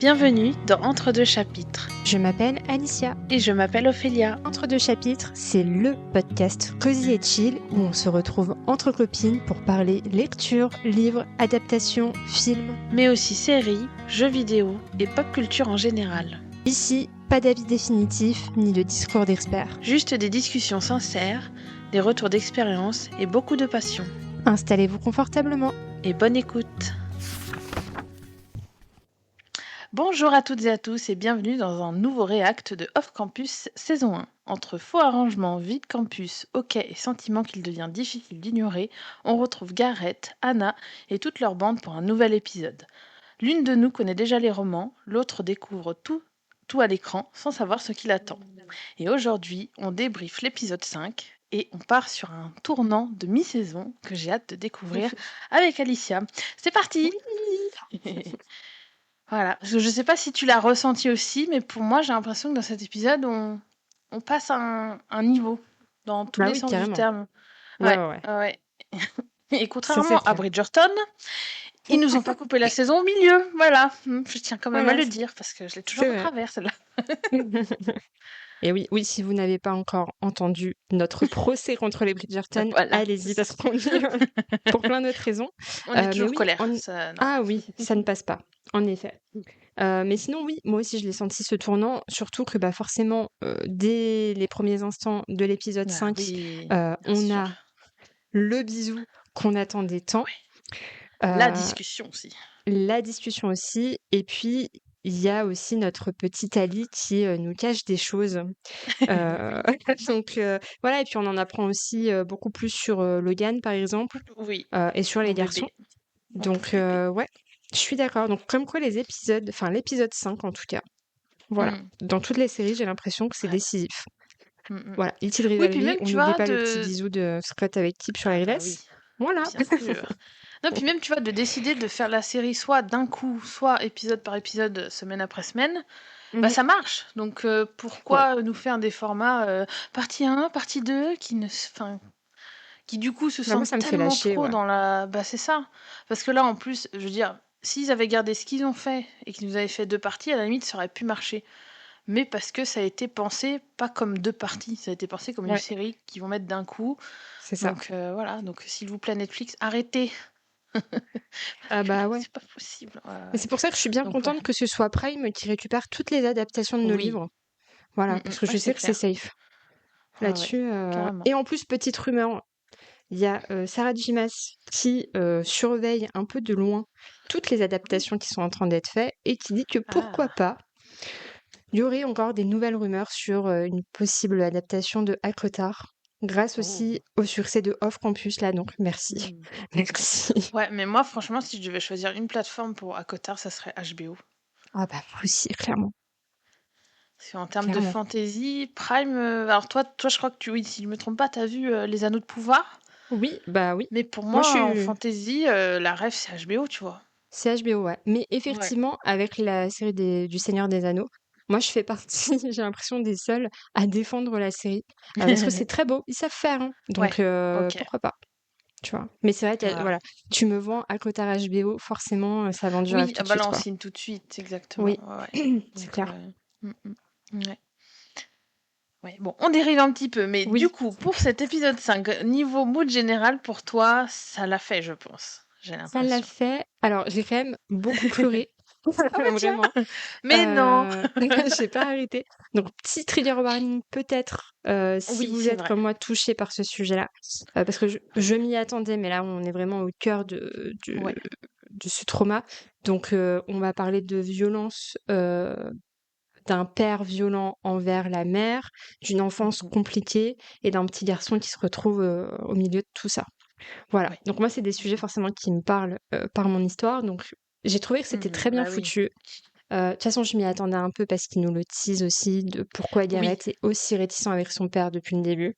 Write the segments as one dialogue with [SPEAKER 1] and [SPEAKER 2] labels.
[SPEAKER 1] Bienvenue dans Entre deux chapitres.
[SPEAKER 2] Je m'appelle Alicia.
[SPEAKER 1] Et je m'appelle Ophélia.
[SPEAKER 2] Entre deux chapitres, c'est le podcast cosy et chill où on se retrouve entre copines pour parler lecture, livres, adaptations, films.
[SPEAKER 1] Mais aussi séries, jeux vidéo et pop culture en général.
[SPEAKER 2] Ici, pas d'avis définitif ni de discours d'experts.
[SPEAKER 1] Juste des discussions sincères, des retours d'expérience et beaucoup de passion.
[SPEAKER 2] Installez-vous confortablement.
[SPEAKER 1] Et bonne écoute. Bonjour à toutes et à tous et bienvenue dans un nouveau réact de Off Campus saison 1. Entre faux arrangements, vie de campus, hockey et sentiments qu'il devient difficile d'ignorer, on retrouve Gareth, Anna et toute leur bande pour un nouvel épisode. L'une de nous connaît déjà les romans, l'autre découvre tout à l'écran sans savoir ce qui l'attend. Et aujourd'hui, on débriefe l'épisode 5 et on part sur un tournant de mi-saison que j'ai hâte de découvrir avec Alicia. C'est parti. Voilà, parce que je sais pas si tu l'as ressenti aussi, mais pour moi, j'ai l'impression que dans cet épisode, on passe un niveau dans tous les sens
[SPEAKER 2] carrément.
[SPEAKER 1] du terme.
[SPEAKER 2] Ouais.
[SPEAKER 1] Et contrairement à Bridgerton, ils nous ont pas coupé la saison au milieu. Voilà, je tiens quand même à le dire parce que je l'ai toujours de travers celle-là.
[SPEAKER 2] Et oui, si vous n'avez pas encore entendu notre procès contre les Bridgerton, allez-y parce qu'on est pour plein d'autres raisons.
[SPEAKER 1] On est toujours colère.
[SPEAKER 2] Ah oui, ça ne passe pas, en effet. Mais sinon, oui, moi aussi je l'ai senti ce tournant, surtout que forcément, dès les premiers instants de l'épisode 5, on a le bisou qu'on attendait tant.
[SPEAKER 1] La discussion aussi.
[SPEAKER 2] Et puis, il y a aussi notre petite Ali qui nous cache des choses. Donc voilà, et puis on en apprend aussi beaucoup plus sur Logan, par exemple, et sur les garçons. Donc ouais, je suis d'accord. Donc comme quoi l'épisode 5 en tout cas, voilà. Dans toutes les séries, j'ai l'impression que c'est décisif. Voilà, Little Rivalry, on n'oublie pas le petit bisou de Scott avec Kip sur la glace. Voilà.
[SPEAKER 1] Non, puis même, tu vois, de décider de faire la série soit d'un coup, soit épisode par épisode, semaine après semaine, ça marche. Donc, pourquoi nous faire des formats partie 1, partie 2, qui du coup se sentent tellement trop dans la... c'est ça. Parce que là, en plus, je veux dire, s'ils avaient gardé ce qu'ils ont fait et qu'ils nous avaient fait 2 parties, à la limite, ça aurait pu marcher. Mais parce que ça a été pensé pas comme 2 parties, ça a été pensé comme une série qu'ils vont mettre d'un coup.
[SPEAKER 2] C'est ça.
[SPEAKER 1] Donc voilà, donc s'il vous plaît Netflix, arrêtez.
[SPEAKER 2] Ah bah ouais.
[SPEAKER 1] C'est pas possible.
[SPEAKER 2] Mais c'est pour ça que je suis bien contente que ce soit Prime qui récupère toutes les adaptations de nos livres. Voilà, parce que je sais que c'est safe. Là-dessus. Et en plus, petite rumeur, il y a Sarah J. Maas qui surveille un peu de loin toutes les adaptations qui sont en train d'être faites et qui dit que pourquoi pas, il y aurait encore des nouvelles rumeurs sur une possible adaptation de ACOTAR, grâce aussi au succès de Off Campus là, donc merci. Merci.
[SPEAKER 1] Ouais, mais moi franchement, si je devais choisir une plateforme pour ACOTAR, ça serait HBO.
[SPEAKER 2] Ah bah moi aussi, clairement.
[SPEAKER 1] Parce qu'en termes de fantasy, Prime... alors toi, je crois que si je me trompe pas, t'as vu Les Anneaux de Pouvoir ?
[SPEAKER 2] Oui, bah oui.
[SPEAKER 1] Mais pour moi, en fantasy, la rêve, c'est HBO, tu vois.
[SPEAKER 2] C'est HBO, ouais. Mais effectivement, avec la série du Seigneur des Anneaux, moi, je fais partie, j'ai l'impression, des seuls à défendre la série. Parce que c'est très beau, ils savent faire. Hein. Donc, pourquoi pas, tu vois. Mais c'est vrai, voilà. Tu me vends ACOTAR HBO, forcément, ça vend du rêve tout de suite.
[SPEAKER 1] Oui, on signe tout de suite, exactement.
[SPEAKER 2] Oui, c'est clair.
[SPEAKER 1] Ouais, bon, on dérive un petit peu, mais du coup, pour cet épisode 5, niveau mood général, pour toi, ça l'a fait, je pense. J'ai l'impression.
[SPEAKER 2] Ça l'a fait. Alors, j'ai quand même beaucoup pleuré. Vraiment.
[SPEAKER 1] Mais non.
[SPEAKER 2] J'ai pas arrêté. Donc, petit trigger warning, peut-être, si vous êtes comme moi touché par ce sujet-là. Parce que je m'y attendais, mais là, on est vraiment au cœur de ce trauma. Donc, on va parler de violence, d'un père violent envers la mère, d'une enfance compliquée et d'un petit garçon qui se retrouve au milieu de tout ça. Voilà. Donc, moi, c'est des sujets forcément qui me parlent par mon histoire. Donc, j'ai trouvé que c'était très bien foutu. De toute façon, je m'y attendais un peu parce qu'il nous le tease aussi de pourquoi Gareth est aussi réticent avec son père depuis le début.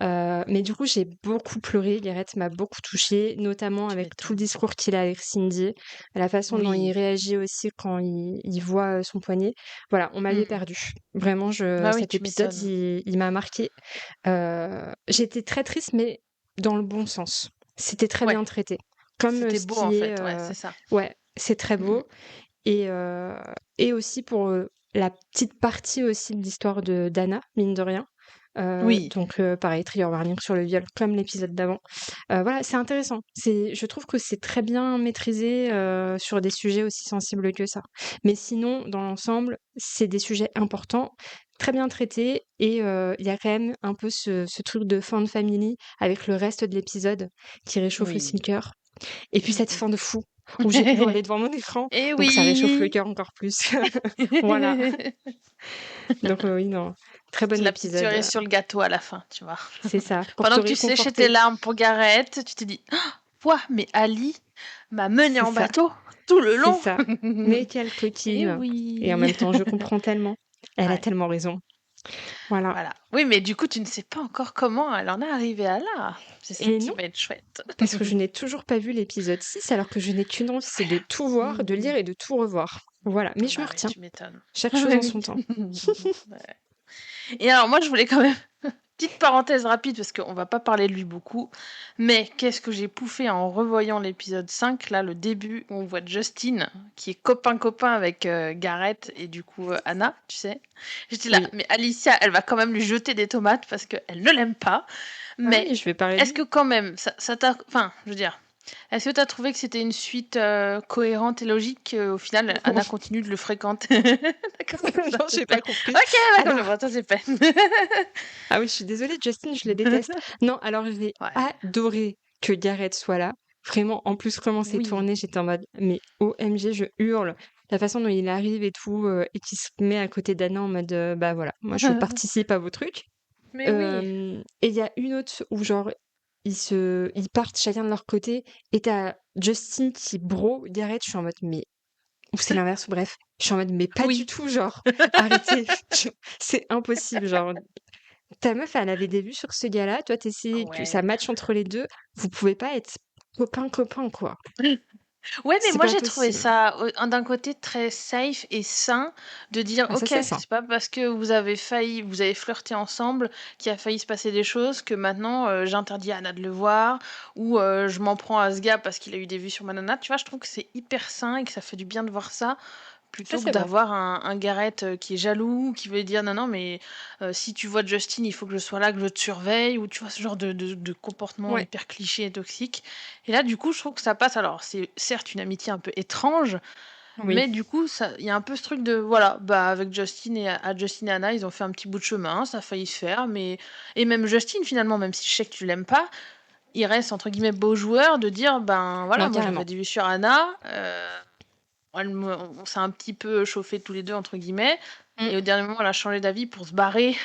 [SPEAKER 2] Mais du coup, j'ai beaucoup pleuré. Gareth m'a beaucoup touchée, notamment avec tout le discours qu'il a avec Cindy, la façon dont il réagit aussi quand il voit son poignet. Voilà, on m'avait perdu. Vraiment, cet épisode, il m'a marqué. J'étais très triste, mais dans le bon sens. C'était très bien traité. Comme
[SPEAKER 1] c'était beau, en fait. Ouais, c'est ça.
[SPEAKER 2] Ouais, c'est très beau. et aussi pour la petite partie aussi de l'histoire d'Anna, mine de rien.
[SPEAKER 1] Oui,
[SPEAKER 2] Donc pareil, trigger warning sur le viol comme l'épisode d'avant. Voilà, c'est intéressant. Je trouve que c'est très bien maîtrisé sur des sujets aussi sensibles que ça. Mais sinon, dans l'ensemble, c'est des sujets importants, très bien traités, et il y a quand même un peu ce truc de fan family avec le reste de l'épisode qui réchauffe aussi
[SPEAKER 1] oui.
[SPEAKER 2] le cœur. Et puis cette fin de fou où j'ai hurlé devant mon écran,
[SPEAKER 1] Et
[SPEAKER 2] donc ça réchauffe le
[SPEAKER 1] oui.
[SPEAKER 2] cœur encore plus. Voilà. Donc oui, non, très
[SPEAKER 1] C'est
[SPEAKER 2] bon
[SPEAKER 1] la petite
[SPEAKER 2] épisode.
[SPEAKER 1] cerise sur le gâteau à la fin, tu vois.
[SPEAKER 2] C'est ça, pour te
[SPEAKER 1] Pendant que tu séchais tes
[SPEAKER 2] réconforter.
[SPEAKER 1] larmes pour Gareth, tu t'es dit, quoi, mais Ali m'a mené
[SPEAKER 2] C'est
[SPEAKER 1] en
[SPEAKER 2] ça,
[SPEAKER 1] bateau tout le
[SPEAKER 2] c'est
[SPEAKER 1] long.
[SPEAKER 2] ça. Mais quelle
[SPEAKER 1] Et
[SPEAKER 2] coquine. Et en
[SPEAKER 1] oui.
[SPEAKER 2] même temps, je comprends tellement. Elle a
[SPEAKER 1] Ouais,
[SPEAKER 2] tellement raison. Voilà.
[SPEAKER 1] voilà. Oui, mais du coup, tu ne sais pas encore comment elle en est arrivée à là. C'est ça
[SPEAKER 2] Et
[SPEAKER 1] qui
[SPEAKER 2] non,
[SPEAKER 1] va être chouette.
[SPEAKER 2] parce que je n'ai toujours pas vu l'épisode 6, alors que je n'ai qu'une envie, c'est de tout voir, de lire et de tout revoir. Voilà, mais je me
[SPEAKER 1] Bah oui,
[SPEAKER 2] retiens.
[SPEAKER 1] tu m'étonnes.
[SPEAKER 2] Chaque chose en son temps.
[SPEAKER 1] Ouais. Et alors, moi, je voulais quand même petite parenthèse rapide, parce qu'on va pas parler de lui beaucoup, mais qu'est-ce que j'ai pouffé en revoyant l'épisode 5, là, le début, où on voit Justin, qui est copain-copain avec Gareth et du coup Anna, tu sais. J'étais là,
[SPEAKER 2] Oui.
[SPEAKER 1] mais Alicia, elle va quand même lui jeter des tomates parce qu'elle ne l'aime pas.
[SPEAKER 2] Ah
[SPEAKER 1] Mais
[SPEAKER 2] oui, je vais parler de
[SPEAKER 1] est-ce
[SPEAKER 2] lui.
[SPEAKER 1] que quand même, ça t'a... Enfin, je veux dire, est-ce que t'as trouvé que c'était une suite cohérente et logique au final, Anna continue de le fréquenter? D'accord, ça
[SPEAKER 2] Non,
[SPEAKER 1] c'est
[SPEAKER 2] j'ai
[SPEAKER 1] fait.
[SPEAKER 2] pas compris.
[SPEAKER 1] Ok, d'accord, je
[SPEAKER 2] Alors,
[SPEAKER 1] vois, ça c'est fait.
[SPEAKER 2] ah oui, je suis désolée, Justin, je le déteste. Non, alors j'ai
[SPEAKER 1] Ouais.
[SPEAKER 2] adoré que Gareth soit là. Vraiment, en plus, comment c'est
[SPEAKER 1] Oui.
[SPEAKER 2] tourné, j'étais en mode, mais OMG, je hurle. La façon dont il arrive et tout, et qu'il se met à côté d'Anna en mode, bah voilà, moi je participe à vos trucs.
[SPEAKER 1] Mais oui.
[SPEAKER 2] Et il y a une autre où genre, ils partent chacun de leur côté, et t'as Justin qui bro Gareth, je suis en mode, mais, ou c'est l'inverse, bref, je suis en mode, mais pas du
[SPEAKER 1] Oui.
[SPEAKER 2] tout, genre, arrêtez, c'est impossible, genre, ta meuf, elle avait des vues sur ce gars-là, toi, t'essayes que ça
[SPEAKER 1] Ouais.
[SPEAKER 2] matche entre les deux, vous pouvez pas être copain, quoi.
[SPEAKER 1] Ouais, mais
[SPEAKER 2] C'est
[SPEAKER 1] moi
[SPEAKER 2] pas
[SPEAKER 1] j'ai trouvé
[SPEAKER 2] possible.
[SPEAKER 1] ça d'un côté très safe et sain de dire
[SPEAKER 2] Ah, ça,
[SPEAKER 1] ok,
[SPEAKER 2] c'est ça.
[SPEAKER 1] c'est pas parce que vous avez vous avez flirté ensemble qu'il a failli se passer des choses que maintenant j'interdis à Anna de le voir ou je m'en prends à ce gars parce qu'il a eu des vues sur ma nana. Tu vois, je trouve que c'est hyper sain et que ça fait du bien de voir ça
[SPEAKER 2] Ça,
[SPEAKER 1] plutôt que
[SPEAKER 2] c'est vrai.
[SPEAKER 1] d'avoir un Gareth qui est jaloux, qui veut dire non, non, mais si tu vois Justin, il faut que je sois là, que je te surveille, ou tu vois ce genre de comportement
[SPEAKER 2] Ouais.
[SPEAKER 1] hyper cliché et toxique. Et là, du coup, je trouve que ça passe. Alors, c'est certes une amitié un peu étrange,
[SPEAKER 2] Oui.
[SPEAKER 1] mais du coup, il y a un peu ce truc de voilà, bah avec Justin Justin et Anna, ils ont fait un petit bout de chemin, ça a failli se faire, mais et même Justin finalement, même si je sais que tu l'aimes pas, il reste entre guillemets beau joueur de dire ben voilà,
[SPEAKER 2] Non,
[SPEAKER 1] moi j'avais
[SPEAKER 2] carrément.
[SPEAKER 1] des vues sur Anna. On s'est un petit peu chauffé tous les deux, entre guillemets.
[SPEAKER 2] Mm.
[SPEAKER 1] Et au dernier moment, elle a changé d'avis pour se barrer,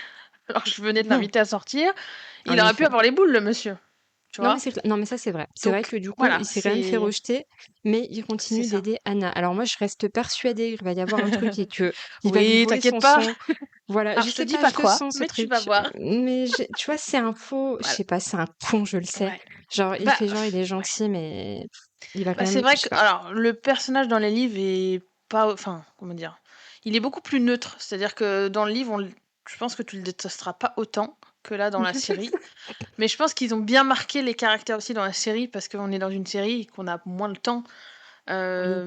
[SPEAKER 1] alors que je venais de
[SPEAKER 2] Non,
[SPEAKER 1] l'inviter à sortir.
[SPEAKER 2] en
[SPEAKER 1] Il aurait pu
[SPEAKER 2] effet.
[SPEAKER 1] avoir les boules, le monsieur. Tu
[SPEAKER 2] Non, mais
[SPEAKER 1] vois.
[SPEAKER 2] c'est non, mais ça, c'est vrai. C'est vrai
[SPEAKER 1] Donc,
[SPEAKER 2] que du coup,
[SPEAKER 1] voilà,
[SPEAKER 2] il s'est quand même fait rejeter, mais il
[SPEAKER 1] c'est
[SPEAKER 2] continue
[SPEAKER 1] ça.
[SPEAKER 2] d'aider Anna. Alors moi, je reste persuadée qu'il va y avoir un truc et que il va lui
[SPEAKER 1] Oui,
[SPEAKER 2] voler
[SPEAKER 1] t'inquiète
[SPEAKER 2] son
[SPEAKER 1] pas.
[SPEAKER 2] sang. Voilà,
[SPEAKER 1] Alors,
[SPEAKER 2] je
[SPEAKER 1] je te
[SPEAKER 2] sais
[SPEAKER 1] dis
[SPEAKER 2] pas,
[SPEAKER 1] pas
[SPEAKER 2] je le
[SPEAKER 1] quoi,
[SPEAKER 2] sens ce
[SPEAKER 1] mais tu vas
[SPEAKER 2] truc.
[SPEAKER 1] voir.
[SPEAKER 2] Mais tu vois, c'est un faux, je
[SPEAKER 1] Voilà.
[SPEAKER 2] sais pas, c'est un con, je le sais.
[SPEAKER 1] Ouais.
[SPEAKER 2] Genre, il
[SPEAKER 1] Bah,
[SPEAKER 2] fait genre, il est
[SPEAKER 1] ouais.
[SPEAKER 2] gentil, mais il va quand
[SPEAKER 1] Bah, c'est
[SPEAKER 2] même,
[SPEAKER 1] vrai
[SPEAKER 2] je
[SPEAKER 1] que,
[SPEAKER 2] sais pas.
[SPEAKER 1] alors, le personnage dans les livres est pas, enfin, comment dire, il est beaucoup plus neutre. C'est-à-dire que dans le livre, je pense que tu le détesteras pas autant que là dans la série. Mais je pense qu'ils ont bien marqué les caractères aussi dans la série parce qu'on est dans une série et qu'on a moins le temps.
[SPEAKER 2] Oui.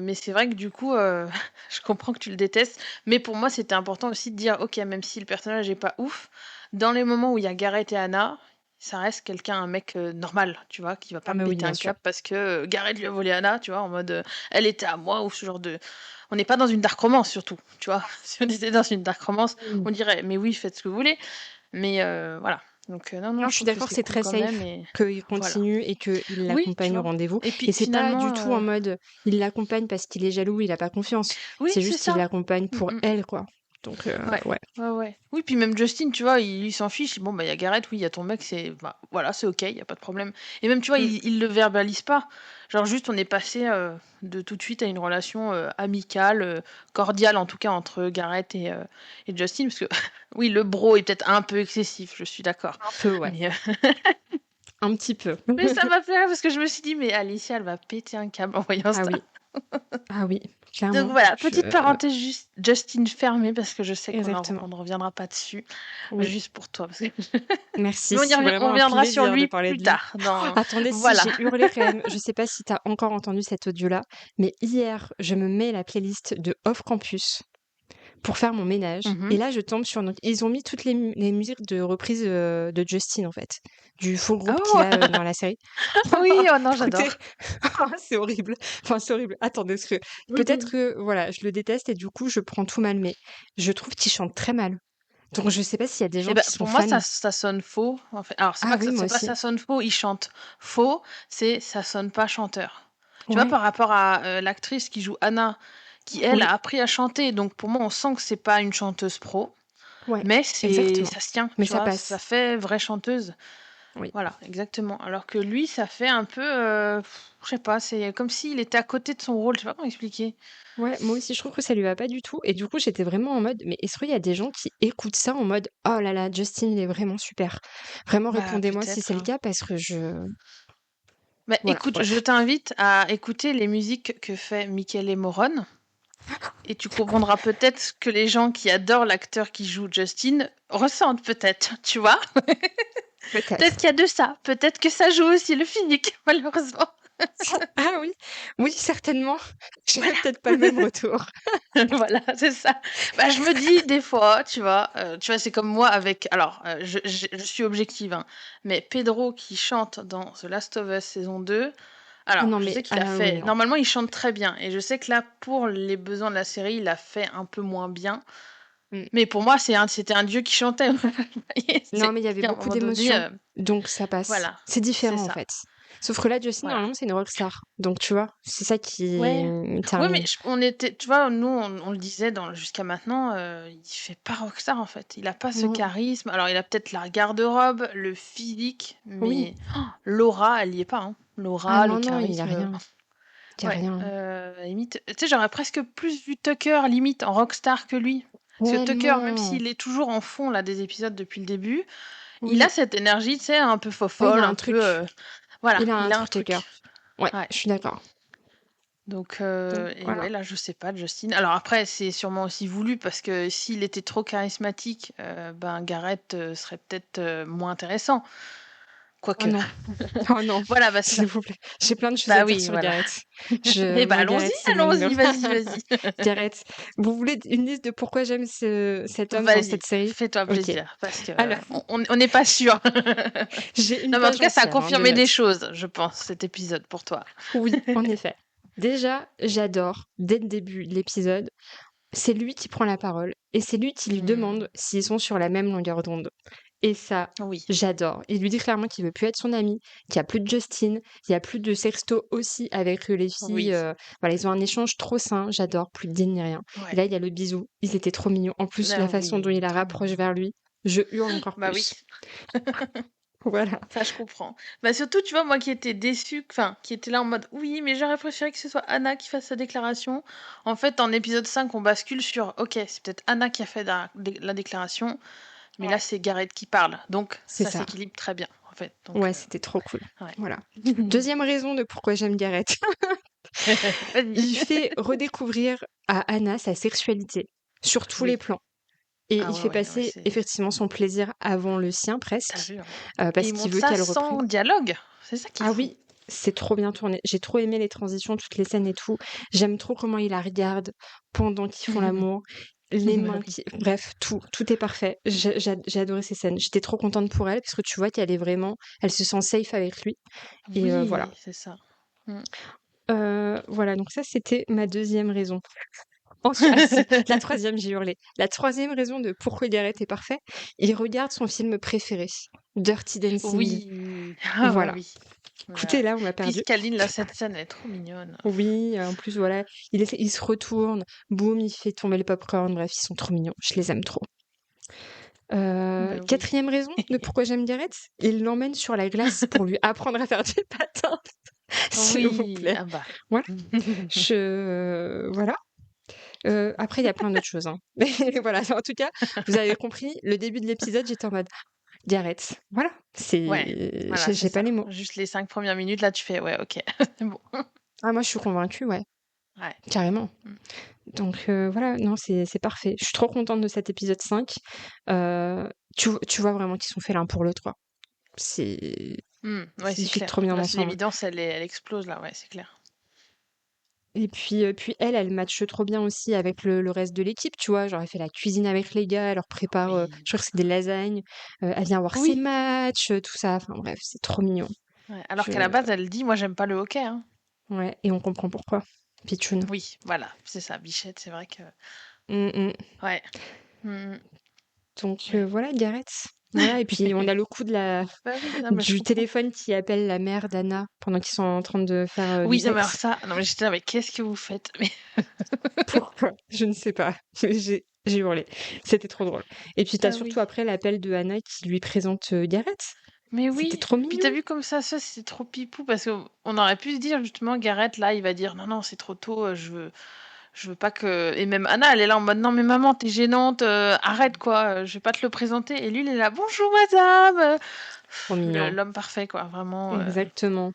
[SPEAKER 1] Mais c'est vrai que du coup, je comprends que tu le détestes. Mais pour moi, c'était important aussi de dire, ok, même si le personnage est pas ouf, dans les moments où il y a Gareth et Anna, ça reste quelqu'un, un mec normal, tu vois, qui va
[SPEAKER 2] Ah,
[SPEAKER 1] pas
[SPEAKER 2] mais oui,
[SPEAKER 1] péter
[SPEAKER 2] bien
[SPEAKER 1] un
[SPEAKER 2] sûr.
[SPEAKER 1] câble parce que Gareth lui a volé Anna, tu vois, en mode elle était à moi ou ce genre de. On n'est pas dans une dark romance surtout, tu vois. Si on était dans une dark romance,
[SPEAKER 2] Oui.
[SPEAKER 1] on dirait, mais oui, faites ce que vous voulez. Mais voilà. Donc non, non,
[SPEAKER 2] Non,
[SPEAKER 1] je
[SPEAKER 2] je suis
[SPEAKER 1] trouve que
[SPEAKER 2] d'accord,
[SPEAKER 1] c'est
[SPEAKER 2] c'est
[SPEAKER 1] cool
[SPEAKER 2] très
[SPEAKER 1] quand même.
[SPEAKER 2] safe
[SPEAKER 1] Et
[SPEAKER 2] qu'il
[SPEAKER 1] voilà.
[SPEAKER 2] continue et qu'il
[SPEAKER 1] Oui, tu
[SPEAKER 2] l'accompagne au
[SPEAKER 1] vois.
[SPEAKER 2] rendez-vous.
[SPEAKER 1] Et puis
[SPEAKER 2] Et c'est pas du
[SPEAKER 1] finalement,
[SPEAKER 2] tout en mode il l'accompagne parce qu'il est jaloux, il a pas confiance.
[SPEAKER 1] oui,
[SPEAKER 2] C'est
[SPEAKER 1] c'est
[SPEAKER 2] juste qu'il
[SPEAKER 1] ça.
[SPEAKER 2] l'accompagne
[SPEAKER 1] Mm,
[SPEAKER 2] pour
[SPEAKER 1] mm.
[SPEAKER 2] elle, quoi. Donc,
[SPEAKER 1] Ouais,
[SPEAKER 2] ouais.
[SPEAKER 1] ouais, ouais. Oui, puis même Justin, tu vois, il s'en fiche. Bon, bah, il y a Gareth, oui, il y a ton mec, c'est. Bah, voilà, c'est ok, il y a pas de problème. Et même, tu vois,
[SPEAKER 2] Mm.
[SPEAKER 1] il le verbalise pas. Genre, juste, on est passé de tout de suite à une relation amicale, cordiale, en tout cas, entre Gareth et Justin. Parce que, oui, le bro est peut-être un peu excessif, je suis d'accord.
[SPEAKER 2] Un peu, ouais.
[SPEAKER 1] Mais,
[SPEAKER 2] Un petit peu.
[SPEAKER 1] mais ça m'a fait rire parce que je me suis dit, mais Alicia, elle va péter un câble en voyant
[SPEAKER 2] Ah
[SPEAKER 1] ça.
[SPEAKER 2] oui. Ah oui,
[SPEAKER 1] Donc
[SPEAKER 2] clairement.
[SPEAKER 1] voilà, petite parenthèse Justine fermée, parce que je sais qu'on
[SPEAKER 2] Exactement.
[SPEAKER 1] ne reviendra pas dessus.
[SPEAKER 2] Oui.
[SPEAKER 1] Juste pour toi. Parce que...
[SPEAKER 2] Merci,
[SPEAKER 1] Mais
[SPEAKER 2] c'est
[SPEAKER 1] on
[SPEAKER 2] vraiment un
[SPEAKER 1] reviendra sur
[SPEAKER 2] plaisir de
[SPEAKER 1] lui
[SPEAKER 2] parler
[SPEAKER 1] plus
[SPEAKER 2] de lui.
[SPEAKER 1] tard. Dans...
[SPEAKER 2] Attendez, si
[SPEAKER 1] Voilà.
[SPEAKER 2] j'ai hurlé quand même, je sais pas si tu as encore entendu cet audio-là, mais hier, je me mets la playlist de Off Campus pour faire mon ménage. Et là, je tombe sur... Donc, ils ont mis toutes les musiques de reprise de Justin, en fait, du faux groupe qu'il
[SPEAKER 1] Oh
[SPEAKER 2] a dans la série.
[SPEAKER 1] oui, oh non,
[SPEAKER 2] Écoutez,
[SPEAKER 1] j'adore.
[SPEAKER 2] c'est horrible. Enfin, c'est horrible. Attendez, parce que peut-être que, voilà, je le déteste et du coup, je prends tout mal, mais je trouve qu'il chante très mal. Donc, je sais pas s'il y a des gens
[SPEAKER 1] Eh ben,
[SPEAKER 2] qui sont
[SPEAKER 1] pour moi,
[SPEAKER 2] fans.
[SPEAKER 1] ça sonne faux. En fait. Alors,
[SPEAKER 2] Ah oui, moi
[SPEAKER 1] c'est pas
[SPEAKER 2] aussi.
[SPEAKER 1] ça sonne faux, il chante faux, c'est ça sonne pas chanteur. Tu vois,
[SPEAKER 2] Ouais,
[SPEAKER 1] par rapport à l'actrice qui joue Anna, qui elle
[SPEAKER 2] oui,
[SPEAKER 1] a appris à chanter, donc pour moi, on sent que c'est pas une chanteuse pro,
[SPEAKER 2] ouais,
[SPEAKER 1] mais
[SPEAKER 2] exactement.
[SPEAKER 1] ça se tient,
[SPEAKER 2] Mais
[SPEAKER 1] tu
[SPEAKER 2] ça
[SPEAKER 1] vois,
[SPEAKER 2] passe.
[SPEAKER 1] ça fait vraie chanteuse.
[SPEAKER 2] Oui.
[SPEAKER 1] Voilà, exactement. Alors que lui, ça fait un peu, je sais pas, c'est comme s'il était à côté de son rôle, je sais pas comment expliquer.
[SPEAKER 2] Ouais, moi aussi, je trouve que ça lui va pas du tout. Et du coup, j'étais vraiment en mode, mais est-ce qu'il y a des gens qui écoutent ça en mode, oh là là, Justin, il est vraiment super. Vraiment,
[SPEAKER 1] Bah
[SPEAKER 2] répondez-moi si
[SPEAKER 1] peut-être,
[SPEAKER 2] c'est le
[SPEAKER 1] hein.
[SPEAKER 2] cas parce que je...
[SPEAKER 1] Bah
[SPEAKER 2] Voilà,
[SPEAKER 1] écoute, je
[SPEAKER 2] bref.
[SPEAKER 1] t'invite à écouter les musiques que fait Michele Morone. Et tu comprendras peut-être ce que les gens qui adorent l'acteur qui joue Justin ressentent peut-être, tu vois. Peut-être
[SPEAKER 2] Peut-être.
[SPEAKER 1] qu'il y a de ça. Peut-être que ça joue aussi le physique, malheureusement.
[SPEAKER 2] Ah oui, oui, certainement. J'aurais
[SPEAKER 1] Voilà.
[SPEAKER 2] peut-être pas le même retour.
[SPEAKER 1] Voilà, c'est ça. Bah, je me dis des fois, tu vois, c'est comme moi avec. Alors, je suis objective, hein, mais Pedro qui chante dans The Last of Us saison 2.
[SPEAKER 2] Ah
[SPEAKER 1] Alors,
[SPEAKER 2] non,
[SPEAKER 1] je
[SPEAKER 2] mais...
[SPEAKER 1] sais qu'il a
[SPEAKER 2] Ah oui,
[SPEAKER 1] fait.
[SPEAKER 2] non.
[SPEAKER 1] Normalement, il chante très bien. Et je sais que là, pour les besoins de la série, il a fait un peu moins bien.
[SPEAKER 2] Mm.
[SPEAKER 1] Mais pour moi, c'était un dieu qui chantait. Vous voyez,
[SPEAKER 2] Non,
[SPEAKER 1] c'est
[SPEAKER 2] mais il y avait
[SPEAKER 1] qu'à un
[SPEAKER 2] beaucoup
[SPEAKER 1] moment donné,
[SPEAKER 2] d'émotions, donc ça passe.
[SPEAKER 1] voilà,
[SPEAKER 2] C'est
[SPEAKER 1] c'est
[SPEAKER 2] différent, en
[SPEAKER 1] ça.
[SPEAKER 2] fait. Sauf que là, Justin,
[SPEAKER 1] Voilà.
[SPEAKER 2] normalement, c'est une rockstar. Donc, tu vois, c'est ça qui
[SPEAKER 1] Ouais. Ouais, mais
[SPEAKER 2] termine.
[SPEAKER 1] on était, tu vois, nous, on le disait jusqu'à maintenant, il fait pas rockstar en fait. Il a pas ce
[SPEAKER 2] Non,
[SPEAKER 1] charisme. Alors, il a peut-être la garde-robe, le physique,
[SPEAKER 2] oui.
[SPEAKER 1] mais l'aura, elle y est pas, hein.
[SPEAKER 2] Ah
[SPEAKER 1] L'aura, le
[SPEAKER 2] non, non, il y a
[SPEAKER 1] charisme.
[SPEAKER 2] rien. Il y a
[SPEAKER 1] Ouais.
[SPEAKER 2] rien.
[SPEAKER 1] Limite, tu sais, j'aurais presque plus vu Tucker limite en rockstar que lui. Parce que Tucker, même
[SPEAKER 2] Tellement.
[SPEAKER 1] s'il est toujours en fond là des épisodes depuis le début, il a
[SPEAKER 2] Oui.
[SPEAKER 1] cette énergie, tu sais, un peu
[SPEAKER 2] Ouais, il
[SPEAKER 1] fofolle,
[SPEAKER 2] a
[SPEAKER 1] un
[SPEAKER 2] un
[SPEAKER 1] peu,
[SPEAKER 2] truc.
[SPEAKER 1] voilà,
[SPEAKER 2] Il a un
[SPEAKER 1] il a un
[SPEAKER 2] truc, Tucker.
[SPEAKER 1] truc.
[SPEAKER 2] Ouais,
[SPEAKER 1] Ouais.
[SPEAKER 2] je suis d'accord.
[SPEAKER 1] Donc,
[SPEAKER 2] Donc,
[SPEAKER 1] et
[SPEAKER 2] voilà.
[SPEAKER 1] ouais, là, je sais pas, Justin. Alors après, c'est sûrement aussi voulu parce que s'il était trop charismatique, ben Gareth serait peut-être moins intéressant.
[SPEAKER 2] Oh
[SPEAKER 1] Quoique.
[SPEAKER 2] non. Oh non,
[SPEAKER 1] Voilà, bah c'est ça.
[SPEAKER 2] s'il vous plaît. J'ai plein de choses à
[SPEAKER 1] Bah
[SPEAKER 2] dire
[SPEAKER 1] oui,
[SPEAKER 2] sur
[SPEAKER 1] voilà.
[SPEAKER 2] Gareth.
[SPEAKER 1] Eh ben
[SPEAKER 2] Moi,
[SPEAKER 1] allons-y,
[SPEAKER 2] Gareth, c'est mon numéro.
[SPEAKER 1] allons-y, vas-y, vas-y.
[SPEAKER 2] Gareth, vous voulez une liste de pourquoi j'aime cet homme dans
[SPEAKER 1] Vas-y,
[SPEAKER 2] cette série?
[SPEAKER 1] fais-toi
[SPEAKER 2] Ok.
[SPEAKER 1] plaisir, parce que
[SPEAKER 2] Alors,
[SPEAKER 1] on n'est pas sûr.
[SPEAKER 2] j'ai une
[SPEAKER 1] Non, mais en tout
[SPEAKER 2] page
[SPEAKER 1] cas, ça a
[SPEAKER 2] entière de
[SPEAKER 1] confirmé des
[SPEAKER 2] notes.
[SPEAKER 1] choses, je pense, cet épisode pour toi.
[SPEAKER 2] Oui, en effet. Déjà, j'adore, dès le début de l'épisode, c'est lui qui prend la parole et c'est lui qui lui
[SPEAKER 1] Hmm,
[SPEAKER 2] demande s'ils sont sur la même longueur d'onde. Et ça,
[SPEAKER 1] oui,
[SPEAKER 2] j'adore. Il lui dit clairement qu'il veut plus être son ami, qu'il n'y a plus de Justin, il y a plus de sexto aussi avec les filles.
[SPEAKER 1] oui,
[SPEAKER 2] Voilà, ils ont un échange trop sain, j'adore, plus de deal ni rien. Et
[SPEAKER 1] ouais.
[SPEAKER 2] là, il y a le bisou, ils étaient trop mignons. En plus, la
[SPEAKER 1] Ah
[SPEAKER 2] façon dont
[SPEAKER 1] oui,
[SPEAKER 2] il la
[SPEAKER 1] trop
[SPEAKER 2] rapproche
[SPEAKER 1] mignon.
[SPEAKER 2] vers lui, je hurle encore
[SPEAKER 1] Bah oui.
[SPEAKER 2] plus. Voilà.
[SPEAKER 1] Ça, je comprends. Bah surtout, tu vois, moi qui étais déçue, enfin, qui était là en mode, oui, mais j'aurais préféré que ce soit Anna qui fasse sa déclaration. En fait, en épisode 5, on bascule sur, ok, c'est peut-être Anna qui a fait la déclaration, mais là,
[SPEAKER 2] Ouais.
[SPEAKER 1] c'est Gareth qui parle. Donc,
[SPEAKER 2] C'est
[SPEAKER 1] ça
[SPEAKER 2] ça.
[SPEAKER 1] s'équilibre très bien, en fait. Donc,
[SPEAKER 2] Ouais, c'était trop cool.
[SPEAKER 1] ouais.
[SPEAKER 2] Voilà. Deuxième raison de pourquoi j'aime Gareth.
[SPEAKER 1] Vas-y.
[SPEAKER 2] Il fait redécouvrir à Anna sa sexualité sur tous les
[SPEAKER 1] Oui.
[SPEAKER 2] plans. Et
[SPEAKER 1] Ah
[SPEAKER 2] il
[SPEAKER 1] ouais,
[SPEAKER 2] fait
[SPEAKER 1] ouais, ouais,
[SPEAKER 2] passer
[SPEAKER 1] c'est...
[SPEAKER 2] effectivement son plaisir avant le sien
[SPEAKER 1] T'as
[SPEAKER 2] presque,
[SPEAKER 1] vu, hein. Et
[SPEAKER 2] parce
[SPEAKER 1] il
[SPEAKER 2] qu'il
[SPEAKER 1] montre
[SPEAKER 2] veut
[SPEAKER 1] ça
[SPEAKER 2] qu'elle reprenne.
[SPEAKER 1] sans dialogue. C'est ça qui est
[SPEAKER 2] Ah
[SPEAKER 1] fou.
[SPEAKER 2] oui, c'est trop bien tourné. J'ai trop aimé les transitions, toutes les scènes et tout. J'aime trop comment il la regarde pendant qu'ils font l'amour. Les
[SPEAKER 1] Bah
[SPEAKER 2] mains
[SPEAKER 1] oui.
[SPEAKER 2] qui... Bref, tout est parfait. J'ai adoré ces scènes. J'étais trop contente pour elle, parce que tu vois qu'elle est vraiment... Elle se sent safe avec lui. Et voilà.
[SPEAKER 1] Oui, c'est ça. Mm.
[SPEAKER 2] Voilà, donc ça, c'était ma deuxième raison. Ah si, la troisième, j'ai hurlé. La troisième raison de pourquoi Gareth est parfait, il regarde son film préféré, Dirty Dancing.
[SPEAKER 1] Oui. Ah bah
[SPEAKER 2] Voilà.
[SPEAKER 1] oui.
[SPEAKER 2] Écoutez,
[SPEAKER 1] Voilà.
[SPEAKER 2] là, on m'a
[SPEAKER 1] Puis
[SPEAKER 2] perdu.
[SPEAKER 1] Scaline, là, cette scène, elle est trop mignonne.
[SPEAKER 2] Oui, en plus, voilà, il se retourne, boum, il fait tomber le popcorn. Bref, ils sont trop mignons. Je les aime trop.
[SPEAKER 1] Bah oui.
[SPEAKER 2] Quatrième raison de pourquoi j'aime Gareth, il l'emmène sur la glace pour lui apprendre à faire du patin, s'il vous
[SPEAKER 1] Oui,
[SPEAKER 2] plaît.
[SPEAKER 1] ah bah.
[SPEAKER 2] Voilà. Voilà. Après, il y a plein d'autres choses, hein. Mais voilà, en tout cas, vous avez compris, le début de l'épisode, j'étais en mode Gareth. Voilà,
[SPEAKER 1] Ouais, voilà, c'est
[SPEAKER 2] j'ai pas
[SPEAKER 1] ça.
[SPEAKER 2] les mots.
[SPEAKER 1] Juste les 5 premières minutes, là, tu fais, ouais, ok, c'est bon.
[SPEAKER 2] Ah, moi, je suis convaincue, ouais.
[SPEAKER 1] Ouais.
[SPEAKER 2] Carrément.
[SPEAKER 1] Mmh.
[SPEAKER 2] Donc voilà, non, c'est parfait. Je suis trop contente de cet épisode 5. Tu vois vraiment qu'ils sont faits l'un pour l'autre, quoi. C'est
[SPEAKER 1] Ouais,
[SPEAKER 2] ils
[SPEAKER 1] c'est
[SPEAKER 2] fit trop
[SPEAKER 1] clair.
[SPEAKER 2] bien
[SPEAKER 1] Là,
[SPEAKER 2] ensemble.
[SPEAKER 1] l'évidence, elle explose, là, ouais, c'est clair.
[SPEAKER 2] Et puis elle match trop bien aussi avec le reste de l'équipe, tu vois. Genre, elle fait la cuisine avec les gars, elle leur prépare,
[SPEAKER 1] Oui.
[SPEAKER 2] je crois que c'est des lasagnes. Elle vient voir ses
[SPEAKER 1] Oui.
[SPEAKER 2] matchs, tout ça. Enfin bref, c'est trop mignon.
[SPEAKER 1] Ouais. Alors qu'à la
[SPEAKER 2] Je...
[SPEAKER 1] base, elle dit, moi, j'aime pas le hockey, hein.
[SPEAKER 2] Ouais, et on comprend pourquoi. Pitchoun.
[SPEAKER 1] Oui, voilà, c'est ça, Bichette, c'est vrai que...
[SPEAKER 2] Mm, mm.
[SPEAKER 1] Ouais. Mmh.
[SPEAKER 2] Donc
[SPEAKER 1] Ouais.
[SPEAKER 2] voilà, Gareth. Voilà, et puis on a le coup
[SPEAKER 1] Bah oui, non, mais je
[SPEAKER 2] du
[SPEAKER 1] comprends.
[SPEAKER 2] téléphone qui appelle la mère d'Anna pendant qu'ils sont en train de faire du
[SPEAKER 1] Oui, non, mais alors
[SPEAKER 2] sexe.
[SPEAKER 1] ça... Non, mais j'étais là, mais qu'est-ce que vous faites? Mais...
[SPEAKER 2] Pourquoi? Je ne sais pas. J'ai hurlé. C'était trop drôle. Et puis t'as
[SPEAKER 1] Ah
[SPEAKER 2] surtout
[SPEAKER 1] oui.
[SPEAKER 2] après l'appel de Anna qui lui présente Gareth.
[SPEAKER 1] Mais
[SPEAKER 2] C'était
[SPEAKER 1] oui.
[SPEAKER 2] trop
[SPEAKER 1] Puis t'as
[SPEAKER 2] mignon.
[SPEAKER 1] vu comme ça, c'est trop pipou, parce qu'on aurait pu se dire, justement, Gareth, là, il va dire, non, non, c'est trop tôt, je veux pas que... Et même Anna, elle est là en mode, non, mais maman, t'es gênante, arrête, quoi, je vais pas te le présenter. Et lui, il est là, bonjour, madame.
[SPEAKER 2] Trop mignon.
[SPEAKER 1] L'homme parfait, quoi, vraiment,
[SPEAKER 2] Exactement.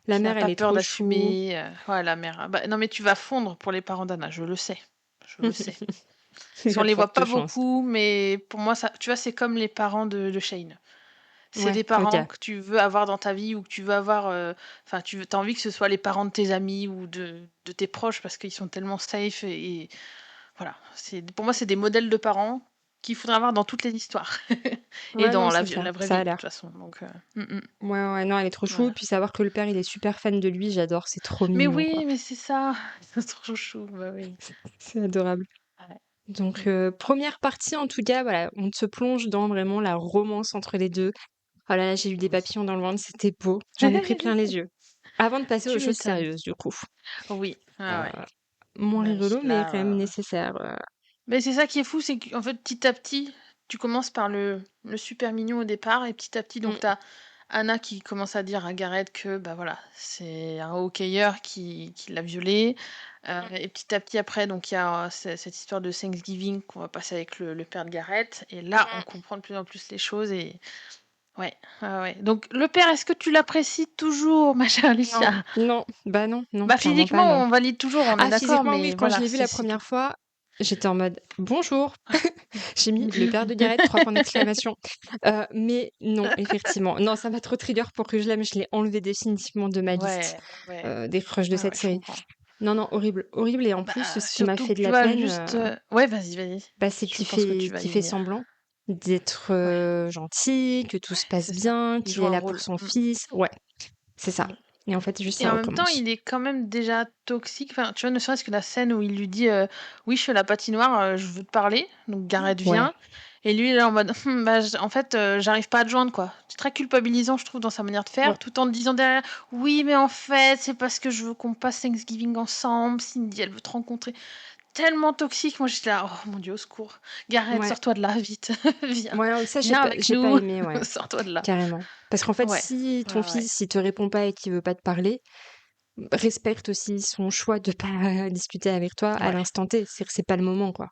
[SPEAKER 2] La
[SPEAKER 1] qui n'a
[SPEAKER 2] mère,
[SPEAKER 1] pas
[SPEAKER 2] elle est
[SPEAKER 1] peur
[SPEAKER 2] trop chou.
[SPEAKER 1] d'assumer. Ouais, la mère. Bah, non, mais tu vas fondre pour les parents d'Anna, je le sais. Je le sais.
[SPEAKER 2] Il
[SPEAKER 1] Parce
[SPEAKER 2] y a
[SPEAKER 1] qu'on
[SPEAKER 2] de
[SPEAKER 1] les voit
[SPEAKER 2] fortes
[SPEAKER 1] pas
[SPEAKER 2] chances.
[SPEAKER 1] beaucoup, mais pour moi, ça, tu vois, c'est comme les parents de Shane. C'est
[SPEAKER 2] Ouais,
[SPEAKER 1] des
[SPEAKER 2] ok.
[SPEAKER 1] parents que tu veux avoir dans ta vie ou que tu veux avoir. Enfin, t'as envie que ce soit les parents de tes amis ou de tes proches parce qu'ils sont tellement safe et voilà. Pour moi, c'est des modèles de parents qu'il faudrait avoir dans toutes les histoires et
[SPEAKER 2] Ouais,
[SPEAKER 1] dans
[SPEAKER 2] non,
[SPEAKER 1] la,
[SPEAKER 2] c'est ça.
[SPEAKER 1] la vraie
[SPEAKER 2] Ça
[SPEAKER 1] vie
[SPEAKER 2] a
[SPEAKER 1] de toute
[SPEAKER 2] l'air.
[SPEAKER 1] façon. Donc,
[SPEAKER 2] Ouais, ouais, non, elle est trop chou.
[SPEAKER 1] voilà.
[SPEAKER 2] Puis savoir que le père, il est super fan de lui, j'adore. C'est trop
[SPEAKER 1] Mais
[SPEAKER 2] mignon, quoi.
[SPEAKER 1] oui, mais c'est ça. C'est trop chou. Bah oui.
[SPEAKER 2] C'est adorable.
[SPEAKER 1] Ouais.
[SPEAKER 2] Donc, première partie, en tout cas, voilà, on se plonge dans vraiment la romance entre les deux. Oh là là, j'ai eu des
[SPEAKER 1] Oui.
[SPEAKER 2] papillons dans le ventre, c'était beau. J'en ai pris plein les yeux. Avant de passer aux
[SPEAKER 1] Tu
[SPEAKER 2] choses
[SPEAKER 1] m'étonnes.
[SPEAKER 2] sérieuses, du coup.
[SPEAKER 1] Oui. Ah ouais.
[SPEAKER 2] Euh, Moins
[SPEAKER 1] Bah oui.
[SPEAKER 2] rigolo, mais quand même
[SPEAKER 1] Là.
[SPEAKER 2] nécessaire.
[SPEAKER 1] Mais c'est ça qui est fou, c'est qu'en fait, petit à petit, tu commences par le super mignon au départ, et petit à petit, donc
[SPEAKER 2] Mm,
[SPEAKER 1] t'as Anna qui commence à dire à Gareth que bah voilà, c'est un hockeyeur qui l'a violée. Et petit à petit après, donc il y a cette histoire de Thanksgiving qu'on va passer avec le père de Gareth. Et là, on comprend de plus en plus les choses. Et ouais, ouais. Donc le père, est-ce que tu l'apprécies toujours, ma chère
[SPEAKER 2] Non,
[SPEAKER 1] Alicia?
[SPEAKER 2] non, bah non, non,
[SPEAKER 1] Bah
[SPEAKER 2] clairement pas,
[SPEAKER 1] physiquement,
[SPEAKER 2] non.
[SPEAKER 1] on valide toujours, on est
[SPEAKER 2] Ah,
[SPEAKER 1] d'accord,
[SPEAKER 2] physiquement, oui,
[SPEAKER 1] mais
[SPEAKER 2] quand je
[SPEAKER 1] voilà,
[SPEAKER 2] l'ai vu la
[SPEAKER 1] c'est tout.
[SPEAKER 2] première fois, j'étais en mode bonjour. J'ai mis le père de Gareth, 3 points d'exclamation. Mais non, effectivement. Non, ça m'a trop trigger pour que je l'aime. Je l'ai enlevé définitivement de ma liste
[SPEAKER 1] Ouais, ouais.
[SPEAKER 2] des crushs de
[SPEAKER 1] Ouais,
[SPEAKER 2] cette
[SPEAKER 1] ouais, je
[SPEAKER 2] série.
[SPEAKER 1] comprends.
[SPEAKER 2] Non, non, horrible, horrible. Et en
[SPEAKER 1] Bah,
[SPEAKER 2] plus, ce qui m'a
[SPEAKER 1] surtout
[SPEAKER 2] fait
[SPEAKER 1] que
[SPEAKER 2] de
[SPEAKER 1] tu
[SPEAKER 2] la
[SPEAKER 1] vois,
[SPEAKER 2] peine,
[SPEAKER 1] juste... Ouais, vas-y, vas-y.
[SPEAKER 2] bah, c'est
[SPEAKER 1] Je pense que tu vas
[SPEAKER 2] qu'il
[SPEAKER 1] y
[SPEAKER 2] fait
[SPEAKER 1] venir.
[SPEAKER 2] semblant d'être
[SPEAKER 1] Ouais,
[SPEAKER 2] gentil, que tout se passe
[SPEAKER 1] c'est ça.
[SPEAKER 2] bien,
[SPEAKER 1] Il
[SPEAKER 2] qu'il
[SPEAKER 1] joue
[SPEAKER 2] est
[SPEAKER 1] un
[SPEAKER 2] là pour
[SPEAKER 1] rôle.
[SPEAKER 2] son fils. Ouais, c'est ça.
[SPEAKER 1] Mm.
[SPEAKER 2] Et en fait, juste
[SPEAKER 1] Et
[SPEAKER 2] ça
[SPEAKER 1] en même temps,
[SPEAKER 2] recommence.
[SPEAKER 1] il est quand même déjà toxique. Enfin, tu vois, ne serait-ce que la scène où il lui dit oui, je suis à la patinoire, je veux te parler. Donc Gareth
[SPEAKER 2] Ouais,
[SPEAKER 1] vient. Et lui, il est en mode bah, en fait, j'arrive pas à te joindre, quoi. C'est très culpabilisant, je trouve, dans sa manière de
[SPEAKER 2] ouais.
[SPEAKER 1] faire, tout en te disant derrière oui, mais en fait, c'est parce que je veux qu'on passe Thanksgiving ensemble. Cindy, elle veut te rencontrer. Tellement toxique. Moi, j'étais là, oh mon Dieu, au secours. Gareth,
[SPEAKER 2] Ouais.
[SPEAKER 1] sors-toi de là, vite. Viens.
[SPEAKER 2] Ouais, ça,
[SPEAKER 1] Viens avec
[SPEAKER 2] j'ai pas
[SPEAKER 1] nous.
[SPEAKER 2] aimé, ouais,
[SPEAKER 1] Sors-toi de là.
[SPEAKER 2] carrément. Parce qu'en fait,
[SPEAKER 1] Ouais.
[SPEAKER 2] si ton
[SPEAKER 1] Ouais, ouais.
[SPEAKER 2] fils, il te répond pas et qu'il veut pas te parler, respecte aussi son choix de pas discuter avec toi à
[SPEAKER 1] Ouais.
[SPEAKER 2] l'instant T. C'est que c'est pas le moment, quoi.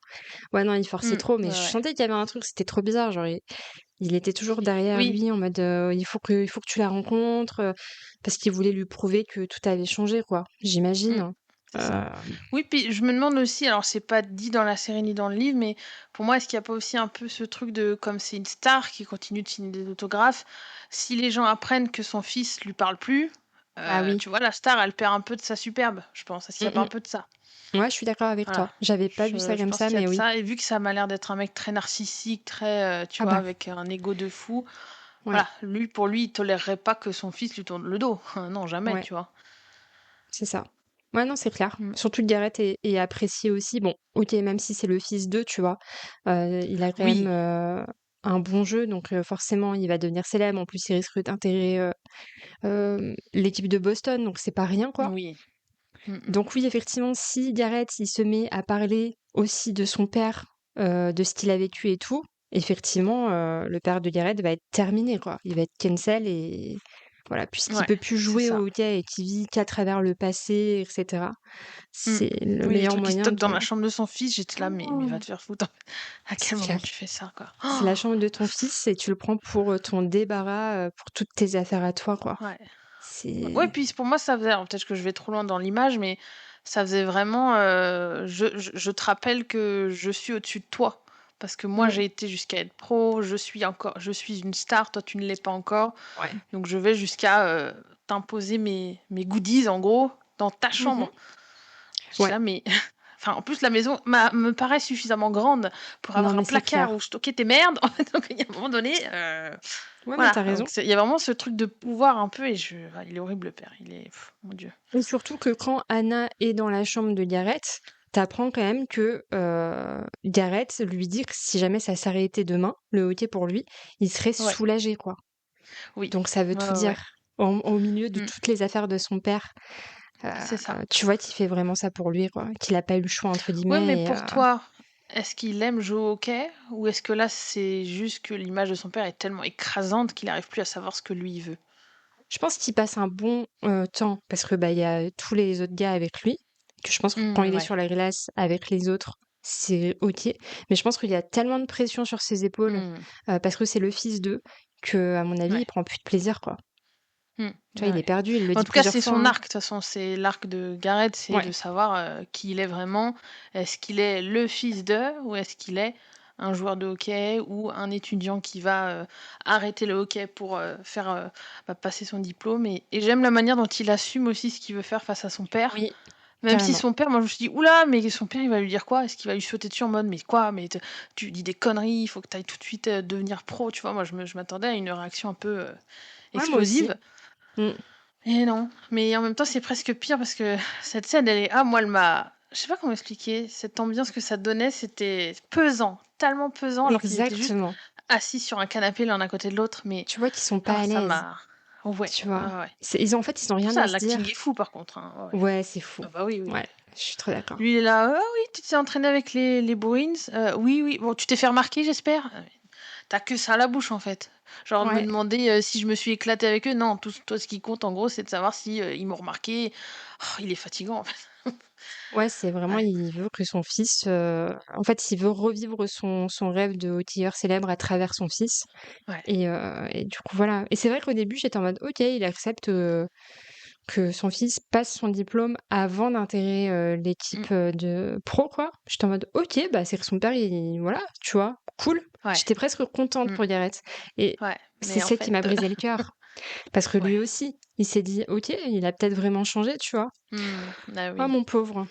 [SPEAKER 2] Ouais, non, il forçait trop, mais
[SPEAKER 1] Ouais,
[SPEAKER 2] je
[SPEAKER 1] ouais.
[SPEAKER 2] sentais qu'il y avait un truc, c'était trop bizarre. Genre, il était toujours derrière
[SPEAKER 1] Oui.
[SPEAKER 2] lui en mode il faut que tu la rencontres, parce qu'il voulait lui prouver que tout avait changé, quoi.
[SPEAKER 1] Mm.
[SPEAKER 2] J'imagine.
[SPEAKER 1] C'est ça.
[SPEAKER 2] Euh,
[SPEAKER 1] Oui, puis je me demande aussi, alors c'est pas dit dans la série ni dans le livre, mais pour moi, est-ce qu'il n'y a pas aussi un peu ce truc de, comme c'est une star qui continue de signer des autographes, si les gens apprennent que son fils lui parle plus,
[SPEAKER 2] Ah oui.
[SPEAKER 1] tu vois, la star, elle perd un peu de sa superbe, je pense. Est-ce qu'il n'y a pas
[SPEAKER 2] Mm,
[SPEAKER 1] un peu de ça?
[SPEAKER 2] mm. Ouais, je suis d'accord avec
[SPEAKER 1] Voilà.
[SPEAKER 2] toi. J'avais pas vu ça
[SPEAKER 1] Je
[SPEAKER 2] comme
[SPEAKER 1] pense
[SPEAKER 2] ça,
[SPEAKER 1] qu'il y a
[SPEAKER 2] mais
[SPEAKER 1] de
[SPEAKER 2] oui.
[SPEAKER 1] ça. Et vu que ça m'a l'air d'être un mec très narcissique, très, tu
[SPEAKER 2] Ah
[SPEAKER 1] vois,
[SPEAKER 2] bah,
[SPEAKER 1] avec un ego de fou,
[SPEAKER 2] ouais,
[SPEAKER 1] voilà, pour lui, il tolérerait pas que son fils lui tourne le dos. Non, jamais,
[SPEAKER 2] ouais.
[SPEAKER 1] tu vois.
[SPEAKER 2] C'est ça. Ouais, non, c'est clair.
[SPEAKER 1] Mm.
[SPEAKER 2] Surtout que Gareth est apprécié aussi. Bon, ok, même si c'est le fils d'eux, tu vois, il a quand même
[SPEAKER 1] Oui,
[SPEAKER 2] un bon jeu, donc forcément, il va devenir célèbre. En plus, il risque d'intégrer l'équipe de Boston, donc c'est pas rien, quoi.
[SPEAKER 1] oui. Mm, mm.
[SPEAKER 2] Donc oui, effectivement, si Gareth, il se met à parler aussi de son père, de ce qu'il a vécu et tout, effectivement, le père de Gareth va être terminé, quoi. Il va être cancel et voilà, puisqu'il
[SPEAKER 1] Ouais,
[SPEAKER 2] peut plus
[SPEAKER 1] c'est
[SPEAKER 2] jouer
[SPEAKER 1] ça.
[SPEAKER 2] au hockey et qu'il vit qu'à travers le passé, etc.
[SPEAKER 1] Mm.
[SPEAKER 2] C'est le
[SPEAKER 1] Oui, les
[SPEAKER 2] meilleur
[SPEAKER 1] trucs qui
[SPEAKER 2] moyen
[SPEAKER 1] stockent dans
[SPEAKER 2] de...
[SPEAKER 1] la chambre de son fils, j'étais là, mais va
[SPEAKER 2] Oh,
[SPEAKER 1] te faire foutre. À
[SPEAKER 2] c'est
[SPEAKER 1] quel moment
[SPEAKER 2] clair.
[SPEAKER 1] tu fais ça, quoi?
[SPEAKER 2] C'est la chambre de ton fils et tu le prends pour ton débarras, pour toutes tes affaires à toi, quoi.
[SPEAKER 1] Ouais. Ouais,
[SPEAKER 2] C'est...
[SPEAKER 1] puis pour moi, ça faisait. Alors, peut-être que je vais trop loin dans l'image, mais ça faisait vraiment, je te rappelle que je suis au-dessus de toi. Parce que moi,
[SPEAKER 2] Mm.
[SPEAKER 1] j'ai été jusqu'à être pro, je suis une star, toi, tu ne l'es pas encore.
[SPEAKER 2] Ouais.
[SPEAKER 1] Donc, je vais jusqu'à t'imposer mes goodies, en gros, dans ta
[SPEAKER 2] Mhm.
[SPEAKER 1] chambre. Je suis
[SPEAKER 2] Ouais.
[SPEAKER 1] là, mais... Enfin, en plus, la maison me paraît suffisamment grande pour
[SPEAKER 2] Non,
[SPEAKER 1] avoir un
[SPEAKER 2] mais c'est
[SPEAKER 1] placard
[SPEAKER 2] clair.
[SPEAKER 1] où stocker tes merdes. Donc, il y a un moment donné...
[SPEAKER 2] Ouais, mais
[SPEAKER 1] Voilà,
[SPEAKER 2] t'as raison.
[SPEAKER 1] donc il y a vraiment ce truc de pouvoir un peu, et il est horrible, le père. Mon Dieu.
[SPEAKER 2] Et surtout que quand Anna est dans la chambre de Gareth, t'apprends quand même que Gareth lui dit que si jamais ça s'arrêtait demain, le hockey pour lui, il serait
[SPEAKER 1] Ouais,
[SPEAKER 2] soulagé, quoi.
[SPEAKER 1] oui.
[SPEAKER 2] Donc ça veut
[SPEAKER 1] Ouais,
[SPEAKER 2] tout
[SPEAKER 1] ouais, ouais.
[SPEAKER 2] dire. Au milieu de
[SPEAKER 1] Mm,
[SPEAKER 2] toutes les affaires de son père,
[SPEAKER 1] c'est ça.
[SPEAKER 2] tu vois qu'il fait vraiment ça pour lui, quoi. Qu'il a pas eu le choix, entre
[SPEAKER 1] Ouais, mais
[SPEAKER 2] guillemets.
[SPEAKER 1] pour toi, est-ce qu'il aime jouer au hockey, ou est-ce que là, c'est juste que l'image de son père est tellement écrasante qu'il n'arrive plus à savoir ce que lui il veut?
[SPEAKER 2] Je pense qu'il passe un bon temps parce que bah il y a tous les autres gars avec lui. Que je pense que quand il est
[SPEAKER 1] Ouais.
[SPEAKER 2] sur la glace avec les autres, c'est ok. Mais je pense qu'il y a tellement de pression sur ses épaules
[SPEAKER 1] Mm,
[SPEAKER 2] parce que c'est le fils d'eux que à mon avis il
[SPEAKER 1] ouais.
[SPEAKER 2] prend plus de plaisir quoi. Tu vois,
[SPEAKER 1] Ouais,
[SPEAKER 2] il est
[SPEAKER 1] ouais.
[SPEAKER 2] perdu. Il le
[SPEAKER 1] En
[SPEAKER 2] dit
[SPEAKER 1] tout cas,
[SPEAKER 2] plusieurs
[SPEAKER 1] c'est
[SPEAKER 2] fois.
[SPEAKER 1] son
[SPEAKER 2] Hein.
[SPEAKER 1] arc, de toute façon, c'est l'arc de Gareth, c'est de
[SPEAKER 2] Ouais.
[SPEAKER 1] savoir qui il est vraiment. Est-ce qu'il est le fils de, ou est-ce qu'il est un joueur de hockey, ou un étudiant qui va arrêter le hockey pour faire passer son diplôme. Et j'aime la manière dont il assume aussi ce qu'il veut faire face à son père.
[SPEAKER 2] Oui,
[SPEAKER 1] Même si
[SPEAKER 2] carrément.
[SPEAKER 1] son père, moi je me suis dit, oula, mais son père il va lui dire quoi? Est-ce qu'il va lui sauter dessus en mode, mais quoi? Mais tu dis des conneries, il faut que tu ailles tout de suite devenir pro, tu vois? Moi je m'attendais à une réaction un peu
[SPEAKER 2] Ouais, moi aussi.
[SPEAKER 1] explosive.
[SPEAKER 2] Mm.
[SPEAKER 1] Et non, mais en même temps, c'est presque pire parce que cette scène, elle est... Ah, moi, elle m'a... Je sais pas comment expliquer. Cette ambiance que ça donnait, c'était pesant, tellement pesant, alors qu'ils étaient juste
[SPEAKER 2] Exactement.
[SPEAKER 1] assis sur un canapé l'un à côté de l'autre. Mais
[SPEAKER 2] Tu vois qu'ils sont pas
[SPEAKER 1] ah,
[SPEAKER 2] à
[SPEAKER 1] ça
[SPEAKER 2] l'aise.
[SPEAKER 1] m'a... Ouais,
[SPEAKER 2] Tu
[SPEAKER 1] ouais,
[SPEAKER 2] vois.
[SPEAKER 1] ouais.
[SPEAKER 2] En fait, ils ont
[SPEAKER 1] Pour
[SPEAKER 2] rien
[SPEAKER 1] ça,
[SPEAKER 2] à se
[SPEAKER 1] l'acting
[SPEAKER 2] dire.
[SPEAKER 1] est fou, par contre. Hein. Ouais.
[SPEAKER 2] Ouais, c'est fou.
[SPEAKER 1] Ah bah oui, oui.
[SPEAKER 2] Ouais, je suis trop d'accord.
[SPEAKER 1] Lui, il est là. Ah oui, tu t'es entraîné avec les Bruins. Oui, oui. Bon, tu t'es fait remarquer, j'espère. T'as que ça à la bouche, en fait. Genre de me
[SPEAKER 2] Ouais.
[SPEAKER 1] demander si je me suis éclatée avec eux. Non, toi, ce qui compte, en gros, c'est de savoir si ils m'ont remarqué. Oh, il est fatigant, en fait.
[SPEAKER 2] Ouais, c'est vraiment,
[SPEAKER 1] Ouais.
[SPEAKER 2] il veut que son fils, en fait, il veut revivre son rêve de hockeyeur célèbre à travers son fils.
[SPEAKER 1] Ouais.
[SPEAKER 2] Et du coup, voilà. Et c'est vrai qu'au début, j'étais en mode, ok, il accepte que son fils passe son diplôme avant d'intégrer
[SPEAKER 1] Mmh.
[SPEAKER 2] l'équipe de pro, quoi. J'étais en mode, ok, bah, c'est que son père, voilà, tu vois, cool.
[SPEAKER 1] Ouais.
[SPEAKER 2] J'étais presque contente
[SPEAKER 1] Mmh.
[SPEAKER 2] pour Gareth. Et
[SPEAKER 1] Ouais.
[SPEAKER 2] c'est
[SPEAKER 1] Mais en
[SPEAKER 2] ça qui m'a
[SPEAKER 1] fait,
[SPEAKER 2] brisé le cœur. Parce que
[SPEAKER 1] ouais.
[SPEAKER 2] lui aussi, il s'est dit, ok, il a peut-être vraiment changé, tu vois.
[SPEAKER 1] Ah
[SPEAKER 2] Oh,
[SPEAKER 1] oui.
[SPEAKER 2] mon pauvre,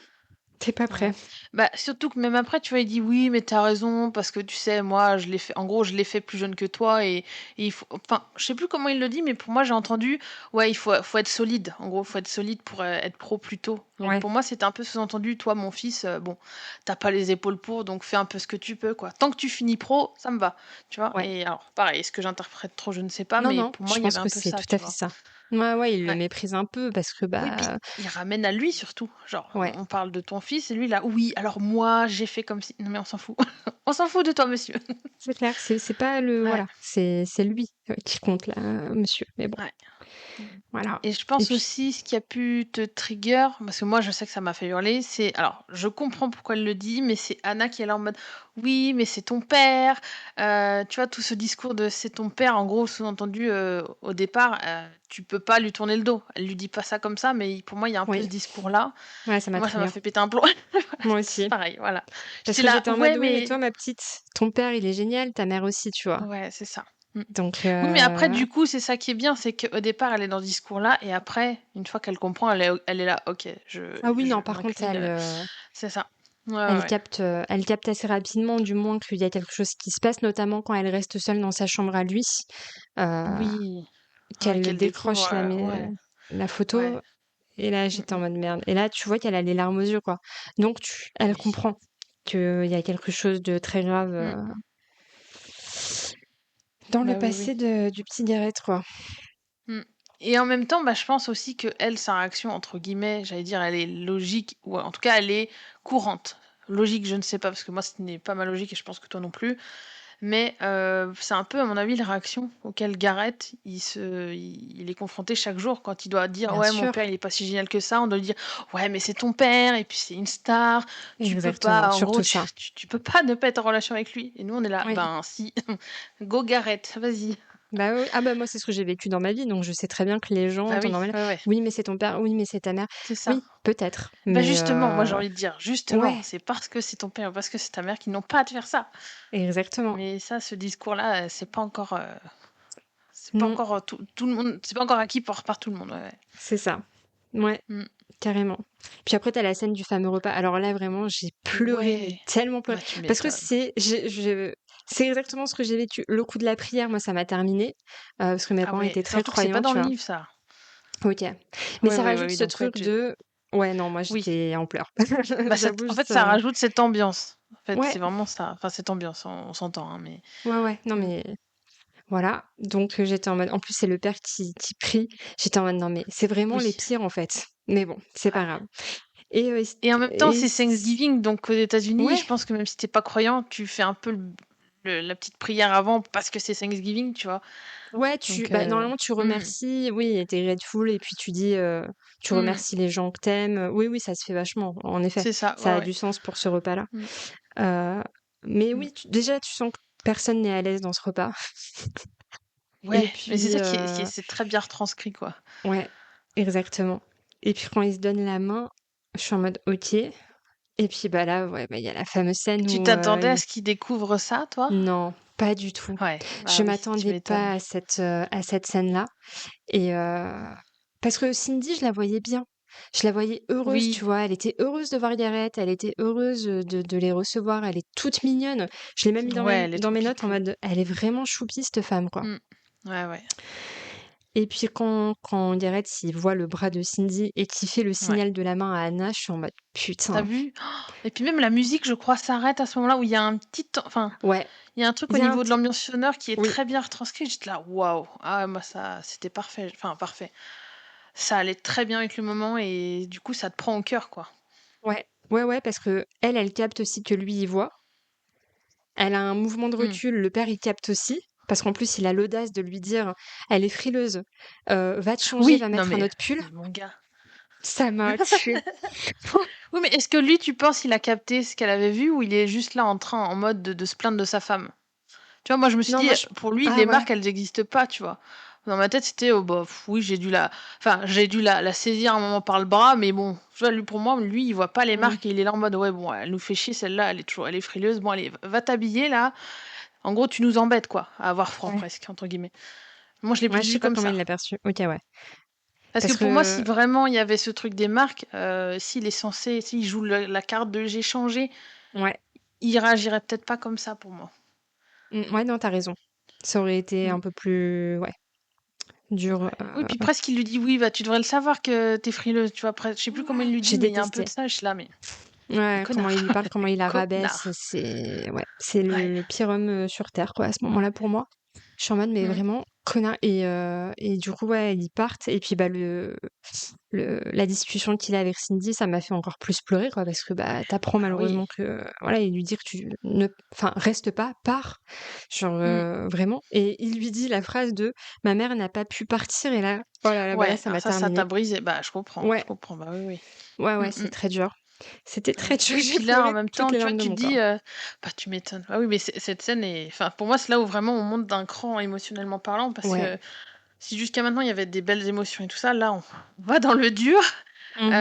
[SPEAKER 2] t'es pas prêt.
[SPEAKER 1] Ouais. Bah, surtout que même après, tu vois, il dit oui, mais t'as raison, parce que tu sais, moi, je l'ai fait, en gros, je l'ai fait plus jeune que toi, et il faut, enfin, je sais plus comment il le dit, mais pour moi, j'ai entendu, ouais, faut être solide. En gros, faut être solide pour être pro plus tôt. Donc,
[SPEAKER 2] Ouais.
[SPEAKER 1] pour moi, c'était un peu sous-entendu, toi, mon fils, bon, t'as pas les épaules pour, donc fais un peu ce que tu peux, quoi. Tant que tu finis pro, ça me va, tu vois.
[SPEAKER 2] Ouais.
[SPEAKER 1] Et alors, pareil, est-ce que j'interprète trop, je ne sais pas,
[SPEAKER 2] Non,
[SPEAKER 1] mais
[SPEAKER 2] non,
[SPEAKER 1] pour moi,
[SPEAKER 2] je
[SPEAKER 1] il y avait
[SPEAKER 2] pense
[SPEAKER 1] un
[SPEAKER 2] que
[SPEAKER 1] peu
[SPEAKER 2] c'est
[SPEAKER 1] ça,
[SPEAKER 2] tout à
[SPEAKER 1] tu
[SPEAKER 2] fait
[SPEAKER 1] vois.
[SPEAKER 2] ça. Ouais, ouais, il le
[SPEAKER 1] Ouais.
[SPEAKER 2] méprise un peu parce que,
[SPEAKER 1] Oui, puis
[SPEAKER 2] bah,
[SPEAKER 1] il ramène à lui surtout. Genre,
[SPEAKER 2] ouais,
[SPEAKER 1] on parle de ton fils et lui là, oui, alors moi j'ai fait comme si. Non mais on s'en fout. On s'en fout de toi, monsieur.
[SPEAKER 2] c'est clair, c'est pas le,
[SPEAKER 1] Ouais,
[SPEAKER 2] voilà, c'est lui qui compte là, monsieur. Mais bon,
[SPEAKER 1] ouais.
[SPEAKER 2] voilà.
[SPEAKER 1] Et je
[SPEAKER 2] Et
[SPEAKER 1] pense
[SPEAKER 2] puis,
[SPEAKER 1] aussi ce qui a pu te trigger, parce que moi je sais que ça m'a fait hurler, c'est. Alors, je comprends pourquoi elle le dit, mais c'est Anna qui est là en mode oui, mais c'est ton père. Tu vois, tout ce discours de c'est ton père, en gros, sous-entendu au départ, tu peux pas lui tourner le dos. Elle lui dit pas ça comme ça, mais pour moi il y a un peu ce
[SPEAKER 2] oui,
[SPEAKER 1] discours-là.
[SPEAKER 2] ouais, ça
[SPEAKER 1] Et
[SPEAKER 2] m'a
[SPEAKER 1] moi ça m'a
[SPEAKER 2] trigger.
[SPEAKER 1] fait péter un plomb. Voilà,
[SPEAKER 2] Moi
[SPEAKER 1] c'est
[SPEAKER 2] aussi.
[SPEAKER 1] pareil, voilà.
[SPEAKER 2] Parce
[SPEAKER 1] J'étais
[SPEAKER 2] que
[SPEAKER 1] là,
[SPEAKER 2] j'étais en mode,
[SPEAKER 1] ouais,
[SPEAKER 2] oui, mais
[SPEAKER 1] mais
[SPEAKER 2] toi, ma petite, ton père, il est génial, ta mère aussi, tu vois.
[SPEAKER 1] ouais, c'est ça. Mmh.
[SPEAKER 2] Donc,
[SPEAKER 1] Oui, mais après, du coup, c'est ça qui est bien, c'est qu'au départ, elle est dans ce discours-là, et après, une fois qu'elle comprend, elle est là, ok,
[SPEAKER 2] ah oui,
[SPEAKER 1] je
[SPEAKER 2] non, par contre,
[SPEAKER 1] m'incline. C'est ça. Ouais, ouais, ouais.
[SPEAKER 2] elle capte assez rapidement, du moins, qu'il y a quelque chose qui se passe, notamment quand elle reste seule dans sa chambre à lui, euh,
[SPEAKER 1] Oui, ouais,
[SPEAKER 2] qu'elle
[SPEAKER 1] qu'elle découvre,
[SPEAKER 2] décroche
[SPEAKER 1] ouais,
[SPEAKER 2] la photo.
[SPEAKER 1] ouais.
[SPEAKER 2] Et là,
[SPEAKER 1] Mm,
[SPEAKER 2] j'étais en
[SPEAKER 1] mm.
[SPEAKER 2] mode merde. Et là, tu vois qu'elle a les larmes aux yeux, quoi. Donc, elle
[SPEAKER 1] Oui.
[SPEAKER 2] comprend qu'il y a quelque chose de très grave
[SPEAKER 1] Mm.
[SPEAKER 2] dans le
[SPEAKER 1] Bah oui, oui.
[SPEAKER 2] passé du petit Gareth, quoi.
[SPEAKER 1] Mm. Et en même temps, bah, je pense aussi que elle, sa réaction, entre guillemets, j'allais dire, elle est logique, ou en tout cas, elle est courante. Logique, je ne sais pas, parce que moi, ce n'est pas ma logique, et je pense que toi non plus. Mais c'est un peu, à mon avis, la réaction auquel Gareth, il est confronté chaque jour quand il doit dire
[SPEAKER 2] Bien
[SPEAKER 1] ouais, mon
[SPEAKER 2] sûr.
[SPEAKER 1] père, il est pas si génial que ça. On doit lui dire ouais, mais c'est ton père, et puis c'est une star. Tu peux
[SPEAKER 2] Exactement.
[SPEAKER 1] pas, en gros,
[SPEAKER 2] Surtout ça.
[SPEAKER 1] tu peux pas ne pas être en relation avec lui. Et nous, on est là,
[SPEAKER 2] Oui.
[SPEAKER 1] ben si, go Gareth, vas-y.
[SPEAKER 2] Bah oui. Ah bah moi c'est ce que j'ai vécu dans ma vie, donc je sais très bien que les gens
[SPEAKER 1] Bah
[SPEAKER 2] en temps
[SPEAKER 1] oui,
[SPEAKER 2] normal,
[SPEAKER 1] ouais, ouais,
[SPEAKER 2] oui mais c'est ton père, oui mais c'est ta mère,
[SPEAKER 1] c'est ça.
[SPEAKER 2] oui peut-être,
[SPEAKER 1] Bah
[SPEAKER 2] mais
[SPEAKER 1] justement, moi j'ai envie de dire, justement,
[SPEAKER 2] ouais,
[SPEAKER 1] c'est parce que c'est ton père ou parce que c'est ta mère qu'ils n'ont pas à te faire ça.
[SPEAKER 2] exactement.
[SPEAKER 1] Mais ça, ce discours-là, c'est pas
[SPEAKER 2] Non,
[SPEAKER 1] encore tout le monde, c'est pas encore acquis par tout le monde. Ouais, ouais.
[SPEAKER 2] c'est ça. Ouais,
[SPEAKER 1] Mm.
[SPEAKER 2] carrément. Puis après t'as la scène du fameux repas. Alors là vraiment j'ai pleuré, mais
[SPEAKER 1] Ouais,
[SPEAKER 2] tellement pleuré,
[SPEAKER 1] bah tu
[SPEAKER 2] parce que
[SPEAKER 1] m'étonnes.
[SPEAKER 2] c'est exactement ce que j'ai vécu. Le coup de la prière, moi ça m'a terminé, parce que mes
[SPEAKER 1] Ah
[SPEAKER 2] parents
[SPEAKER 1] ouais,
[SPEAKER 2] étaient très
[SPEAKER 1] surtout que c'est pas
[SPEAKER 2] croyants,
[SPEAKER 1] dans
[SPEAKER 2] tu
[SPEAKER 1] le
[SPEAKER 2] vois.
[SPEAKER 1] livre, ça.
[SPEAKER 2] Ok. Mais
[SPEAKER 1] Ouais,
[SPEAKER 2] ça
[SPEAKER 1] ouais, ouais,
[SPEAKER 2] rajoute
[SPEAKER 1] oui,
[SPEAKER 2] ce
[SPEAKER 1] donc ouais,
[SPEAKER 2] truc de... Ouais, non, moi
[SPEAKER 1] oui.
[SPEAKER 2] j'étais en pleurs.
[SPEAKER 1] Bah
[SPEAKER 2] J'avoue,
[SPEAKER 1] en fait, ça rajoute cette ambiance. En fait,
[SPEAKER 2] Ouais,
[SPEAKER 1] c'est vraiment ça. Enfin, cette ambiance, on s'entend, hein, mais.
[SPEAKER 2] ouais, ouais. Non,
[SPEAKER 1] Mm.
[SPEAKER 2] mais voilà. Donc j'étais en mode... En plus, c'est le père qui prie. J'étais en mode, non, mais c'est vraiment les
[SPEAKER 1] Oui.
[SPEAKER 2] pires, en fait. Mais bon, c'est pas
[SPEAKER 1] Ouais.
[SPEAKER 2] grave. Et,
[SPEAKER 1] Et en même temps, c'est Thanksgiving, donc aux États-Unis,
[SPEAKER 2] ouais,
[SPEAKER 1] je pense que même si t'es pas croyant, tu fais un peu la petite prière avant parce que c'est Thanksgiving, tu vois.
[SPEAKER 2] ouais,
[SPEAKER 1] Donc,
[SPEAKER 2] bah, normalement, tu
[SPEAKER 1] mm,
[SPEAKER 2] remercies, oui, et t'es grateful, et puis tu dis, tu
[SPEAKER 1] mm,
[SPEAKER 2] remercies les gens que t'aimes. Oui, oui, ça se fait vachement, en effet.
[SPEAKER 1] c'est ça,
[SPEAKER 2] Ça
[SPEAKER 1] ouais,
[SPEAKER 2] a
[SPEAKER 1] ouais.
[SPEAKER 2] du sens pour ce repas-là.
[SPEAKER 1] Mm,
[SPEAKER 2] Euh, mais
[SPEAKER 1] mm.
[SPEAKER 2] oui, déjà, tu sens que personne n'est à l'aise dans ce repas. Et
[SPEAKER 1] Ouais, mais c'est
[SPEAKER 2] puis,
[SPEAKER 1] ça c'est très bien retranscrit, quoi.
[SPEAKER 2] ouais, exactement. Et puis quand ils se donnent la main, je suis en mode OK. Et puis bah là, ouais, bah, il y a la fameuse scène
[SPEAKER 1] Tu
[SPEAKER 2] où
[SPEAKER 1] t'attendais à ce qu'ils découvrent ça, toi?
[SPEAKER 2] non, pas du tout.
[SPEAKER 1] Ouais,
[SPEAKER 2] Je
[SPEAKER 1] bah oui, tu
[SPEAKER 2] m'attendais
[SPEAKER 1] m'étonnes.
[SPEAKER 2] pas à cette scène-là. Et parce que Cindy, je la voyais bien. Je la voyais heureuse,
[SPEAKER 1] Oui,
[SPEAKER 2] tu vois. Elle était heureuse de voir Gareth, elle était heureuse de les recevoir. Elle est toute mignonne. Je l'ai même mis
[SPEAKER 1] ouais, elle est
[SPEAKER 2] dans
[SPEAKER 1] trop
[SPEAKER 2] mes notes en
[SPEAKER 1] pipou.
[SPEAKER 2] mode, elle est vraiment choupie, cette femme, quoi.
[SPEAKER 1] Mm. Ouais, ouais,
[SPEAKER 2] Et puis quand Gareth, il voit le bras de Cindy et qu'il fait le
[SPEAKER 1] ouais.
[SPEAKER 2] signal de la main à Anna, je suis en mode
[SPEAKER 1] T'as
[SPEAKER 2] putain.
[SPEAKER 1] vu? Oh, et puis même la musique, je crois, s'arrête à ce moment-là où il y a un petit, enfin,
[SPEAKER 2] Ouais,
[SPEAKER 1] il y a un truc
[SPEAKER 2] il
[SPEAKER 1] au
[SPEAKER 2] y a un
[SPEAKER 1] niveau de l'ambiance sonore qui est
[SPEAKER 2] oui,
[SPEAKER 1] très bien retranscrit. J'étais là, waouh! Ah, moi, ça, c'était parfait. Enfin, parfait. Ça allait très bien avec le moment et du coup, ça te prend au cœur, quoi.
[SPEAKER 2] ouais, ouais, ouais, parce que elle capte aussi que lui, il voit. Elle a un mouvement de
[SPEAKER 1] Mm.
[SPEAKER 2] recul, le père, il capte aussi. Parce qu'en plus, il a l'audace de lui dire, elle est frileuse, va te changer,
[SPEAKER 1] Oui,
[SPEAKER 2] va
[SPEAKER 1] non,
[SPEAKER 2] mettre un autre pull.
[SPEAKER 1] mais mon gars.
[SPEAKER 2] Ça m'a tué.
[SPEAKER 1] Oui, mais est-ce que lui, tu penses, il a capté ce qu'elle avait vu ou il est juste là en mode de se plaindre de sa femme? Tu vois, moi, je me suis
[SPEAKER 2] Non,
[SPEAKER 1] dit,
[SPEAKER 2] moi,
[SPEAKER 1] pour lui,
[SPEAKER 2] ah
[SPEAKER 1] les
[SPEAKER 2] ouais.
[SPEAKER 1] marques, elles n'existent pas, tu vois. Dans ma tête, c'était, oh, bah, oui, j'ai dû la saisir un moment par le bras, mais bon, tu vois, lui, pour moi, lui, il voit pas les
[SPEAKER 2] Mm.
[SPEAKER 1] marques et il est là en mode, ouais, bon, elle nous fait chier, celle-là, elle est frileuse, bon, allez, va t'habiller, là. En gros, tu nous embêtes, quoi, à avoir froid,
[SPEAKER 2] Ouais.
[SPEAKER 1] presque, entre guillemets. Moi, je l'ai
[SPEAKER 2] Ouais,
[SPEAKER 1] plus
[SPEAKER 2] je sais
[SPEAKER 1] vu
[SPEAKER 2] pas
[SPEAKER 1] comme
[SPEAKER 2] comment
[SPEAKER 1] ça.
[SPEAKER 2] il l'a perçu. Ok, ouais.
[SPEAKER 1] Parce que
[SPEAKER 2] Parce
[SPEAKER 1] pour moi, si
[SPEAKER 2] que,
[SPEAKER 1] vraiment il y avait ce truc des marques, s'il joue la carte de j'ai changé,
[SPEAKER 2] ouais.
[SPEAKER 1] il réagirait peut-être pas comme ça pour moi.
[SPEAKER 2] Ouais, non, t'as raison. Ça aurait été
[SPEAKER 1] Mm.
[SPEAKER 2] un peu plus, ouais, dur.
[SPEAKER 1] Ouais. Oui, puis presque il lui dit oui, bah tu devrais le savoir que t'es frileuse, tu vois. Je sais plus comment il lui
[SPEAKER 2] J'ai
[SPEAKER 1] dit, mais il y a un peu de
[SPEAKER 2] détesté.
[SPEAKER 1] ça, je suis là, mais
[SPEAKER 2] Ouais, comment il
[SPEAKER 1] connard.
[SPEAKER 2] lui parle, comment il la rabaisse,
[SPEAKER 1] Connard.
[SPEAKER 2] c'est ouais, c'est
[SPEAKER 1] Ouais.
[SPEAKER 2] le pire homme sur Terre, quoi, à ce moment-là pour moi. Je suis en mode, mais
[SPEAKER 1] Mm.
[SPEAKER 2] vraiment, connard. Et du coup, ouais, ils partent. Et puis, bah, la discussion qu'il a avec Cindy, ça m'a fait encore plus pleurer, quoi, parce que bah, t'apprends
[SPEAKER 1] Bah oui.
[SPEAKER 2] malheureusement que, voilà, il lui dit que tu ne, enfin, reste pas, pars. Genre,
[SPEAKER 1] Mm.
[SPEAKER 2] vraiment. Et il lui dit la phrase de ma mère n'a pas pu partir. Et là, oh là là, bah là,
[SPEAKER 1] Ouais,
[SPEAKER 2] ça
[SPEAKER 1] alors
[SPEAKER 2] m'a
[SPEAKER 1] ça t'a
[SPEAKER 2] terminé.
[SPEAKER 1] brisé. Bah je
[SPEAKER 2] Ouais,
[SPEAKER 1] comprends, bah oui, oui.
[SPEAKER 2] ouais, ouais,
[SPEAKER 1] Mm,
[SPEAKER 2] c'est
[SPEAKER 1] mm.
[SPEAKER 2] très dur. C'était très
[SPEAKER 1] Ouais.
[SPEAKER 2] dur.
[SPEAKER 1] Oui,
[SPEAKER 2] J'ai
[SPEAKER 1] puis là, en
[SPEAKER 2] pleuré
[SPEAKER 1] même
[SPEAKER 2] toutes
[SPEAKER 1] temps,
[SPEAKER 2] les
[SPEAKER 1] tu vois,
[SPEAKER 2] larmes de
[SPEAKER 1] tu te
[SPEAKER 2] mon corps.
[SPEAKER 1] dis, bah tu m'étonnes. Ah oui, mais cette scène est, enfin, pour moi, c'est là où vraiment on monte d'un cran émotionnellement parlant, parce
[SPEAKER 2] Ouais.
[SPEAKER 1] que si jusqu'à maintenant il y avait des belles émotions et tout ça, là, on va dans le dur.
[SPEAKER 2] Mhm.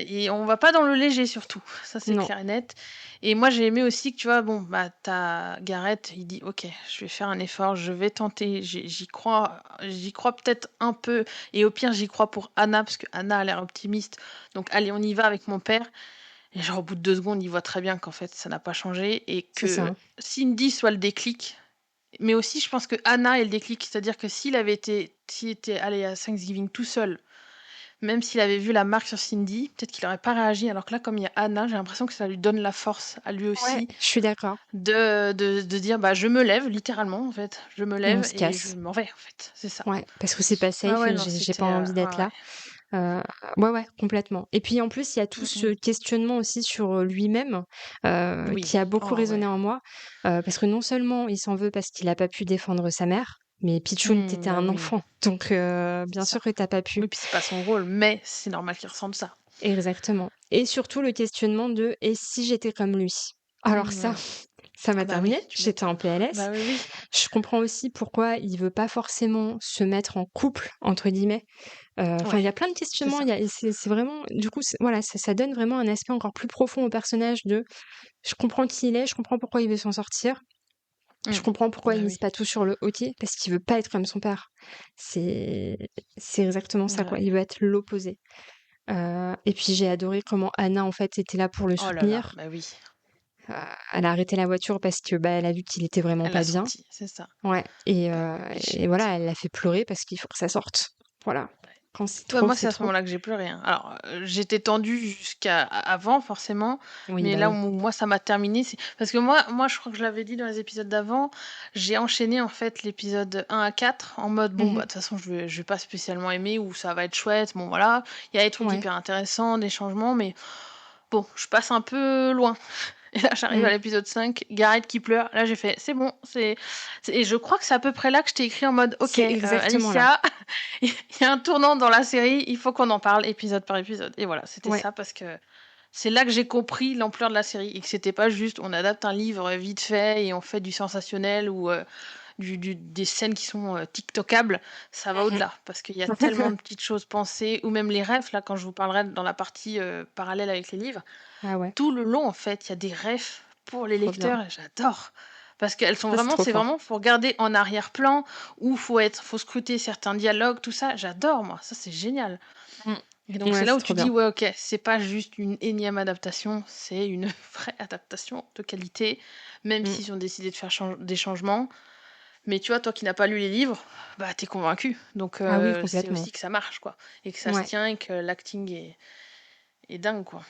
[SPEAKER 1] Et on va pas dans le léger surtout, ça c'est
[SPEAKER 2] Non.
[SPEAKER 1] clair et net. Et moi j'ai aimé aussi que tu vois, bon bah t'as Gareth, il dit ok, je vais faire un effort, je vais tenter, j'y crois peut-être un peu, et au pire j'y crois pour Anna, parce que Anna a l'air optimiste, donc allez on y va avec mon père. Et genre au bout de 2 secondes, il voit très bien qu'en fait ça n'a pas changé, et
[SPEAKER 2] C'est ça,
[SPEAKER 1] que
[SPEAKER 2] hein.
[SPEAKER 1] Cindy soit le déclic, mais aussi je pense que Anna est le déclic, c'est-à-dire que s'il était allé à Thanksgiving tout seul, même s'il avait vu la marque sur Cindy, peut-être qu'il aurait pas réagi. Alors que là, comme il y a Anna, j'ai l'impression que ça lui donne la force à lui
[SPEAKER 2] Ouais,
[SPEAKER 1] aussi
[SPEAKER 2] je suis d'accord.
[SPEAKER 1] de dire bah je me lève littéralement en fait, je me
[SPEAKER 2] Et on
[SPEAKER 1] lève
[SPEAKER 2] se
[SPEAKER 1] et je
[SPEAKER 2] casse.
[SPEAKER 1] m'en vais en fait, c'est ça.
[SPEAKER 2] Ouais, parce que c'est pas
[SPEAKER 1] Ah
[SPEAKER 2] safe,
[SPEAKER 1] ouais non
[SPEAKER 2] j'ai pas
[SPEAKER 1] c'était
[SPEAKER 2] envie d'être
[SPEAKER 1] ouais
[SPEAKER 2] là.
[SPEAKER 1] ouais.
[SPEAKER 2] Euh, ouais, ouais, complètement. Et puis en plus, il y a tout
[SPEAKER 1] Mm,
[SPEAKER 2] ce
[SPEAKER 1] mm.
[SPEAKER 2] questionnement aussi sur lui-même
[SPEAKER 1] Oui.
[SPEAKER 2] qui a beaucoup
[SPEAKER 1] Oh ouais.
[SPEAKER 2] résonné en moi. Parce que non seulement il s'en veut parce qu'il a pas pu défendre sa mère, mais Pichoun, t'étais
[SPEAKER 1] Bah
[SPEAKER 2] un
[SPEAKER 1] oui,
[SPEAKER 2] enfant. Donc
[SPEAKER 1] c'est
[SPEAKER 2] bien sûr
[SPEAKER 1] ça.
[SPEAKER 2] que t'as pas pu.
[SPEAKER 1] Oui puis c'est pas son rôle, mais c'est normal qu'il ressente ça.
[SPEAKER 2] Exactement. Et surtout le questionnement de et si j'étais comme lui? Alors ça,
[SPEAKER 1] Mm.
[SPEAKER 2] Ça m'a
[SPEAKER 1] Bah oui,
[SPEAKER 2] terminé,
[SPEAKER 1] tu
[SPEAKER 2] j'étais en
[SPEAKER 1] m'étonnes.
[SPEAKER 2] PLS.
[SPEAKER 1] Bah oui, oui.
[SPEAKER 2] Je comprends aussi pourquoi il veut pas forcément se mettre en couple, entre guillemets. Enfin, il y
[SPEAKER 1] Ouais,
[SPEAKER 2] a plein de
[SPEAKER 1] c'est
[SPEAKER 2] questionnements.
[SPEAKER 1] ça.
[SPEAKER 2] C'est vraiment, du coup, voilà, ça donne vraiment un aspect encore plus profond au personnage de, je comprends qui il est, je comprends pourquoi il veut s'en sortir, je comprends pourquoi il
[SPEAKER 1] Bah
[SPEAKER 2] mise
[SPEAKER 1] oui.
[SPEAKER 2] pas tout sur le hockey, parce qu'il veut pas être comme son père. C'est, c'est exactement ça,
[SPEAKER 1] Bah
[SPEAKER 2] quoi.
[SPEAKER 1] ouais.
[SPEAKER 2] Il veut être l'opposé. Et puis j'ai adoré comment Anna, en fait, était là pour le
[SPEAKER 1] Oh là là,
[SPEAKER 2] soutenir.
[SPEAKER 1] bah oui.
[SPEAKER 2] Elle a arrêté la voiture parce que bah, elle a vu qu'il était vraiment
[SPEAKER 1] Elle a
[SPEAKER 2] pas bien.
[SPEAKER 1] senti, c'est ça.
[SPEAKER 2] Ouais.
[SPEAKER 1] Bah oui, oui.
[SPEAKER 2] Et voilà, elle l'a fait pleurer parce qu'il faut que ça sorte. Voilà. Quand c'est
[SPEAKER 1] Bah,
[SPEAKER 2] trop,
[SPEAKER 1] moi,
[SPEAKER 2] c'est
[SPEAKER 1] c'est à ce
[SPEAKER 2] trop.
[SPEAKER 1] moment-là que j'ai pleuré, hein. Alors, j'étais tendue jusqu'à avant, forcément,
[SPEAKER 2] Oui,
[SPEAKER 1] mais
[SPEAKER 2] bah
[SPEAKER 1] là où
[SPEAKER 2] oui.
[SPEAKER 1] moi, ça m'a terminé, c'est parce que moi, je crois que je l'avais dit dans les épisodes d'avant, j'ai enchaîné en fait l'épisode 1 à 4 en mode bon, bah
[SPEAKER 2] Mhm.
[SPEAKER 1] de toute façon, je vais pas spécialement aimer ou ça va être chouette. Bon, voilà, il y a des trucs
[SPEAKER 2] Ouais.
[SPEAKER 1] hyper intéressants, des changements, mais bon, je passe un peu loin. Et là, j'arrive à
[SPEAKER 2] Mhm.
[SPEAKER 1] l'épisode 5, Gareth qui pleure. Là, j'ai fait, c'est bon, Et je crois que c'est à peu près là que je t'ai écrit en mode, ok,
[SPEAKER 2] C'est exactement là.
[SPEAKER 1] Alicia, il y a un tournant dans la série, il faut qu'on en parle épisode par épisode. Et voilà, c'était
[SPEAKER 2] Ouais.
[SPEAKER 1] ça parce que c'est là que j'ai compris l'ampleur de la série et que c'était pas juste on adapte un livre vite fait et on fait du sensationnel ou des scènes qui sont TikTokables, ça va
[SPEAKER 2] Mhm.
[SPEAKER 1] au-delà parce qu'il y a tellement de petites choses pensées ou même les rêves, là, quand je vous parlerai dans la partie parallèle avec les livres.
[SPEAKER 2] Ah ouais,
[SPEAKER 1] Tout le long, en fait, il y a des refs pour les
[SPEAKER 2] trop bien.
[SPEAKER 1] lecteurs et j'adore. Parce qu'elles sont
[SPEAKER 2] Ça, c'est
[SPEAKER 1] vraiment,
[SPEAKER 2] trop
[SPEAKER 1] c'est
[SPEAKER 2] fort.
[SPEAKER 1] vraiment, faut regarder en arrière-plan ou faut scruter certains dialogues, tout ça. J'adore, moi. Ça, c'est génial.
[SPEAKER 2] Mhm.
[SPEAKER 1] Et donc, c'est
[SPEAKER 2] Ouais,
[SPEAKER 1] là
[SPEAKER 2] c'est
[SPEAKER 1] où tu
[SPEAKER 2] trop
[SPEAKER 1] dis,
[SPEAKER 2] bien.
[SPEAKER 1] ouais, ok, c'est pas juste une énième adaptation, c'est une vraie adaptation de qualité, même
[SPEAKER 2] Mhm.
[SPEAKER 1] s'ils ont décidé de faire des changements. Mais tu vois, toi qui n'as pas lu les livres, bah, t'es convaincu. Donc,
[SPEAKER 2] Ah oui,
[SPEAKER 1] c'est
[SPEAKER 2] complètement.
[SPEAKER 1] aussi que ça marche, quoi. Et que ça se
[SPEAKER 2] Ouais.
[SPEAKER 1] tient et que l'acting est dingue, quoi.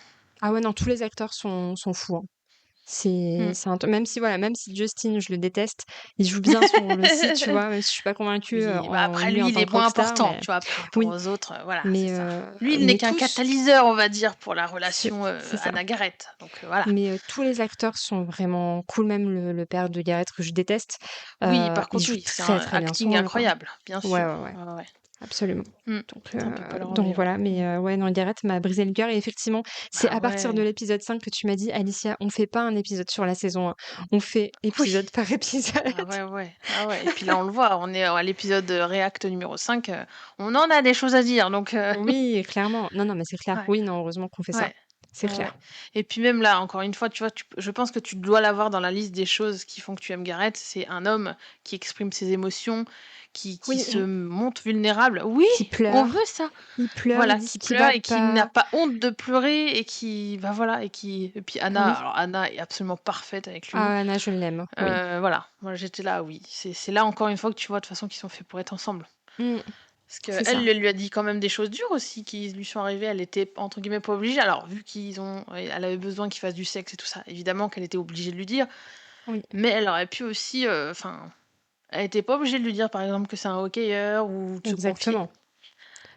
[SPEAKER 2] Ah ouais, non, tous les acteurs sont fous, hein.
[SPEAKER 1] Hmm.
[SPEAKER 2] Même si voilà, même si Justin, je le déteste, il joue bien son rôle aussi, tu vois, même si je suis pas convaincue
[SPEAKER 1] Oui, bah
[SPEAKER 2] en
[SPEAKER 1] après
[SPEAKER 2] lui
[SPEAKER 1] lui,
[SPEAKER 2] en
[SPEAKER 1] il
[SPEAKER 2] tant
[SPEAKER 1] est
[SPEAKER 2] que
[SPEAKER 1] moins
[SPEAKER 2] rockstar,
[SPEAKER 1] important,
[SPEAKER 2] mais
[SPEAKER 1] tu vois, par rapport
[SPEAKER 2] oui,
[SPEAKER 1] aux autres, voilà, c'est ça. Lui, il n'est
[SPEAKER 2] mais
[SPEAKER 1] qu'un
[SPEAKER 2] tous,
[SPEAKER 1] catalyseur, on va dire, pour la relation
[SPEAKER 2] c'est ça.
[SPEAKER 1] Anna Garrett. Donc voilà.
[SPEAKER 2] Mais tous les acteurs sont vraiment cool, même le père de Gareth que je déteste,
[SPEAKER 1] Oui, par
[SPEAKER 2] il
[SPEAKER 1] contre,
[SPEAKER 2] joue
[SPEAKER 1] oui, c'est
[SPEAKER 2] très
[SPEAKER 1] un
[SPEAKER 2] très bien son
[SPEAKER 1] acting
[SPEAKER 2] rôle, quoi.
[SPEAKER 1] incroyable, bien
[SPEAKER 2] Ouais,
[SPEAKER 1] sûr.
[SPEAKER 2] ouais, ouais.
[SPEAKER 1] Ouais, ouais.
[SPEAKER 2] Absolument.
[SPEAKER 1] Hmm.
[SPEAKER 2] Donc,
[SPEAKER 1] Putain, on peut pas leur
[SPEAKER 2] donc
[SPEAKER 1] enlever, ouais.
[SPEAKER 2] voilà, mais ouais, non, Gareth m'a brisé le cœur. Et effectivement, c'est
[SPEAKER 1] Bah
[SPEAKER 2] à partir de
[SPEAKER 1] ouais.
[SPEAKER 2] l'épisode 5 que tu m'as dit, Alicia, on fait pas un épisode sur la saison 1, on fait
[SPEAKER 1] Oui.
[SPEAKER 2] épisode par épisode.
[SPEAKER 1] Ah ouais, ouais. Ah ouais. Et puis là, on le voit, on est à l'épisode React numéro 5. On en a des choses à dire, donc
[SPEAKER 2] Oui, clairement. Non, non, mais c'est clair.
[SPEAKER 1] ouais.
[SPEAKER 2] Oui, non, heureusement qu'on fait ça.
[SPEAKER 1] Ouais.
[SPEAKER 2] C'est
[SPEAKER 1] Ouais, ouais.
[SPEAKER 2] clair.
[SPEAKER 1] Et puis même là, encore une fois, tu vois, je pense que tu dois l'avoir dans la liste des choses qui font que tu aimes Gareth. C'est un homme qui exprime ses émotions, qui
[SPEAKER 2] Oui,
[SPEAKER 1] se montre vulnérable. Oui, on veut ça.
[SPEAKER 2] il pleure, il
[SPEAKER 1] Voilà,
[SPEAKER 2] dit ce
[SPEAKER 1] qui
[SPEAKER 2] qui
[SPEAKER 1] pleure
[SPEAKER 2] va
[SPEAKER 1] et qui n'a
[SPEAKER 2] pas.
[SPEAKER 1] pas honte de pleurer et qui, bah voilà, et puis Anna,
[SPEAKER 2] Oui.
[SPEAKER 1] alors Anna est absolument parfaite avec lui.
[SPEAKER 2] Ah, Anna, je l'aime. Oui.
[SPEAKER 1] Voilà, moi j'étais là, oui. C'est là encore une fois que tu vois de toute façon qu'ils sont faits pour être ensemble.
[SPEAKER 2] Mm,
[SPEAKER 1] Parce
[SPEAKER 2] c'est
[SPEAKER 1] qu'elle
[SPEAKER 2] ça.
[SPEAKER 1] elle lui a dit quand même des choses dures aussi qui lui sont arrivées. Elle était entre guillemets pas obligée. Alors, vu elle avait besoin qu'il fasse du sexe et tout ça, évidemment qu'elle était obligée de lui dire.
[SPEAKER 2] Oui,
[SPEAKER 1] Mais elle aurait pu aussi. Enfin, elle était pas obligée de lui dire par exemple que c'est un hockeyeur ou de se confier.
[SPEAKER 2] exactement.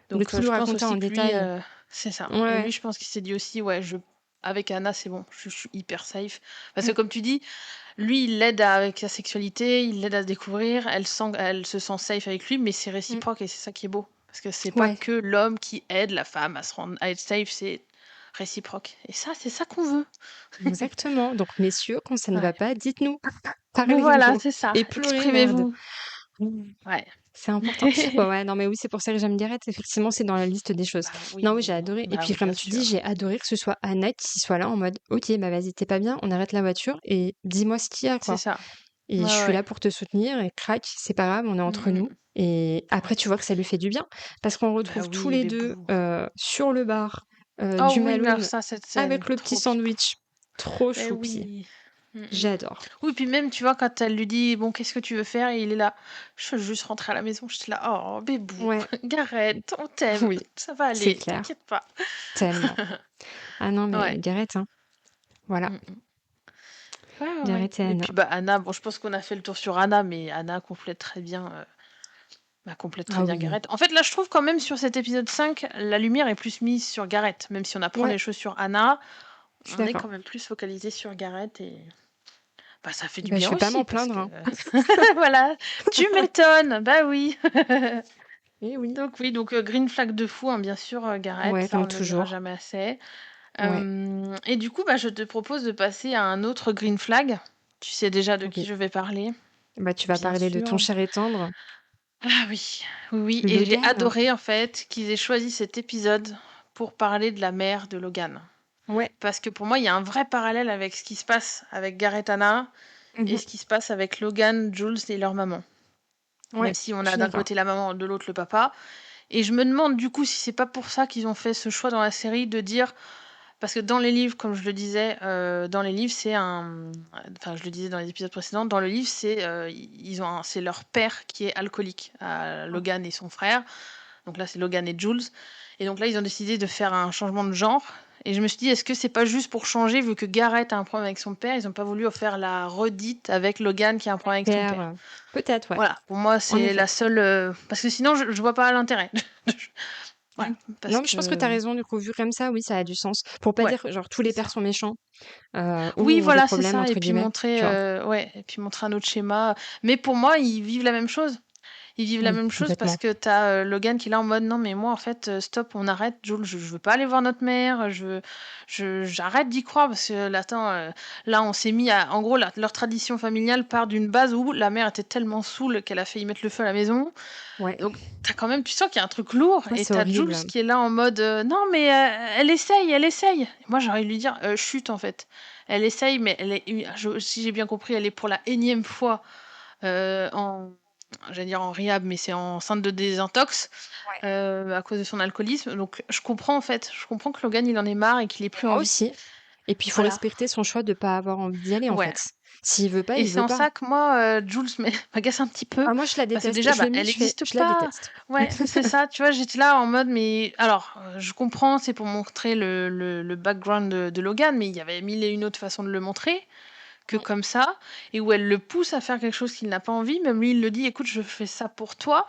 [SPEAKER 2] De
[SPEAKER 1] Donc,
[SPEAKER 2] tout lui
[SPEAKER 1] je pense
[SPEAKER 2] raconter en
[SPEAKER 1] aussi que lui,
[SPEAKER 2] détail.
[SPEAKER 1] c'est ça.
[SPEAKER 2] Ouais,
[SPEAKER 1] Et
[SPEAKER 2] ouais.
[SPEAKER 1] lui, je pense qu'il s'est dit aussi, ouais, avec Anna, c'est bon, je suis hyper safe. Parce que
[SPEAKER 2] Mm,
[SPEAKER 1] comme tu dis, lui, il l'aide avec sa sexualité, il l'aide à se découvrir, elle se sent safe avec lui, mais c'est
[SPEAKER 2] mm.
[SPEAKER 1] réciproque et c'est ça qui est beau. Parce que c'est pas
[SPEAKER 2] Ouais,
[SPEAKER 1] que l'homme qui aide la femme à être safe, c'est réciproque. Et ça, c'est ça qu'on veut.
[SPEAKER 2] exactement. Donc, messieurs, quand ça ne va
[SPEAKER 1] Ouais.
[SPEAKER 2] pas, dites-nous.
[SPEAKER 1] Voilà,
[SPEAKER 2] Parlez-nous.
[SPEAKER 1] c'est ça.
[SPEAKER 2] Et pleurez, merde.
[SPEAKER 1] Exprimez-vous.
[SPEAKER 2] Mm.
[SPEAKER 1] Ouais.
[SPEAKER 2] C'est important. Ouais, ouais, non, mais oui, c'est pour ça que j'aime Gareth. Effectivement, c'est dans la liste des choses.
[SPEAKER 1] Bah
[SPEAKER 2] Non, oui, j'ai
[SPEAKER 1] oui,
[SPEAKER 2] adoré. Et
[SPEAKER 1] bah
[SPEAKER 2] puis,
[SPEAKER 1] oui, bien
[SPEAKER 2] comme tu dis,
[SPEAKER 1] sûr.
[SPEAKER 2] j'ai adoré que ce soit Anna qui soit là en mode, ok, bah vas-y, t'es pas bien, on arrête la voiture et dis-moi ce qu'il y a,
[SPEAKER 1] C'est
[SPEAKER 2] quoi.
[SPEAKER 1] ça.
[SPEAKER 2] Et
[SPEAKER 1] Ouais,
[SPEAKER 2] je suis
[SPEAKER 1] ouais.
[SPEAKER 2] là pour te soutenir et crac, c'est pas grave, on est
[SPEAKER 1] Mm,
[SPEAKER 2] entre
[SPEAKER 1] mm,
[SPEAKER 2] nous. Et après,
[SPEAKER 1] ouais.
[SPEAKER 2] tu vois que ça lui fait du bien parce qu'on
[SPEAKER 1] Bah
[SPEAKER 2] retrouve tous
[SPEAKER 1] oui,
[SPEAKER 2] les deux
[SPEAKER 1] bébou.
[SPEAKER 2] sur le bar
[SPEAKER 1] Oh
[SPEAKER 2] du
[SPEAKER 1] oui, mais alors
[SPEAKER 2] Maloon
[SPEAKER 1] ça, cette scène,
[SPEAKER 2] avec le petit
[SPEAKER 1] trop pipou.
[SPEAKER 2] sandwich. Trop
[SPEAKER 1] Mais
[SPEAKER 2] choupi.
[SPEAKER 1] oui. Mm, mm.
[SPEAKER 2] J'adore.
[SPEAKER 1] Oui, puis même, tu vois, quand elle lui dit, bon, qu'est-ce que tu veux faire? Et il est là, je veux juste rentrer à la maison. J'étais là, oh, bébou,
[SPEAKER 2] Ouais,
[SPEAKER 1] Gareth, on t'aime,
[SPEAKER 2] oui,
[SPEAKER 1] ça va
[SPEAKER 2] c'est
[SPEAKER 1] aller,
[SPEAKER 2] clair.
[SPEAKER 1] t'inquiète pas.
[SPEAKER 2] Tellement. Ah non, mais
[SPEAKER 1] Ouais.
[SPEAKER 2] Gareth, hein. Voilà.
[SPEAKER 1] Mm, mm. Ouais, ouais, ouais.
[SPEAKER 2] Gareth et
[SPEAKER 1] Et
[SPEAKER 2] Anna.
[SPEAKER 1] puis, bah, Anna, bon, je pense qu'on a fait le tour sur Anna, mais Anna complète très
[SPEAKER 2] Ah
[SPEAKER 1] bien
[SPEAKER 2] oui.
[SPEAKER 1] Gareth. En fait, là, je trouve quand même sur cet épisode 5, la lumière est plus mise sur Gareth. Même si on apprend
[SPEAKER 2] Ouais,
[SPEAKER 1] des choses sur Anna,
[SPEAKER 2] je suis
[SPEAKER 1] on est
[SPEAKER 2] d'accord.
[SPEAKER 1] quand même plus focalisé sur Gareth et bah, ça fait du
[SPEAKER 2] Bah, je
[SPEAKER 1] bien
[SPEAKER 2] vais pas
[SPEAKER 1] aussi
[SPEAKER 2] m'en
[SPEAKER 1] parce
[SPEAKER 2] plaindre,
[SPEAKER 1] que
[SPEAKER 2] hein.
[SPEAKER 1] voilà, tu m'étonnes, bah oui.
[SPEAKER 2] Eh oui.
[SPEAKER 1] Donc oui, donc green flag de fou, hein, bien sûr, Gareth,
[SPEAKER 2] Ouais,
[SPEAKER 1] ça on
[SPEAKER 2] comme
[SPEAKER 1] ne le dira
[SPEAKER 2] toujours.
[SPEAKER 1] jamais assez.
[SPEAKER 2] Ouais.
[SPEAKER 1] Et du coup, bah, je te propose de passer à un autre green flag Tu sais déjà de qui
[SPEAKER 2] Ok.
[SPEAKER 1] je vais parler,
[SPEAKER 2] Bah, tu vas
[SPEAKER 1] bien
[SPEAKER 2] parler de ton
[SPEAKER 1] sûr.
[SPEAKER 2] cher et tendre,
[SPEAKER 1] Ah oui, oui, oui, et j'ai
[SPEAKER 2] Logan.
[SPEAKER 1] adoré en fait qu'ils aient choisi cet épisode pour parler de la mère de Logan.
[SPEAKER 2] Ouais.
[SPEAKER 1] Parce que pour moi, il y a un vrai parallèle avec ce qui se passe avec Gareth Anna et
[SPEAKER 2] Mhm.
[SPEAKER 1] ce qui se passe avec Logan, Jules et leur maman. Même
[SPEAKER 2] Ouais,
[SPEAKER 1] si on
[SPEAKER 2] je
[SPEAKER 1] a
[SPEAKER 2] suis
[SPEAKER 1] d'un
[SPEAKER 2] d'accord.
[SPEAKER 1] côté la maman, de l'autre le papa. Et je me demande du coup si c'est pas pour ça qu'ils ont fait ce choix dans la série de dire. Parce que dans les livres, comme je le disais, dans les livres, c'est un. Enfin, je le disais dans les épisodes précédents, dans le livre, c'est leur père qui est alcoolique, Logan et son frère. Donc là, c'est Logan et Jules. Et donc là, ils ont décidé de faire un changement de genre. Et je me suis dit, est-ce que c'est pas juste pour changer, vu que Gareth a un problème avec son père, ils n'ont pas voulu faire la redite avec Logan qui a un problème avec son
[SPEAKER 2] Père,
[SPEAKER 1] père.
[SPEAKER 2] peut-être, ouais.
[SPEAKER 1] Voilà, pour moi,
[SPEAKER 2] En
[SPEAKER 1] c'est
[SPEAKER 2] effet.
[SPEAKER 1] la seule. Parce que sinon, je vois pas l'intérêt.
[SPEAKER 2] Ouais.
[SPEAKER 1] Ouais, parce
[SPEAKER 2] Non, mais je pense que tu as
[SPEAKER 1] que.
[SPEAKER 2] raison, du coup, vu comme ça, oui, ça a du sens. Pour pas
[SPEAKER 1] Ouais,
[SPEAKER 2] dire, genre, tous les
[SPEAKER 1] c'est
[SPEAKER 2] pères
[SPEAKER 1] ça.
[SPEAKER 2] sont méchants, ou
[SPEAKER 1] Oui,
[SPEAKER 2] ont des
[SPEAKER 1] voilà, c'est
[SPEAKER 2] problèmes,
[SPEAKER 1] ça. Et
[SPEAKER 2] entre
[SPEAKER 1] puis
[SPEAKER 2] guillemets,
[SPEAKER 1] montrer,
[SPEAKER 2] tu vois.
[SPEAKER 1] ouais, et puis montrer un autre schéma. Mais pour moi, ils vivent la même chose. Ils vivent la
[SPEAKER 2] Oui,
[SPEAKER 1] même chose parce
[SPEAKER 2] complètement.
[SPEAKER 1] que t'as Logan qui est là en mode non mais moi en fait stop on arrête Jules je veux pas aller voir notre mère j'arrête d'y croire parce que là attends là on s'est mis à en gros leur tradition familiale part d'une base où la mère était tellement saoule qu'elle a failli mettre le feu à la maison
[SPEAKER 2] Ouais.
[SPEAKER 1] donc t'as quand même tu sens qu'il y a un truc lourd
[SPEAKER 2] Ouais,
[SPEAKER 1] et
[SPEAKER 2] c'est
[SPEAKER 1] t'as Jules
[SPEAKER 2] horrible.
[SPEAKER 1] qui est là en mode non mais elle essaye et moi j'aurais dû lui dire chut en fait elle essaye mais si j'ai bien compris elle est pour la énième fois en j'allais dire en rehab, mais c'est en centre de désintox
[SPEAKER 2] Ouais.
[SPEAKER 1] à cause de son alcoolisme. Donc je comprends en fait, je comprends que Logan il en ait marre et qu'il ait plus
[SPEAKER 2] Moi
[SPEAKER 1] envie.
[SPEAKER 2] aussi. Et puis, il faut
[SPEAKER 1] Voilà,
[SPEAKER 2] respecter son choix de pas avoir envie d'y aller, en
[SPEAKER 1] ouais.
[SPEAKER 2] fait. S'il veut pas,
[SPEAKER 1] Et
[SPEAKER 2] il
[SPEAKER 1] c'est
[SPEAKER 2] veut
[SPEAKER 1] en
[SPEAKER 2] pas.
[SPEAKER 1] ça que moi, Jules m'agace un petit peu.
[SPEAKER 2] Ah, moi, je la
[SPEAKER 1] Parce que
[SPEAKER 2] déteste.
[SPEAKER 1] déjà,
[SPEAKER 2] Je
[SPEAKER 1] bah,
[SPEAKER 2] l'ai mis,
[SPEAKER 1] elle n'existe
[SPEAKER 2] je la
[SPEAKER 1] pas.
[SPEAKER 2] déteste.
[SPEAKER 1] Ouais, c'est ça, tu vois, j'étais là en mode, mais. Alors, je comprends, c'est pour montrer le background de Logan, mais il y avait mille et une autres façons de le montrer que
[SPEAKER 2] Oui,
[SPEAKER 1] comme ça, et où elle le pousse à faire quelque chose qu'il n'a pas envie. Même lui, il le dit, écoute, je fais ça pour toi.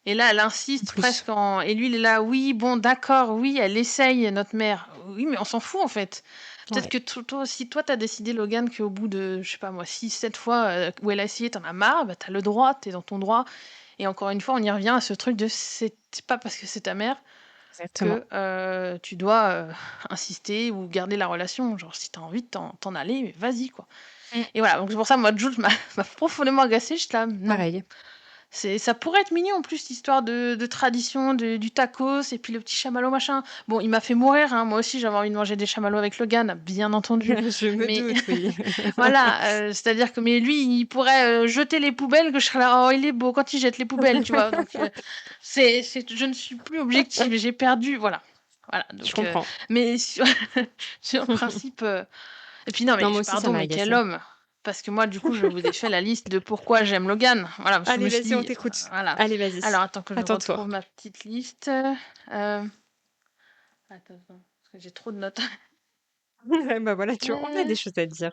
[SPEAKER 1] Et là, elle
[SPEAKER 2] en
[SPEAKER 1] insiste
[SPEAKER 2] plus.
[SPEAKER 1] presque en... Et lui, il est là, oui, bon, d'accord, oui, elle essaye, notre mère. Oui, mais on s'en fout, en fait. Peut-être
[SPEAKER 2] Ouais.
[SPEAKER 1] que toi, si toi, t'as décidé, Logan, qu'au bout de, je sais pas moi, 6, 7 fois où elle a essayé, t'en as marre, bah t'as le droit, t'es dans ton droit. Et encore une fois, on y revient à ce truc de c'est pas parce que c'est ta mère
[SPEAKER 2] Exactement.
[SPEAKER 1] que tu dois insister ou garder la relation. Genre, si t'as envie de t'en aller, mais vas-y, quoi.
[SPEAKER 2] Mm.
[SPEAKER 1] Et voilà, donc c'est pour ça, moi, Jules m'a profondément agacée. Je là, non,
[SPEAKER 2] Pareil.
[SPEAKER 1] ça pourrait être mignon en plus, l'histoire de tradition, du tacos et puis le petit chamallow machin. Bon, il m'a fait mourir, hein. Moi aussi j'avais envie de manger des chamallows avec Logan, bien entendu.
[SPEAKER 2] Je me
[SPEAKER 1] Mais
[SPEAKER 2] doute, oui.
[SPEAKER 1] voilà, c'est-à-dire que mais lui, il pourrait jeter les poubelles, que je serais là, oh il est beau quand il jette les poubelles, tu vois. Donc je ne suis plus objective, j'ai perdu, voilà. Voilà,
[SPEAKER 2] Je
[SPEAKER 1] donc,
[SPEAKER 2] comprends.
[SPEAKER 1] mais sur le principe, et puis non,
[SPEAKER 2] Non,
[SPEAKER 1] mais
[SPEAKER 2] moi aussi, ça
[SPEAKER 1] pardon,
[SPEAKER 2] m'a
[SPEAKER 1] mais quel
[SPEAKER 2] agacée.
[SPEAKER 1] homme! Parce que moi, du coup, je vous ai fait la liste de pourquoi j'aime Logan. Voilà, parce que je
[SPEAKER 2] Allez,
[SPEAKER 1] me suis
[SPEAKER 2] vas-y, on
[SPEAKER 1] dit,
[SPEAKER 2] t'écoute.
[SPEAKER 1] voilà.
[SPEAKER 2] Allez, vas-y.
[SPEAKER 1] Alors, attends que je
[SPEAKER 2] Attends-toi.
[SPEAKER 1] retrouve ma petite liste. Attends, parce que j'ai trop de notes.
[SPEAKER 2] Bah voilà, tu vois, on a
[SPEAKER 1] Euh,
[SPEAKER 2] des choses à dire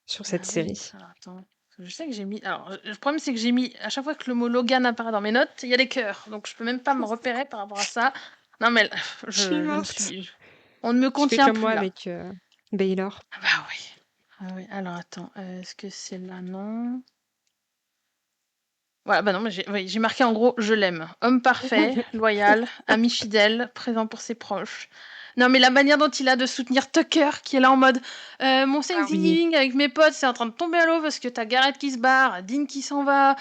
[SPEAKER 2] sur cette
[SPEAKER 1] ah oui,
[SPEAKER 2] série.
[SPEAKER 1] alors attends. Parce que je sais que j'ai mis. Alors, le problème, c'est que j'ai mis. À chaque fois que le mot Logan apparaît dans mes notes, il y a des cœurs. Donc, je peux même pas me repérer par rapport à ça. Non, mais
[SPEAKER 2] Je suis
[SPEAKER 1] je ne
[SPEAKER 2] morte.
[SPEAKER 1] suis. On ne me
[SPEAKER 2] Tu fais
[SPEAKER 1] contient
[SPEAKER 2] comme moi
[SPEAKER 1] plus là.
[SPEAKER 2] avec Baylor.
[SPEAKER 1] Ah bah oui. Ah oui, alors attends. Est-ce que c'est là? Non. Voilà, bah non, mais j'ai marqué en gros, je l'aime. Homme parfait, loyal, ami fidèle, présent pour ses proches. Non, mais la manière dont il a de soutenir Tucker, qui est là en mode mon
[SPEAKER 2] Ah oui.
[SPEAKER 1] Thanksgiving avec mes potes, c'est en train de tomber à l'eau parce que t'as Gareth qui se barre, Dean qui s'en va,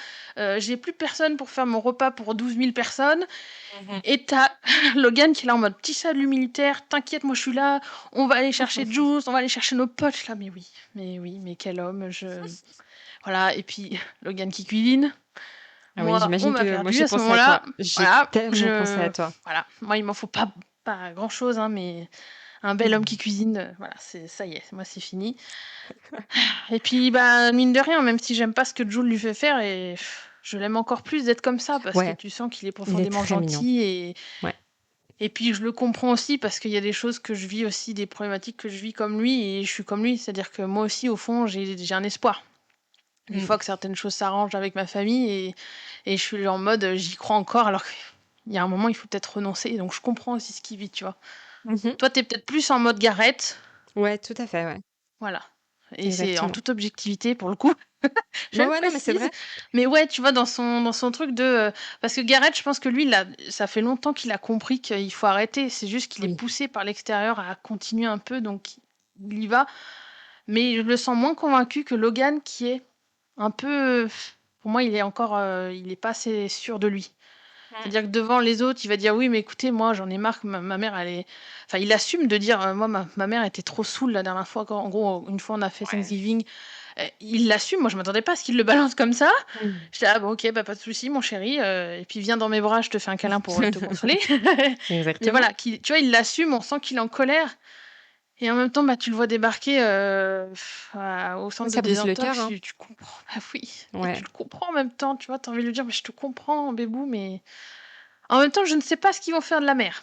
[SPEAKER 1] j'ai plus personne pour faire mon repas pour 12 000 personnes.
[SPEAKER 2] Mhm.
[SPEAKER 1] Et t'as Logan qui est là en mode petit salut militaire, t'inquiète, moi je suis là, on va aller chercher Juice, on va aller chercher nos potes. Je suis là, mais oui, mais quel homme, Voilà, et puis Logan qui cuisine.
[SPEAKER 2] Ah oui,
[SPEAKER 1] Moi, on
[SPEAKER 2] j'imagine
[SPEAKER 1] m'a
[SPEAKER 2] que moi
[SPEAKER 1] perdu
[SPEAKER 2] j'ai
[SPEAKER 1] à ce
[SPEAKER 2] pensé à toi.
[SPEAKER 1] moment-là.
[SPEAKER 2] J'ai
[SPEAKER 1] Voilà,
[SPEAKER 2] tellement pensé à toi.
[SPEAKER 1] voilà. Moi, il m'en faut pas grand-chose, hein, mais un bel homme qui cuisine, voilà, ça y est, moi c'est fini. Et puis, bah, mine de rien, même si j'aime pas ce que Jules lui fait faire, et je l'aime encore plus d'être comme ça parce que
[SPEAKER 2] Ouais,
[SPEAKER 1] tu sens qu'il est
[SPEAKER 2] il est
[SPEAKER 1] profondément
[SPEAKER 2] très mignon.
[SPEAKER 1] gentil
[SPEAKER 2] Ouais.
[SPEAKER 1] et puis je le comprends aussi parce qu'il y a des choses que je vis aussi, des problématiques que je vis comme lui et je suis comme lui, c'est-à-dire que moi aussi, au fond, j'ai un espoir. Une
[SPEAKER 2] Mm.
[SPEAKER 1] fois que certaines choses s'arrangent avec ma famille et je suis en mode j'y crois encore alors qu'il y a un moment il faut peut-être renoncer donc je comprends aussi ce qu'il vit tu vois.
[SPEAKER 2] Mhm.
[SPEAKER 1] Toi t'es peut-être plus en mode Gareth,
[SPEAKER 2] Ouais, tout à fait, ouais.
[SPEAKER 1] voilà, et c'est en
[SPEAKER 2] Exactement.
[SPEAKER 1] toute objectivité pour le coup, je
[SPEAKER 2] Bah
[SPEAKER 1] le
[SPEAKER 2] ouais, non, mais c'est
[SPEAKER 1] précise,
[SPEAKER 2] vrai.
[SPEAKER 1] mais ouais tu vois dans son truc de parce que Gareth je pense que lui ça fait longtemps qu'il a compris qu'il faut arrêter, c'est juste qu'il est
[SPEAKER 2] Oui.
[SPEAKER 1] poussé par l'extérieur à continuer un peu donc il y va. Mais je le sens moins convaincu que Logan, qui est un peu... Pour moi, il est pas assez sûr de lui. C'est-à-dire que devant les autres, il va dire oui, mais écoutez, moi, j'en ai marre que ma mère, elle est. Enfin, il assume de dire moi, ma mère était trop saoule la dernière fois. En gros, une fois, on a fait Thanksgiving. Il l'assume. Moi, je m'attendais pas à ce qu'il le balance comme ça. J'étais bon, ok, bah, pas de souci, mon chéri. Et puis, viens dans mes bras, je te fais un câlin pour te consoler. Mais voilà, tu vois, il l'assume. On sent qu'il est en colère. Et en même temps, bah, tu le vois débarquer au centre de désintox.
[SPEAKER 2] Hein.
[SPEAKER 1] Tu comprends. Bah oui. Et tu le comprends en même temps. Tu vois, t'as envie de lui dire, je te comprends, bébou, mais. En même temps, je ne sais pas ce qu'ils vont faire de la mère.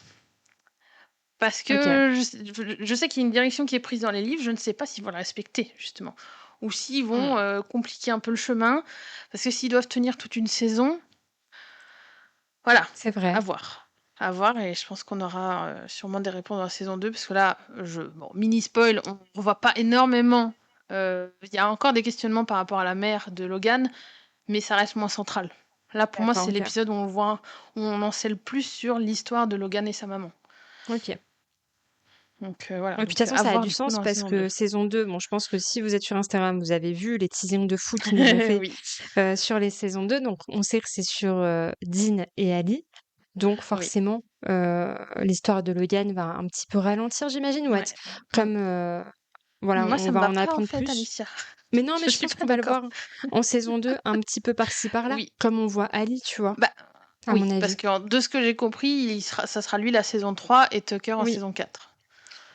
[SPEAKER 1] Parce que je sais qu'il y a une direction qui est prise dans les livres, je ne sais pas s'ils vont la respecter, justement. Ou s'ils vont compliquer un peu le chemin. Parce que s'ils doivent tenir toute une saison, voilà.
[SPEAKER 2] C'est vrai.
[SPEAKER 1] À voir. À voir, et je pense qu'on aura sûrement des réponses dans la saison 2, parce que là, mini spoil, on ne voit pas énormément. Il y a encore des questionnements par rapport à la mère de Logan, mais ça reste moins central. Là, pour moi, c'est l'épisode où on en sait le plus sur l'histoire de Logan et sa maman.
[SPEAKER 2] Ok.
[SPEAKER 1] Donc voilà.
[SPEAKER 2] Et puis de toute façon, ça a du sens parce que saison 2, bon, je pense que si vous êtes sur Instagram, vous avez vu les teasings de fou qu'ils nous ont fait sur les saisons 2. Donc on sait que c'est sur Dean et Ali. Donc forcément, l'histoire de Logan va un petit peu ralentir, j'imagine, ou être comme... voilà,
[SPEAKER 1] moi,
[SPEAKER 2] on va en apprendre plus.
[SPEAKER 1] Alicia.
[SPEAKER 2] Mais non, mais je pense qu'on va le voir en saison 2 un petit peu par-ci par-là, comme on voit Ali, tu vois.
[SPEAKER 1] Bah, à mon avis. Parce que de ce que j'ai compris, ça sera lui la saison 3 et Tucker en saison 4.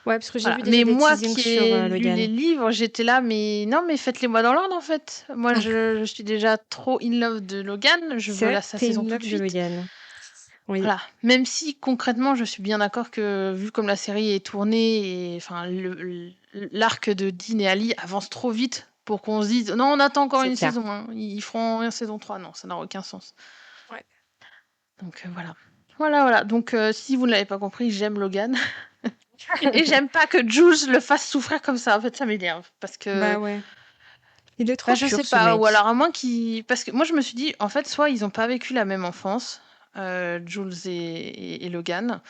[SPEAKER 2] Ouais, parce que j'ai vu déjà des teasings sur Logan.
[SPEAKER 1] Lu les livres, j'étais là, mais non, mais faites-les-moi dans l'ordre en fait. Moi, je suis déjà trop in love de Logan, je veux sa saison tout de suite.
[SPEAKER 2] Logan. Oui.
[SPEAKER 1] Voilà. Même si concrètement, je suis bien d'accord que vu comme la série est tournée et enfin l'arc de Dean et Ali avance trop vite pour qu'on se dise non, on attend encore une saison. Hein. Ils feront une saison 3. Non, ça n'a aucun sens.
[SPEAKER 2] Ouais.
[SPEAKER 1] Donc voilà. Voilà. Donc si vous ne l'avez pas compris, j'aime Logan. Et j'aime pas que Jules le fasse souffrir comme ça. En fait, ça m'énerve. Parce que.
[SPEAKER 2] Bah ouais. Il est trop
[SPEAKER 1] je sais pas. Ou alors à moins qu'il. Parce que moi, je me suis dit, en fait, soit ils ont pas vécu la même enfance, Jules et Logan,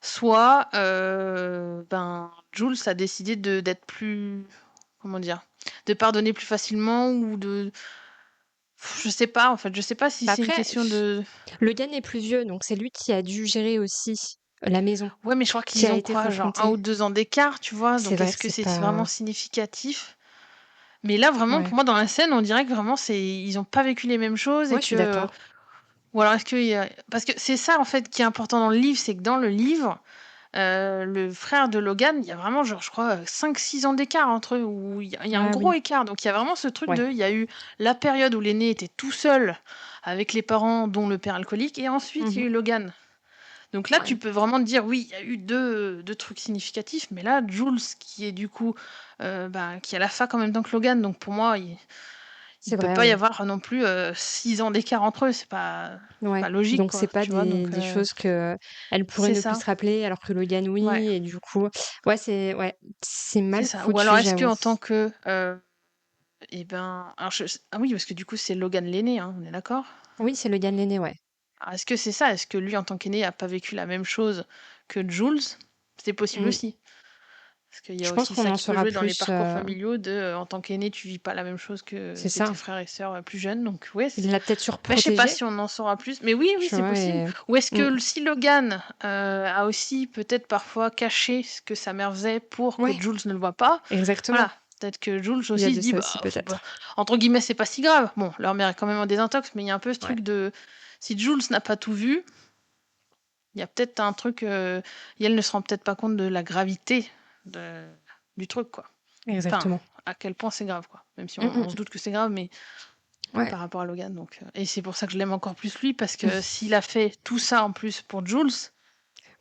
[SPEAKER 1] soit Jules a décidé d'être plus. Comment dire, de pardonner plus facilement ou de. Je sais pas, en fait. Je sais pas si c'est une question de.
[SPEAKER 2] Logan est plus vieux, donc c'est lui qui a dû gérer aussi la maison.
[SPEAKER 1] Ouais, mais je crois qu'ils ont quoi, genre 1 ou 2 ans d'écart, tu vois. Donc est-ce que c'est vraiment significatif? Mais là, vraiment, pour moi, dans la scène, on dirait que vraiment, ils ont pas vécu les mêmes choses.
[SPEAKER 2] Moi, je suis d'accord.
[SPEAKER 1] Ou alors, est-ce que. Parce que c'est ça, en fait, qui est important dans le livre, c'est que dans le livre, le frère de Logan, il y a vraiment, genre, je crois, 5-6 ans d'écart entre eux, où il y a un gros écart. Donc, il y a vraiment ce truc il y a eu la période où l'aîné était tout seul avec les parents, dont le père alcoolique, et ensuite, il y a eu Logan. Donc là, tu peux vraiment te dire, oui, il y a eu deux trucs significatifs, mais là, Jules, qui est du coup, qui a la fac en même temps que Logan, donc pour moi, il ne peut pas y avoir non plus 6 ans d'écart entre eux, c'est pas logique.
[SPEAKER 2] Donc c'est pas des choses que elle pourrait ne plus se rappeler, alors que Logan, oui, et du coup, c'est mal foutu.
[SPEAKER 1] Ou alors est-ce que en tant que, alors ah oui, parce que du coup c'est Logan l'aîné, hein, on est d'accord?
[SPEAKER 2] Oui, c'est Logan l'aîné, ouais.
[SPEAKER 1] Alors, est-ce que c'est ça? Est-ce que lui, en tant qu'aîné, a pas vécu la même chose que Jules? C'est possible aussi. Parce qu'il y a aussi ça qui peut jouer dans les parcours familiaux en tant qu'aîné, tu vis pas la même chose que tes frères et sœurs plus jeunes. Donc
[SPEAKER 2] il l'a peut-être surprotégé.
[SPEAKER 1] Je sais pas si on en saura plus, mais oui, c'est possible. Ou est-ce que si Logan a aussi peut-être parfois caché ce que sa mère faisait pour que Jules ne le voit pas.
[SPEAKER 2] Exactement.
[SPEAKER 1] Voilà. Peut-être que Jules aussi se dit, entre guillemets, c'est pas si grave. Bon, leur mère est quand même en désintox, mais il y a un peu ce truc de... Si Jules n'a pas tout vu, il y a peut-être un truc... elle ne se rend peut-être pas compte de la gravité du truc, quoi.
[SPEAKER 2] Exactement.
[SPEAKER 1] Enfin, à quel point c'est grave, quoi. Même si on se doute que c'est grave, mais par rapport à Logan. Donc, et c'est pour ça que je l'aime encore plus lui, parce que s'il a fait tout ça en plus pour Jules...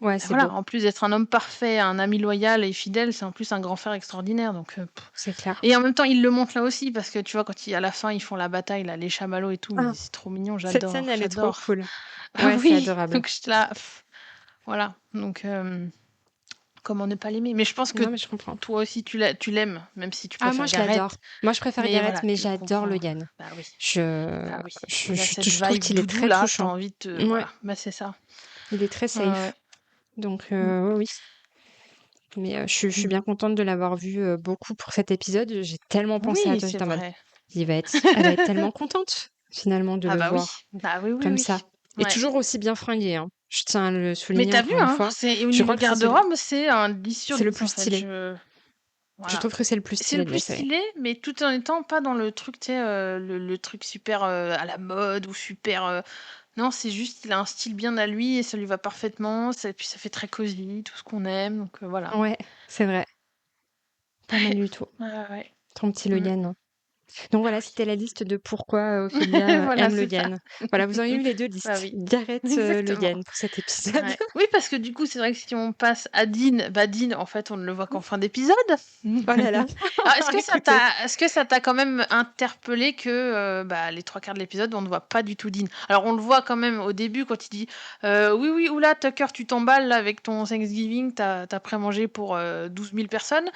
[SPEAKER 1] en plus d'être un homme parfait, un ami loyal et fidèle, c'est en plus un grand frère extraordinaire. Donc,
[SPEAKER 2] c'est clair.
[SPEAKER 1] Et en même temps, il le montre là aussi, parce que tu vois, quand à la fin, ils font la bataille, là, les chamallows et tout, c'est trop mignon, j'adore.
[SPEAKER 2] Cette scène, elle est trop cool.
[SPEAKER 1] Ouais,
[SPEAKER 2] c'est adorable.
[SPEAKER 1] Donc, je là, voilà. Donc, comment ne pas l'aimer? Mais je pense que
[SPEAKER 2] je comprends.
[SPEAKER 1] toi aussi, tu l'aimes, même si tu préfères
[SPEAKER 2] moi, je
[SPEAKER 1] Gareth.
[SPEAKER 2] l'adore. Moi, je préfère Gareth, mais j'adore Logan.
[SPEAKER 1] Bah oui.
[SPEAKER 2] Je trouve qu'il est très touchant.
[SPEAKER 1] Envie de... Voilà, c'est ça.
[SPEAKER 2] Il est très safe. Donc, oui. Mais je suis bien contente de l'avoir vu beaucoup pour cet épisode. J'ai tellement pensé à
[SPEAKER 1] Oui,
[SPEAKER 2] toi,
[SPEAKER 1] c'est
[SPEAKER 2] j'étais en mode,
[SPEAKER 1] vrai.
[SPEAKER 2] elle va être tellement contente finalement de
[SPEAKER 1] Ah
[SPEAKER 2] le
[SPEAKER 1] bah oui.
[SPEAKER 2] voir
[SPEAKER 1] Bah oui, oui,
[SPEAKER 2] comme
[SPEAKER 1] oui.
[SPEAKER 2] ça. Et
[SPEAKER 1] Ouais.
[SPEAKER 2] toujours aussi bien fringué, hein. Je tiens à le
[SPEAKER 1] Mais
[SPEAKER 2] souligner
[SPEAKER 1] t'as vu,
[SPEAKER 2] encore une
[SPEAKER 1] hein,
[SPEAKER 2] fois.
[SPEAKER 1] c'est au
[SPEAKER 2] Je
[SPEAKER 1] niveau
[SPEAKER 2] crois que c'est celui,
[SPEAKER 1] garde-robe, c'est un 10 sur
[SPEAKER 2] c'est le
[SPEAKER 1] 10
[SPEAKER 2] plus
[SPEAKER 1] en fait.
[SPEAKER 2] stylé. Je
[SPEAKER 1] Voilà.
[SPEAKER 2] trouve que c'est le plus
[SPEAKER 1] C'est le
[SPEAKER 2] stylé de
[SPEAKER 1] plus
[SPEAKER 2] la série.
[SPEAKER 1] stylé, mais tout en étant pas dans le truc, tu sais, le truc super à la mode ou super. Non, c'est juste, il a un style bien à lui et ça lui va parfaitement. Puis ça fait très cosy, tout ce qu'on aime. Donc voilà.
[SPEAKER 2] Ouais, c'est vrai. Pas mal
[SPEAKER 1] Ouais,
[SPEAKER 2] du tout.
[SPEAKER 1] ouais, ouais.
[SPEAKER 2] Ton petit
[SPEAKER 1] Mm.
[SPEAKER 2] Logan, hein. Donc
[SPEAKER 1] Ah
[SPEAKER 2] voilà,
[SPEAKER 1] oui.
[SPEAKER 2] c'était la liste de pourquoi Ophélia
[SPEAKER 1] Voilà,
[SPEAKER 2] aime
[SPEAKER 1] c'est ça.
[SPEAKER 2] Logan. Voilà, vous aurez eu les deux
[SPEAKER 1] Bah
[SPEAKER 2] listes.
[SPEAKER 1] oui,
[SPEAKER 2] Gareth
[SPEAKER 1] exactement.
[SPEAKER 2] Logan pour cet épisode.
[SPEAKER 1] Ouais. Oui, parce que du coup, c'est vrai que si on passe à Dean, bah Dean, en fait, on ne le voit qu'en fin d'épisode.
[SPEAKER 2] Oh là là.
[SPEAKER 1] Alors,
[SPEAKER 2] Écoutez,
[SPEAKER 1] est-ce que ça t'a quand même interpellé que bah, les trois quarts de l'épisode, on ne voit pas du tout Dean. Alors, on le voit quand même au début quand il dit oui, oui, oula, Tucker, tu t'emballes là, avec ton Thanksgiving, t'as pré-mangé pour 12 000 personnes.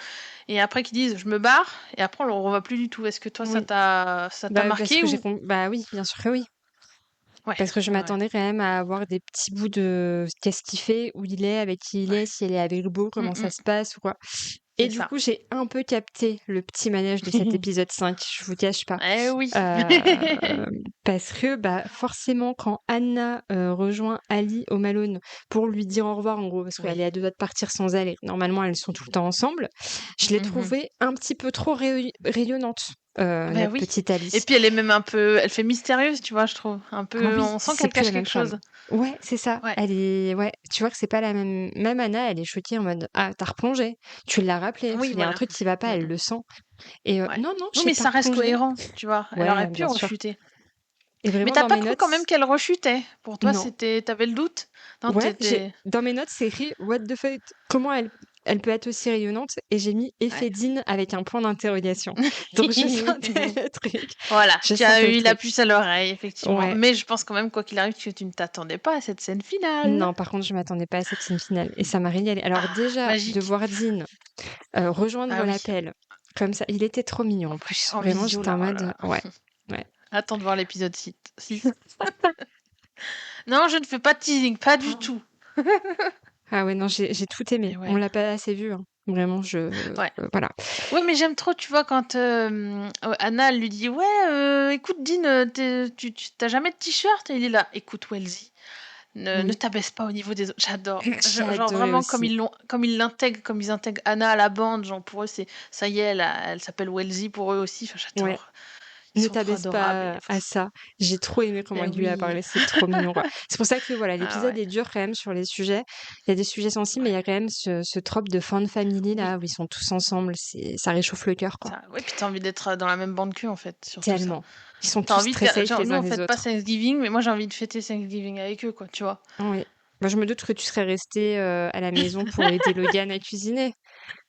[SPEAKER 1] Et après qu'ils disent je me barre, et après on le revoit plus du tout. Est-ce que toi,
[SPEAKER 2] oui.
[SPEAKER 1] ça t'a
[SPEAKER 2] Bah, parce
[SPEAKER 1] marqué
[SPEAKER 2] que
[SPEAKER 1] ou.
[SPEAKER 2] bah oui, bien sûr que oui.
[SPEAKER 1] Ouais,
[SPEAKER 2] Parce que je
[SPEAKER 1] ouais, ouais.
[SPEAKER 2] m'attendais quand même à avoir des petits bouts de qu'est-ce qu'il fait, où il est, avec qui il est,
[SPEAKER 1] Ouais.
[SPEAKER 2] si elle est avec Beau,
[SPEAKER 1] Mm,
[SPEAKER 2] comment ça
[SPEAKER 1] mm,
[SPEAKER 2] se passe ou quoi. Et
[SPEAKER 1] c'est
[SPEAKER 2] du
[SPEAKER 1] ça.
[SPEAKER 2] coup, j'ai un peu capté le petit manège de cet épisode 5, je vous cache pas.
[SPEAKER 1] Eh oui.
[SPEAKER 2] Parce que bah forcément, quand Anna rejoint Ali au Malone pour lui dire au revoir, en gros, parce qu'elle
[SPEAKER 1] Oui.
[SPEAKER 2] est à deux doigts de partir sans elle, et normalement elles sont tout le temps ensemble, je l'ai
[SPEAKER 1] Mhm.
[SPEAKER 2] trouvée un petit peu trop rayonnante,
[SPEAKER 1] Ben
[SPEAKER 2] notre
[SPEAKER 1] oui.
[SPEAKER 2] petite
[SPEAKER 1] Et
[SPEAKER 2] Alice.
[SPEAKER 1] puis elle est même un peu, elle fait mystérieuse, tu vois, je trouve. Un
[SPEAKER 2] Ah
[SPEAKER 1] peu,
[SPEAKER 2] oui,
[SPEAKER 1] on sent
[SPEAKER 2] c'est
[SPEAKER 1] qu'elle
[SPEAKER 2] plus la
[SPEAKER 1] cache
[SPEAKER 2] même
[SPEAKER 1] quelque
[SPEAKER 2] femme.
[SPEAKER 1] chose.
[SPEAKER 2] Ouais, c'est ça.
[SPEAKER 1] Ouais.
[SPEAKER 2] Elle est, ouais, tu vois que c'est pas la même. Même Anna, elle est choquée en mode, ah, t'as replongé. Tu l'as rappelé.
[SPEAKER 1] Oui,
[SPEAKER 2] Il y a un
[SPEAKER 1] voilà.
[SPEAKER 2] truc qui va pas,
[SPEAKER 1] Mm,
[SPEAKER 2] elle
[SPEAKER 1] mm.
[SPEAKER 2] le sent. Et
[SPEAKER 1] Ouais.
[SPEAKER 2] non, non,
[SPEAKER 1] Oui,
[SPEAKER 2] j'ai
[SPEAKER 1] mais
[SPEAKER 2] pas
[SPEAKER 1] ça reste
[SPEAKER 2] replongé.
[SPEAKER 1] cohérent, tu vois. Elle aurait
[SPEAKER 2] Ouais,
[SPEAKER 1] pu
[SPEAKER 2] bien sûr.
[SPEAKER 1] rechuter.
[SPEAKER 2] Et
[SPEAKER 1] Mais
[SPEAKER 2] vraiment,
[SPEAKER 1] t'as
[SPEAKER 2] dans
[SPEAKER 1] pas
[SPEAKER 2] mes
[SPEAKER 1] cru quand même
[SPEAKER 2] notes,
[SPEAKER 1] qu'elle rechutait. Pour toi,
[SPEAKER 2] non.
[SPEAKER 1] t'avais le doute. Non,
[SPEAKER 2] Ouais,
[SPEAKER 1] t'étais.
[SPEAKER 2] dans mes notes, c'est écrit What the fuck? Comment elle peut être aussi rayonnante? Et j'ai mis effet
[SPEAKER 1] Ouais.
[SPEAKER 2] Dean avec un point d'interrogation. Donc je sentais le truc.
[SPEAKER 1] Voilà,
[SPEAKER 2] Je
[SPEAKER 1] tu as
[SPEAKER 2] sentais le
[SPEAKER 1] eu la
[SPEAKER 2] truc.
[SPEAKER 1] puce à l'oreille, effectivement.
[SPEAKER 2] Ouais.
[SPEAKER 1] Mais je pense quand même, quoi qu'il arrive, que tu ne t'attendais pas à cette scène finale.
[SPEAKER 2] Non, par contre, je m'attendais pas à cette scène finale. Et ça m'a régalé. Alors
[SPEAKER 1] Ah,
[SPEAKER 2] déjà, de
[SPEAKER 1] magique.
[SPEAKER 2] voir Dean
[SPEAKER 1] Ah
[SPEAKER 2] rejoindre
[SPEAKER 1] oui.
[SPEAKER 2] l'appel, comme ça, il était trop mignon en
[SPEAKER 1] Ouais,
[SPEAKER 2] plus.
[SPEAKER 1] en
[SPEAKER 2] Vraiment,
[SPEAKER 1] visio,
[SPEAKER 2] j'étais en
[SPEAKER 1] là, oh là
[SPEAKER 2] mode,
[SPEAKER 1] là.
[SPEAKER 2] ouais, ouais.
[SPEAKER 1] Attends de voir l'épisode 6. Non, je ne fais pas de teasing, pas du tout.
[SPEAKER 2] Ah ouais, non, j'ai tout aimé.
[SPEAKER 1] Mais
[SPEAKER 2] On
[SPEAKER 1] ouais.
[SPEAKER 2] l'a pas assez vu, hein. Vraiment,
[SPEAKER 1] Ouais.
[SPEAKER 2] voilà.
[SPEAKER 1] Ouais, mais j'aime trop, tu vois, quand Anna elle lui dit ouais, écoute, Dean, t'as jamais de t-shirt? Et il est là. Écoute, Wellesley, ne
[SPEAKER 2] Oui,
[SPEAKER 1] t'abaisse pas au niveau des autres. J'adore.
[SPEAKER 2] j'ai
[SPEAKER 1] Genre
[SPEAKER 2] adoré
[SPEAKER 1] vraiment
[SPEAKER 2] aussi.
[SPEAKER 1] comme ils l'intègrent, comme ils intègrent Anna à la bande. Genre pour eux, c'est ça y est, elle s'appelle Wellesley pour eux aussi. Enfin,
[SPEAKER 2] Ouais.
[SPEAKER 1] j'adore. Ils
[SPEAKER 2] Ne
[SPEAKER 1] sont trop
[SPEAKER 2] t'abaisse
[SPEAKER 1] adorables.
[SPEAKER 2] pas à ça. J'ai trop aimé comment
[SPEAKER 1] Eh
[SPEAKER 2] il lui a
[SPEAKER 1] oui.
[SPEAKER 2] parlé. C'est trop mignon, quoi. C'est pour ça que voilà,
[SPEAKER 1] Ah
[SPEAKER 2] l'épisode
[SPEAKER 1] ouais.
[SPEAKER 2] est dur quand même sur les sujets. Il y a des sujets sensibles, mais il y
[SPEAKER 1] Ouais.
[SPEAKER 2] a quand même ce trope de fan family
[SPEAKER 1] Oui.
[SPEAKER 2] là où ils sont tous ensemble. Ça réchauffe le cœur, quoi.
[SPEAKER 1] Ça, ouais, puis t'as envie d'être dans la même bande qu'eux, en fait, surtout ça.
[SPEAKER 2] Tellement. Ils sont
[SPEAKER 1] T'as
[SPEAKER 2] tous
[SPEAKER 1] envie de
[SPEAKER 2] très
[SPEAKER 1] faire.
[SPEAKER 2] safe
[SPEAKER 1] Genre,
[SPEAKER 2] les
[SPEAKER 1] nous,
[SPEAKER 2] uns
[SPEAKER 1] on
[SPEAKER 2] des
[SPEAKER 1] fête pas
[SPEAKER 2] autres.
[SPEAKER 1] Thanksgiving, mais moi, j'ai envie de fêter Thanksgiving avec eux, quoi, tu vois.
[SPEAKER 2] Oui. Bah, je me doute que tu serais resté à la maison pour aider Logan à cuisiner,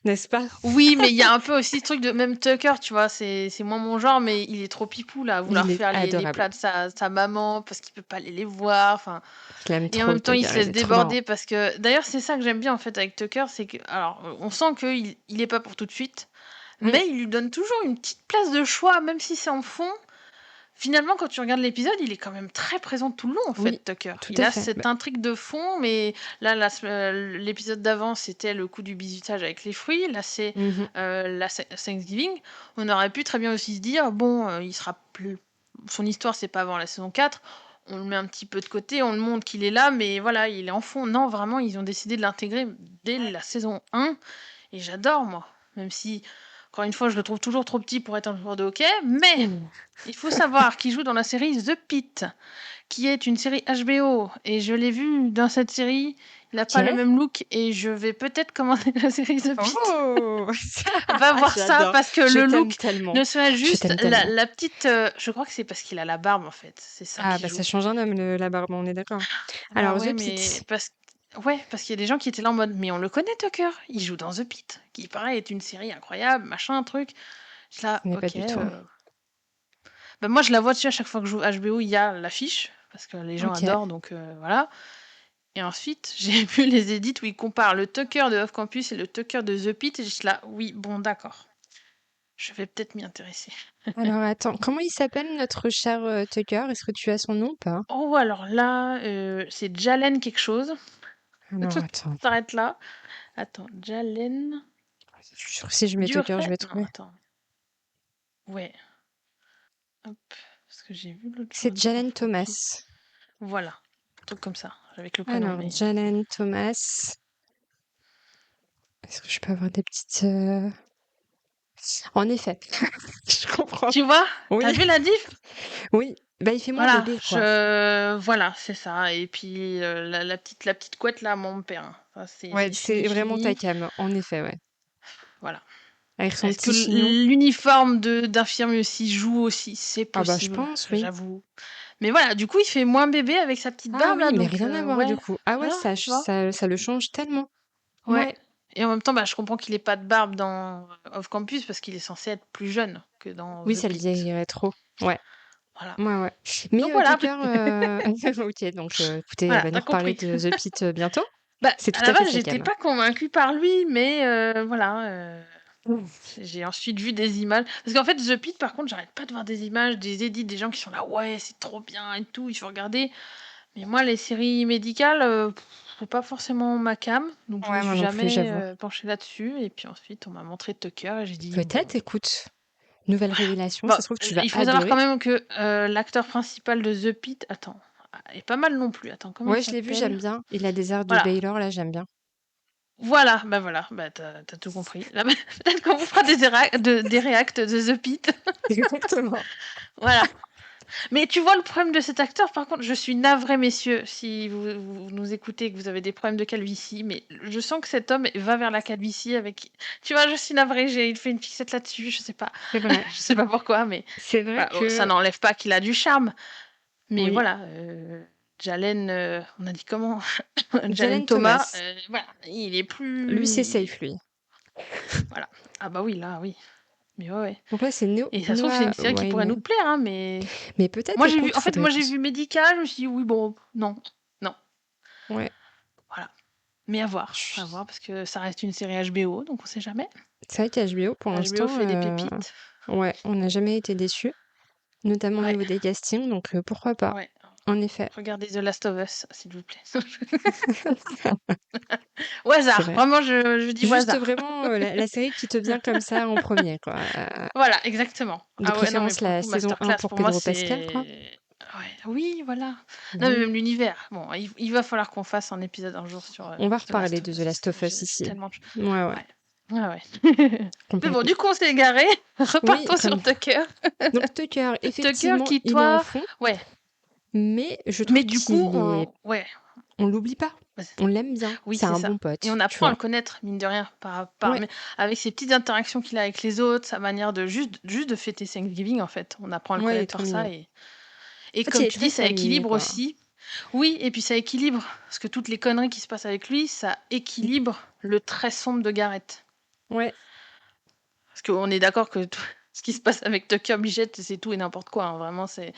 [SPEAKER 2] n'est-ce pas?
[SPEAKER 1] Oui, mais il y a un peu aussi ce truc de même Tucker, tu vois, c'est moins mon genre, mais il est trop pipou là, à vouloir
[SPEAKER 2] Il est
[SPEAKER 1] faire les
[SPEAKER 2] adorable.
[SPEAKER 1] plats de sa maman parce qu'il peut pas aller les voir. Enfin,
[SPEAKER 2] Je l'aime
[SPEAKER 1] et en
[SPEAKER 2] trop,
[SPEAKER 1] même temps, il
[SPEAKER 2] Tucker.
[SPEAKER 1] se
[SPEAKER 2] Il
[SPEAKER 1] laisse
[SPEAKER 2] est trop marrant.
[SPEAKER 1] déborder parce que. D'ailleurs, c'est ça que j'aime bien en fait avec Tucker, c'est que. Alors, on sent il est pas pour tout de suite,
[SPEAKER 2] Mm,
[SPEAKER 1] mais il lui donne toujours une petite place de choix, même si c'est en fond. Finalement, quand tu regardes l'épisode, il est quand même très présent tout le long, en
[SPEAKER 2] oui,
[SPEAKER 1] fait, Tucker.
[SPEAKER 2] tout
[SPEAKER 1] Il
[SPEAKER 2] à
[SPEAKER 1] a
[SPEAKER 2] fait.
[SPEAKER 1] cette intrigue de fond, mais là, l'épisode d'avant, c'était le coup du bizutage avec les fruits. Là, c'est
[SPEAKER 2] Mhm.
[SPEAKER 1] Thanksgiving. On aurait pu très bien aussi se dire, bon, il sera plus. Son histoire, c'est pas avant la saison 4. On le met un petit peu de côté, on le montre qu'il est là, mais voilà, il est en fond. Non, vraiment, ils ont décidé de l'intégrer dès la saison 1. Et j'adore, moi. Même si, encore une fois, je le trouve toujours trop petit pour être un joueur de hockey. Mais
[SPEAKER 2] Mm.
[SPEAKER 1] il faut savoir qu'il joue dans la série The Pitt, qui est une série HBO. Et je l'ai vu dans cette série. Il n'a pas le
[SPEAKER 2] Ok.
[SPEAKER 1] même look. Et je vais peut-être commencer la série The Pitt.
[SPEAKER 2] Oh,
[SPEAKER 1] Va voir ça
[SPEAKER 2] j'adore.
[SPEAKER 1] parce que
[SPEAKER 2] Je
[SPEAKER 1] le
[SPEAKER 2] t'aime
[SPEAKER 1] look
[SPEAKER 2] tellement.
[SPEAKER 1] ne serait
[SPEAKER 2] Je
[SPEAKER 1] juste
[SPEAKER 2] t'aime tellement.
[SPEAKER 1] la petite. Je crois que c'est parce qu'il a la barbe en fait. C'est ça
[SPEAKER 2] Ah,
[SPEAKER 1] qui
[SPEAKER 2] bah
[SPEAKER 1] joue.
[SPEAKER 2] ça change un homme, la barbe, on est d'accord.
[SPEAKER 1] Bah
[SPEAKER 2] Alors,
[SPEAKER 1] ouais,
[SPEAKER 2] The
[SPEAKER 1] mais
[SPEAKER 2] Pit.
[SPEAKER 1] parce qu'il y a des gens qui étaient là en mode mais on le connaît Tucker, il joue dans The Pitt, qui pareil est une série incroyable, machin, un truc. Je suis là,
[SPEAKER 2] Je connais pas
[SPEAKER 1] ok.
[SPEAKER 2] du tout.
[SPEAKER 1] Bah, moi je la vois dessus à chaque fois que je joue HBO, il y a l'affiche, parce que les gens
[SPEAKER 2] Ok.
[SPEAKER 1] adorent, donc voilà. Et ensuite, j'ai vu les edits où ils comparent le Tucker de Off Campus et le Tucker de The Pitt, et je suis là, oui, bon, d'accord. Je vais peut-être m'y intéresser.
[SPEAKER 2] Alors, attends, comment il s'appelle notre cher Tucker? Est-ce que tu as son nom ou pas?
[SPEAKER 1] Oh, alors là, c'est Jalen quelque chose.
[SPEAKER 2] Alors, attends.
[SPEAKER 1] S'arrête là. Attends, Jalen.
[SPEAKER 2] Je suis sûre que si je mets Tucker, je vais
[SPEAKER 1] Non,
[SPEAKER 2] trouver.
[SPEAKER 1] attends. Ouais. Hop. Parce que j'ai vu l'autre jour.
[SPEAKER 2] C'est Jalen Thomas.
[SPEAKER 1] Voilà. Un truc comme ça. Avec le prénom.
[SPEAKER 2] Alors, Jalen Thomas. Est-ce que je peux avoir des petites. En effet, je comprends.
[SPEAKER 1] Tu vois?
[SPEAKER 2] Oui.
[SPEAKER 1] T'as vu la diff?
[SPEAKER 2] Oui. Bah, il fait moins
[SPEAKER 1] Voilà,
[SPEAKER 2] bébé, quoi.
[SPEAKER 1] voilà, c'est ça. Et puis la petite couette là, mon père. Enfin,
[SPEAKER 2] Ouais, c'est vraiment ta
[SPEAKER 1] fini.
[SPEAKER 2] cam, en effet, ouais.
[SPEAKER 1] Voilà.
[SPEAKER 2] Avec son
[SPEAKER 1] Est-ce que
[SPEAKER 2] petit chignon.
[SPEAKER 1] l'uniforme d'infirmier aussi joue aussi? C'est
[SPEAKER 2] Ah bah,
[SPEAKER 1] possible,
[SPEAKER 2] je pense, oui.
[SPEAKER 1] j'avoue. Mais voilà, du coup, il fait moins bébé avec sa petite barbe
[SPEAKER 2] Ah oui,
[SPEAKER 1] là,
[SPEAKER 2] mais
[SPEAKER 1] donc
[SPEAKER 2] rien à voir,
[SPEAKER 1] ouais.
[SPEAKER 2] du coup. Ah ouais,
[SPEAKER 1] Voilà, tu vois.
[SPEAKER 2] ça le change tellement.
[SPEAKER 1] Ouais.
[SPEAKER 2] Ouais.
[SPEAKER 1] Et en même temps, je comprends qu'il ait pas de barbe dans Off Campus parce qu'il est censé être plus jeune que dans
[SPEAKER 2] Oui,
[SPEAKER 1] The
[SPEAKER 2] ça le
[SPEAKER 1] Pitt.
[SPEAKER 2] dirait trop. Ouais.
[SPEAKER 1] Voilà.
[SPEAKER 2] Ouais. Mais
[SPEAKER 1] Donc voilà.
[SPEAKER 2] Tucker, ok, donc écoutez, elle
[SPEAKER 1] Voilà,
[SPEAKER 2] va nous
[SPEAKER 1] t'as
[SPEAKER 2] reparler
[SPEAKER 1] compris.
[SPEAKER 2] de The Pitt bientôt.
[SPEAKER 1] Bah,
[SPEAKER 2] C'est
[SPEAKER 1] à
[SPEAKER 2] tout
[SPEAKER 1] la
[SPEAKER 2] à fait
[SPEAKER 1] base,
[SPEAKER 2] sa
[SPEAKER 1] j'étais
[SPEAKER 2] cam.
[SPEAKER 1] pas convaincue par lui, mais voilà. J'ai ensuite vu des images. Parce qu'en fait, The Pitt, par contre, j'arrête pas de voir des images, des edits, des gens qui sont là, ouais, c'est trop bien et tout, il faut regarder. Mais moi, les séries médicales, c'est pas forcément ma cam, donc je me
[SPEAKER 2] Ouais, moi
[SPEAKER 1] suis
[SPEAKER 2] non plus, j'avoue.
[SPEAKER 1] jamais penchée là-dessus. Et puis ensuite, on m'a montré Tucker et j'ai dit, bon.
[SPEAKER 2] Peut-être, écoute, nouvelle révélation,
[SPEAKER 1] Bon,
[SPEAKER 2] ça se trouve que tu vas
[SPEAKER 1] il faut savoir
[SPEAKER 2] adorer.
[SPEAKER 1] quand même que l'acteur principal de The Pitt, attends, est pas mal non plus. Attends, comment il
[SPEAKER 2] Ouais, je l'ai vu, j'aime
[SPEAKER 1] s'appelle?
[SPEAKER 2] bien. Il a des airs de
[SPEAKER 1] Voilà.
[SPEAKER 2] Baylor, là, j'aime bien.
[SPEAKER 1] Voilà, t'as tout compris. Là, peut-être qu'on vous fera des réacts de The Pitt.
[SPEAKER 2] Exactement.
[SPEAKER 1] Voilà. Mais tu vois le problème de cet acteur, par contre, je suis navrée, messieurs, si vous nous écoutez et que vous avez des problèmes de calvitie, mais je sens que cet homme va vers la calvitie avec... Tu vois, je suis navrée, il fait une fixette là-dessus, je sais pas.
[SPEAKER 2] C'est vrai.
[SPEAKER 1] Je sais pas pourquoi, mais
[SPEAKER 2] C'est vrai
[SPEAKER 1] voilà, ça
[SPEAKER 2] que...
[SPEAKER 1] n'enlève pas qu'il a du charme. Mais
[SPEAKER 2] Oui.
[SPEAKER 1] voilà, Jalen, on a dit comment? Jalen
[SPEAKER 2] Jalen
[SPEAKER 1] Thomas,
[SPEAKER 2] Thomas.
[SPEAKER 1] voilà, il est plus...
[SPEAKER 2] Lui, c'est safe, lui.
[SPEAKER 1] Voilà. Ah bah oui, là, oui. Mais ouais.
[SPEAKER 2] Donc là, c'est
[SPEAKER 1] Et ça se trouve, c'est une série qui pourrait nous plaire, hein, mais...
[SPEAKER 2] Mais peut-être,
[SPEAKER 1] Moi, j'ai vu...
[SPEAKER 2] écoute,
[SPEAKER 1] En fait, moi, j'ai
[SPEAKER 2] faudrait...
[SPEAKER 1] vu Médical, je me suis dit, oui, bon, non.
[SPEAKER 2] Ouais.
[SPEAKER 1] Voilà. Mais à voir, parce que ça reste une série HBO, donc on sait jamais.
[SPEAKER 2] C'est vrai qu'HBO, pour l'instant...
[SPEAKER 1] HBO fait des pépites.
[SPEAKER 2] Ouais, on n'a jamais été déçus, notamment au niveau des castings, donc pourquoi pas.
[SPEAKER 1] Ouais.
[SPEAKER 2] En effet.
[SPEAKER 1] Regardez The Last of Us, s'il vous plaît. Au hasard, vraiment, je dis au
[SPEAKER 2] juste
[SPEAKER 1] hasard.
[SPEAKER 2] vraiment la série qui te vient comme ça en premier, quoi.
[SPEAKER 1] Voilà, exactement.
[SPEAKER 2] De préférence, la saison 1 pour
[SPEAKER 1] pour moi,
[SPEAKER 2] Pedro Pascal, quoi.
[SPEAKER 1] Ouais. Oui, voilà. Non, mais même l'univers. Bon, il va falloir qu'on fasse un épisode un jour sur.
[SPEAKER 2] On va reparler de The Last of Us ici.
[SPEAKER 1] Tellement...
[SPEAKER 2] Ouais.
[SPEAKER 1] Mais bon, du coup, on s'est égaré. Repartons sur Tucker.
[SPEAKER 2] Donc Tucker, effectivement,
[SPEAKER 1] Tucker qui,
[SPEAKER 2] il est en fond.
[SPEAKER 1] Ouais.
[SPEAKER 2] Mais je trouve
[SPEAKER 1] du coup,
[SPEAKER 2] on l'oublie pas. On l'aime bien.
[SPEAKER 1] Oui,
[SPEAKER 2] c'est un bon pote.
[SPEAKER 1] Et on apprend à le connaître, mine de rien, avec ses petites interactions qu'il a avec les autres, sa manière de juste de fêter Thanksgiving, en fait. On apprend à le connaître par ça. Et comme tu dis, ça équilibre aussi. Oui, et puis ça équilibre. Parce que toutes les conneries qui se passent avec lui, ça équilibre le très sombre de Gareth.
[SPEAKER 2] Ouais.
[SPEAKER 1] Parce qu'on est d'accord que ce qui se passe avec Tucker Bichette, c'est tout et n'importe quoi. Hein. Vraiment, c'est.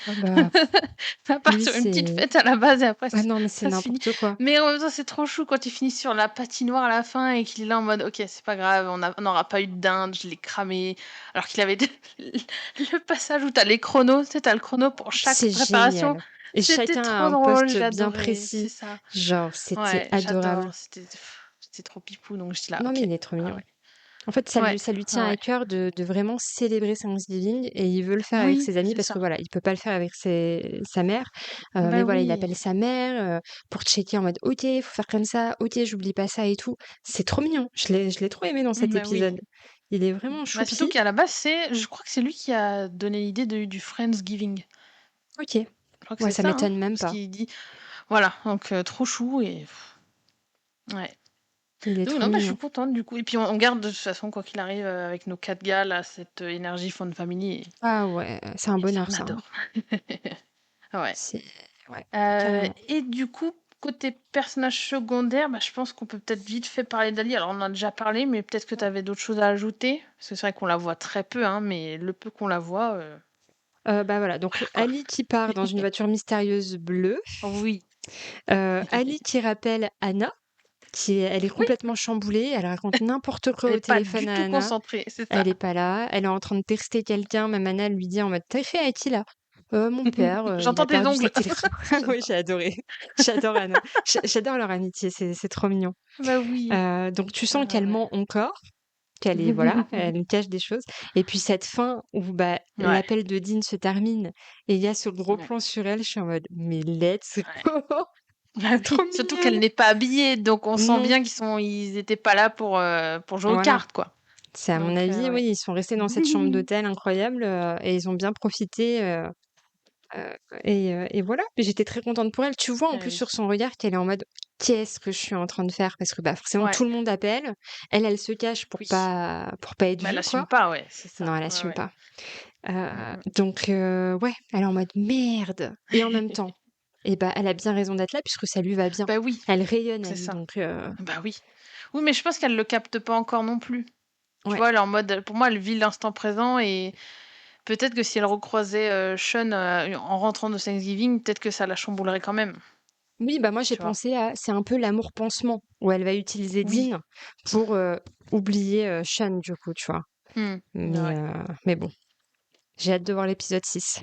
[SPEAKER 1] Ça part sur une petite fête à la base et après.
[SPEAKER 2] Ah non, mais c'est n'importe quoi.
[SPEAKER 1] Mais en même temps, c'est trop chou quand il finit sur la patinoire à la fin et qu'il est là en mode ok, c'est pas grave, on n'aura pas eu de dinde, je l'ai cramé. Alors qu'il avait le passage où t'as les chronos, tu sais, t'as le chrono pour chaque préparation.
[SPEAKER 2] Génial. Et chacun a un poste bien précis.
[SPEAKER 1] Ça.
[SPEAKER 2] Genre, c'était adorable.
[SPEAKER 1] C'était trop pipou, donc je suis là.
[SPEAKER 2] Non, mais il est trop mignon. En fait, ça lui tient à cœur de vraiment célébrer Thanksgiving et il veut le faire avec ses amis parce que voilà, il peut pas le faire avec sa mère. Mais voilà, il appelle sa mère pour checker en mode ok, il faut faire comme ça, ok, j'oublie pas ça et tout. C'est trop mignon. Je l'ai trop aimé dans cet épisode. Il est vraiment choupi.
[SPEAKER 1] Surtout qu'à la base, je crois que c'est lui qui a donné l'idée du Friendsgiving.
[SPEAKER 2] Ok. Ouais, ça m'étonne même pas.
[SPEAKER 1] Qu'il dit... Voilà, donc trop chou et... Ouais.
[SPEAKER 2] Donc,
[SPEAKER 1] je suis contente du coup. Et puis on garde de toute façon, quoi qu'il arrive, avec nos 4 gars, là, cette énergie fun family. Et...
[SPEAKER 2] Ah ouais, c'est un bonheur ça.
[SPEAKER 1] Ouais. Et du coup, côté personnage secondaire, je pense qu'on peut peut-être vite fait parler d'Ali. Alors on en a déjà parlé, mais peut-être que tu avais d'autres choses à ajouter. Parce que c'est vrai qu'on la voit très peu, hein, mais le peu qu'on la voit...
[SPEAKER 2] voilà, donc Ali qui part dans une voiture mystérieuse bleue.
[SPEAKER 1] Oui.
[SPEAKER 2] Ali qui rappelle Anna. Elle est complètement chamboulée, elle raconte n'importe quoi au téléphone à Anna.
[SPEAKER 1] Concentrée, c'est ça.
[SPEAKER 2] Elle est pas là, elle est en train de tester quelqu'un, même Anna lui dit en mode t'as fait à qui là? Mon père, il
[SPEAKER 1] J'entends
[SPEAKER 2] a
[SPEAKER 1] tes
[SPEAKER 2] perdu sa
[SPEAKER 1] ongles.
[SPEAKER 2] télécommande. Oui, j'ai adoré. J'adore Anna. J'adore leur amitié, c'est trop mignon.
[SPEAKER 1] Bah oui.
[SPEAKER 2] Donc tu sens
[SPEAKER 1] Ah
[SPEAKER 2] qu'elle
[SPEAKER 1] ouais.
[SPEAKER 2] ment encore, qu'elle est voilà, elle nous cache des choses et puis cette fin où, bah,
[SPEAKER 1] Ouais.
[SPEAKER 2] l'appel de Dean se termine et il y a ce gros
[SPEAKER 1] Ouais.
[SPEAKER 2] plan sur elle, je suis en mode: «Mais let's
[SPEAKER 1] Ouais.
[SPEAKER 2] go!»
[SPEAKER 1] Bah
[SPEAKER 2] Trop
[SPEAKER 1] oui, surtout qu'elle
[SPEAKER 2] mignonne!
[SPEAKER 1] n'est pas habillée, donc on sent
[SPEAKER 2] Non,
[SPEAKER 1] bien ils étaient pas là pour jouer aux
[SPEAKER 2] voilà.
[SPEAKER 1] cartes, quoi.
[SPEAKER 2] C'est à mon
[SPEAKER 1] Donc
[SPEAKER 2] avis,
[SPEAKER 1] ouais.
[SPEAKER 2] oui, ils sont restés dans cette chambre d'hôtel incroyable, et ils ont bien profité, et voilà. Mais j'étais très contente pour elle. Tu vois en
[SPEAKER 1] Ah
[SPEAKER 2] plus
[SPEAKER 1] oui.
[SPEAKER 2] sur son regard qu'elle est en mode: «Qu'est-ce que je suis en train de faire?» parce que, bah, forcément
[SPEAKER 1] Ouais,
[SPEAKER 2] tout le monde appelle. Elle, elle se cache
[SPEAKER 1] oui.
[SPEAKER 2] pour pas être
[SPEAKER 1] Bah, elle
[SPEAKER 2] vue,
[SPEAKER 1] assume
[SPEAKER 2] quoi.
[SPEAKER 1] pas, ouais, c'est ça.
[SPEAKER 2] Non, elle
[SPEAKER 1] Ouais,
[SPEAKER 2] assume
[SPEAKER 1] ouais.
[SPEAKER 2] pas.
[SPEAKER 1] Mmh mh.
[SPEAKER 2] Donc ouais, elle est en mode: «Merde!» et en même temps, et bah, elle a bien raison d'être là puisque ça lui va bien.
[SPEAKER 1] Bah oui,
[SPEAKER 2] Elle rayonne
[SPEAKER 1] c'est
[SPEAKER 2] Ali,
[SPEAKER 1] ça.
[SPEAKER 2] donc
[SPEAKER 1] Bah oui. Oui, mais je pense qu'elle le capte pas encore non plus. Tu
[SPEAKER 2] ouais.
[SPEAKER 1] vois, elle est en mode, pour moi, elle vit l'instant présent et peut-être que si elle recroisait, Sean, en rentrant de Thanksgiving, peut-être que ça la chamboulerait quand même,
[SPEAKER 2] Oui, bah, moi j'ai
[SPEAKER 1] tu vois?
[SPEAKER 2] pensé à c'est un peu l'amour pansement où elle va utiliser
[SPEAKER 1] Oui.
[SPEAKER 2] Dean pour, oublier, Sean du coup, tu vois?
[SPEAKER 1] Mmh.
[SPEAKER 2] Mais
[SPEAKER 1] Ouais.
[SPEAKER 2] mais bon, j'ai hâte de voir l'épisode 6.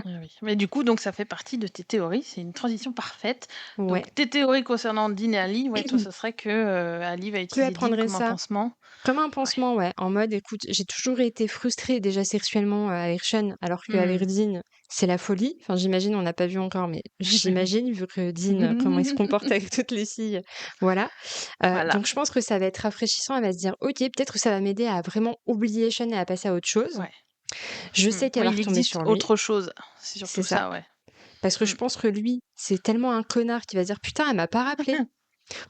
[SPEAKER 1] Ah oui. Mais du coup, donc ça fait partie de tes théories, c'est une transition parfaite.
[SPEAKER 2] Ouais.
[SPEAKER 1] Donc tes théories concernant Dean et Ali, ouais, toi, ce serait que, Ali va
[SPEAKER 2] Que elle
[SPEAKER 1] utiliser Dean
[SPEAKER 2] prendrait
[SPEAKER 1] comme un
[SPEAKER 2] ça
[SPEAKER 1] pansement?
[SPEAKER 2] comme un
[SPEAKER 1] Ouais.
[SPEAKER 2] pansement, ouais, en mode: «Écoute, j'ai toujours été frustrée déjà sexuellement, avec Sean, alors qu'avec
[SPEAKER 1] Mmh.
[SPEAKER 2] Dean, c'est la folie». Enfin, j'imagine, on n'a pas vu encore, mais
[SPEAKER 1] Bah oui.
[SPEAKER 2] j'imagine vu que Dean, comment il se comporte avec toutes les filles, voilà.
[SPEAKER 1] Voilà.
[SPEAKER 2] Donc je pense que ça va être rafraîchissant. Elle va se dire: «OK, peut-être que ça va m'aider à vraiment oublier Sean et à passer à autre chose».
[SPEAKER 1] Ouais.
[SPEAKER 2] Je
[SPEAKER 1] Mmh.
[SPEAKER 2] sais qu'elle
[SPEAKER 1] Oui,
[SPEAKER 2] va
[SPEAKER 1] il
[SPEAKER 2] retomber
[SPEAKER 1] existe
[SPEAKER 2] sur lui,
[SPEAKER 1] autre chose. C'est
[SPEAKER 2] c'est
[SPEAKER 1] surtout
[SPEAKER 2] ça.
[SPEAKER 1] ça, ouais.
[SPEAKER 2] Parce que je
[SPEAKER 1] Mmh.
[SPEAKER 2] pense que lui, c'est tellement un connard qui va se dire: «Putain, elle m'a pas rappelé».